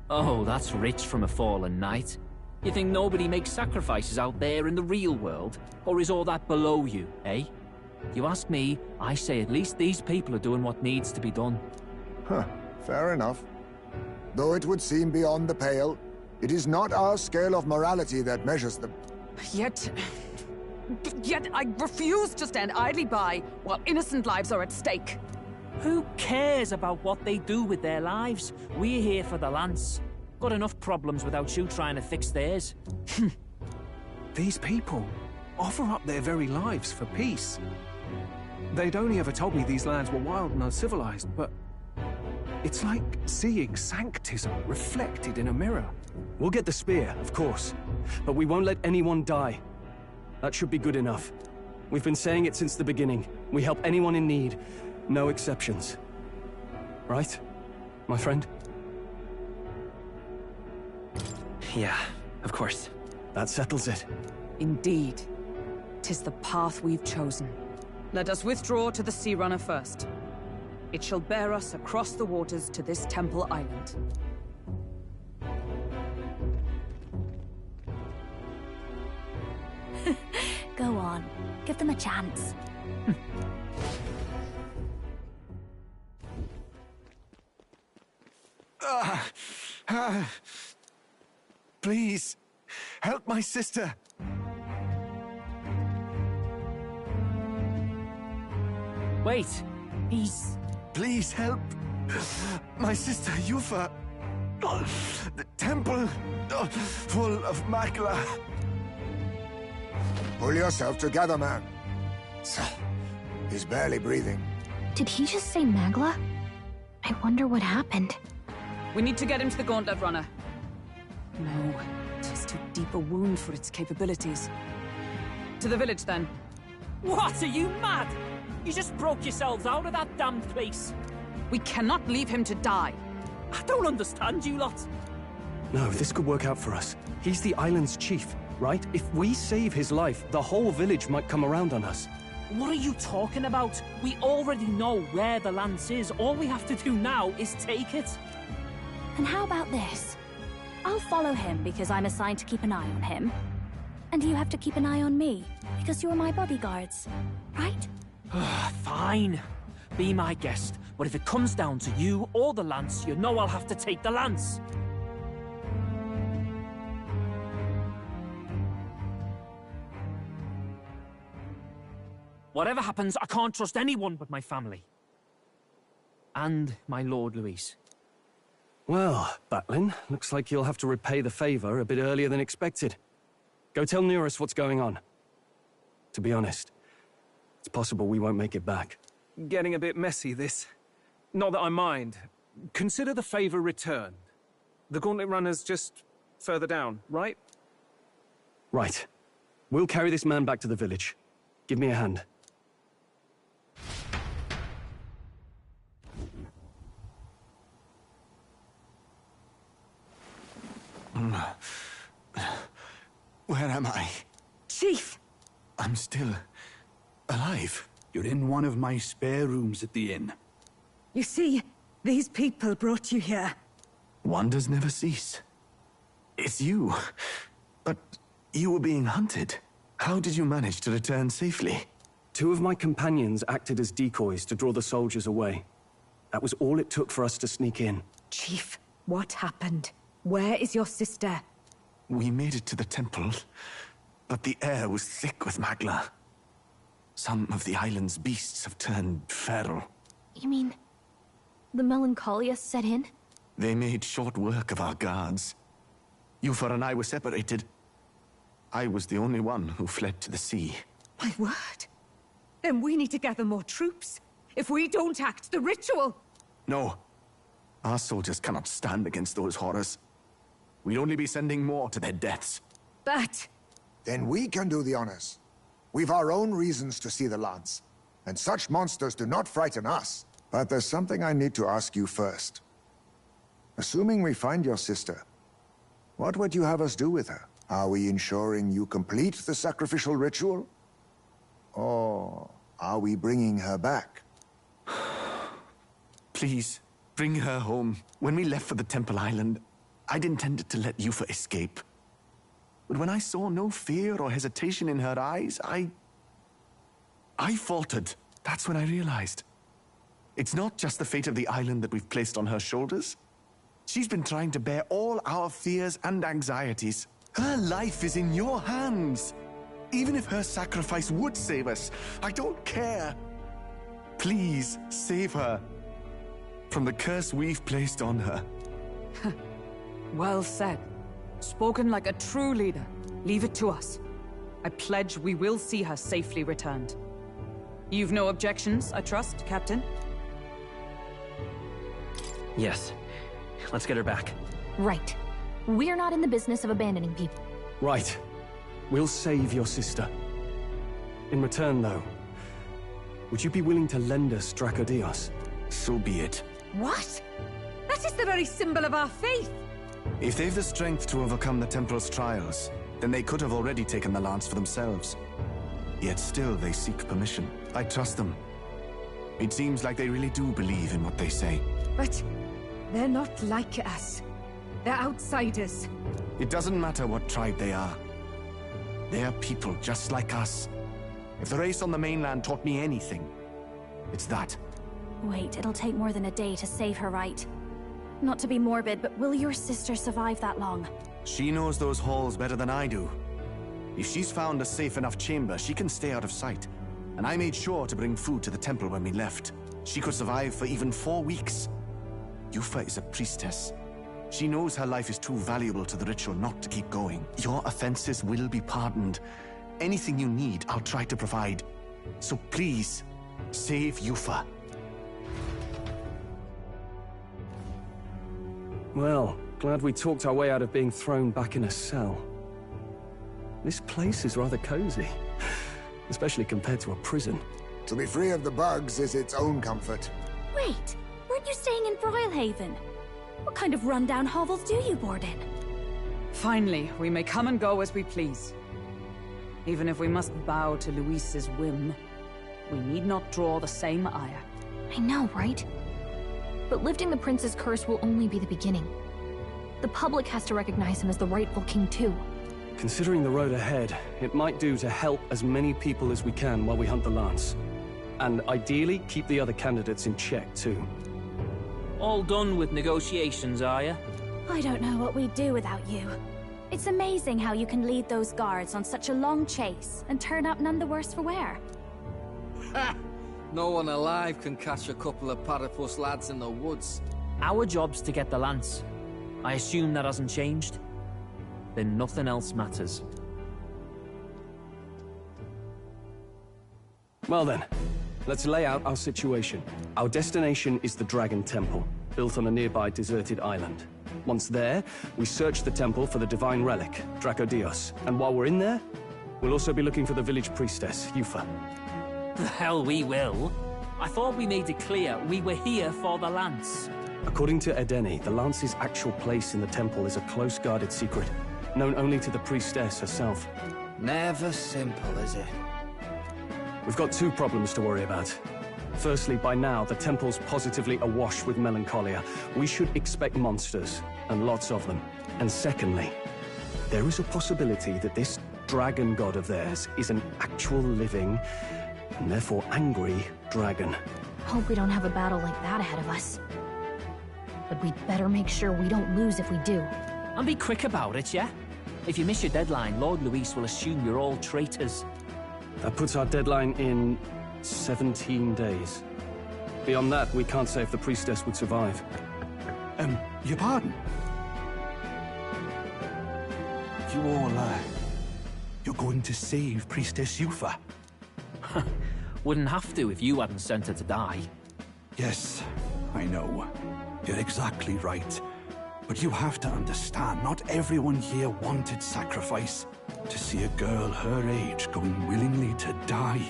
Oh, that's rich from a fallen knight. You think nobody makes sacrifices out there in the real world? Or is all that below you, eh? You ask me, I say at least these people are doing what needs to be done.
Huh, fair enough. Though it would seem beyond the pale, it is not our scale of morality that measures them.
Yet I refuse to stand idly by while innocent lives are at stake.
Who cares about what they do with their lives? We're here for the lance. Got enough problems without you trying to fix theirs.
These people offer up their very lives for peace. They'd only ever told me these lands were wild and uncivilized, but it's like seeing sanctism reflected in a mirror.
We'll get the spear, of course, but we won't let anyone die. That should be good enough. We've been saying it since the beginning. We help anyone in need, no exceptions. Right, my friend?
Yeah, of course.
That settles it.
Indeed. 'Tis the path we've chosen. Let us withdraw to the Sea Runner first. It shall bear us across the waters to this temple island.
Go on. Give them a chance.
Please, help my sister.
Wait.
Please help. My sister Yufa. The temple full of Makla.
Pull yourself together, man. He's barely breathing.
Did he just say Magla? I wonder what happened.
We need to get him to the Gauntlet Runner. No, it is too deep a wound for its capabilities. To the village, then.
What? Are you mad? You just broke yourselves out of that damned place.
We cannot leave him to die.
I don't understand you lot.
No, this could work out for us. He's the island's chief, right? If we save his life, the whole village might come around on us.
What are you talking about? We already know where the lance is. All we have to do now is take it.
And how about this? I'll follow him because I'm assigned to keep an eye on him. And you have to keep an eye on me because you're my bodyguards, right?
Fine. Be my guest. But if it comes down to you or the lance, you know I'll have to take the lance. Whatever happens, I can't trust anyone but my family. And my Lord Luis.
Well, Batlin, looks like you'll have to repay the favor a bit earlier than expected. Go tell Neurus what's going on. To be honest, it's possible we won't make it back.
Getting a bit messy, this. Not that I mind. Consider the favor returned. The Gauntlet Runner's just further down, right?
Right. We'll carry this man back to the village. Give me a hand.
Where am I?
Chief!
I'm still alive.
You're in one of my spare rooms at the inn.
You see, these people brought you here.
Wonders never cease. It's you. But you were being hunted. How did you manage to return safely?
2 of my companions acted as decoys to draw the soldiers away. That was all it took for us to sneak in.
Chief, what happened? Where is your sister?
We made it to the temple, but the air was thick with magla. Some of the island's beasts have turned feral.
You mean the melancholia set in?
They made short work of our guards. Yufa and I were separated. I was the only one who fled to the sea.
My word. Then we need to gather more troops. If we don't act, the ritual...
No. Our soldiers cannot stand against those horrors. We'd only be sending more to their deaths.
But...
Then we can do the honors. We've our own reasons to see the lance. And such monsters do not frighten us. But there's something I need to ask you first. Assuming we find your sister, what would you have us do with her? Are we ensuring you complete the sacrificial ritual? Or are we bringing her back?
Please, bring her home. When we left for the Temple Island, I'd intended to let Yufa escape. But when I saw no fear or hesitation in her eyes, I faltered. That's when I realized. It's not just the fate of the island that we've placed on her shoulders. She's been trying to bear all our fears and anxieties. Her life is in your hands. Even if her sacrifice would save us, I don't care. Please, save her from the curse we've placed on her.
Well said. Spoken like a true leader. Leave it to us. I pledge we will see her safely returned. You've no objections, I trust, Captain?
Yes. Let's get her back.
Right. We're not in the business of abandoning people.
Right. We'll save your sister. In return, though, would you be willing to lend us Dracodios?
So be it.
What? That is the very symbol of our faith!
If they've the strength to overcome the Templars' trials, then they could have already taken the lance for themselves. Yet still they seek permission. I trust them. It seems like they really do believe in what they say.
But they're not like us. They're outsiders.
It doesn't matter what tribe they are. They're people just like us. If the race on the mainland taught me anything, it's that.
Wait, it'll take more than a day to save her, right? Not to be morbid, but will your sister survive that long?
She knows those halls better than I do. If she's found a safe enough chamber, she can stay out of sight. And I made sure to bring food to the temple when we left. She could survive for even 4 weeks. Yufa is a priestess. She knows her life is too valuable to the ritual not to keep going. Your offenses will be pardoned. Anything you need, I'll try to provide. So please, save Yufa.
Well, glad we talked our way out of being thrown back in a cell. This place is rather cozy, especially compared to a prison.
To be free of the bugs is its own comfort.
Wait, weren't you staying in Broilhaven? What kind of rundown hovels do you board in?
Finally, we may come and go as we please. Even if we must bow to Luis's whim, we need not draw the same ire.
I know, right? But lifting the prince's curse will only be the beginning. The public has to recognize him as the rightful king too.
Considering the road ahead, it might do to help as many people as we can while we hunt the lance. And ideally, keep the other candidates in check too.
All done with negotiations, are you?
I don't know what we'd do without you. It's amazing how you can lead those guards on such a long chase and turn up none the worse for wear.
Ha! No one alive can catch a couple of platypus lads in the woods.
Our job's to get the lance. I assume that hasn't changed? Then nothing else matters.
Well then, let's lay out our situation. Our destination is the Dragon Temple, built on a nearby deserted island. Once there, we search the temple for the divine relic, Dracodios. And while we're in there, we'll also be looking for the village priestess, Yufa.
The hell we will. I thought we made it clear we were here for the lance.
According to Edeni, the Lance's actual place in the temple is a close-guarded secret, known only to the priestess herself.
Never simple, is it?
We've got two problems to worry about. Firstly, by now, the temple's positively awash with melancholia. We should expect monsters, and lots of them. And secondly, there is a possibility that this dragon god of theirs is an actual living, and therefore angry, dragon.
Hope we don't have a battle like that ahead of us. But we'd better make sure we don't lose if we do.
And be quick about it, yeah? If you miss your deadline, Lord Luis will assume you're all traitors.
That puts our deadline in 17 days. Beyond that, we can't say if the priestess would survive.
Your pardon? You all, you're going to save Priestess Yufa?
Wouldn't have to if you hadn't sent her to die.
Yes, I know. You're exactly right. But you have to understand, not everyone here wanted sacrifice. To see a girl her age going willingly to die.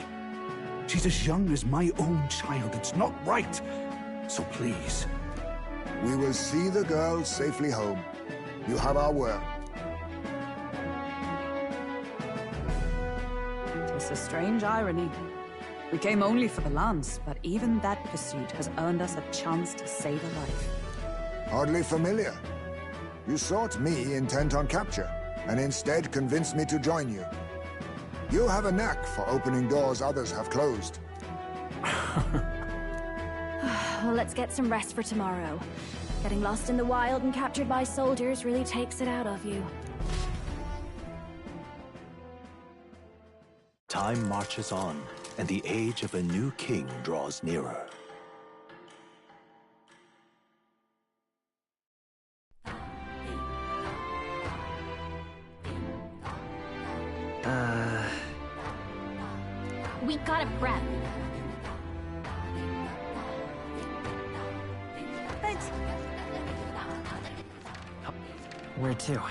She's as young as my own child. It's not right. So please.
We will see the girl safely home. You have our word.
It's a strange irony. We came only for the lance, but even that pursuit has earned us a chance to save a life.
Hardly familiar. You sought me intent on capture, and instead convinced me to join you. You have a knack for opening doors others have closed.
Well, let's get some rest for tomorrow. Getting lost in the wild and captured by soldiers really takes it out of you.
Time marches on, and the age of a new king draws nearer.
We gotta prep.
Thanks.
Where to?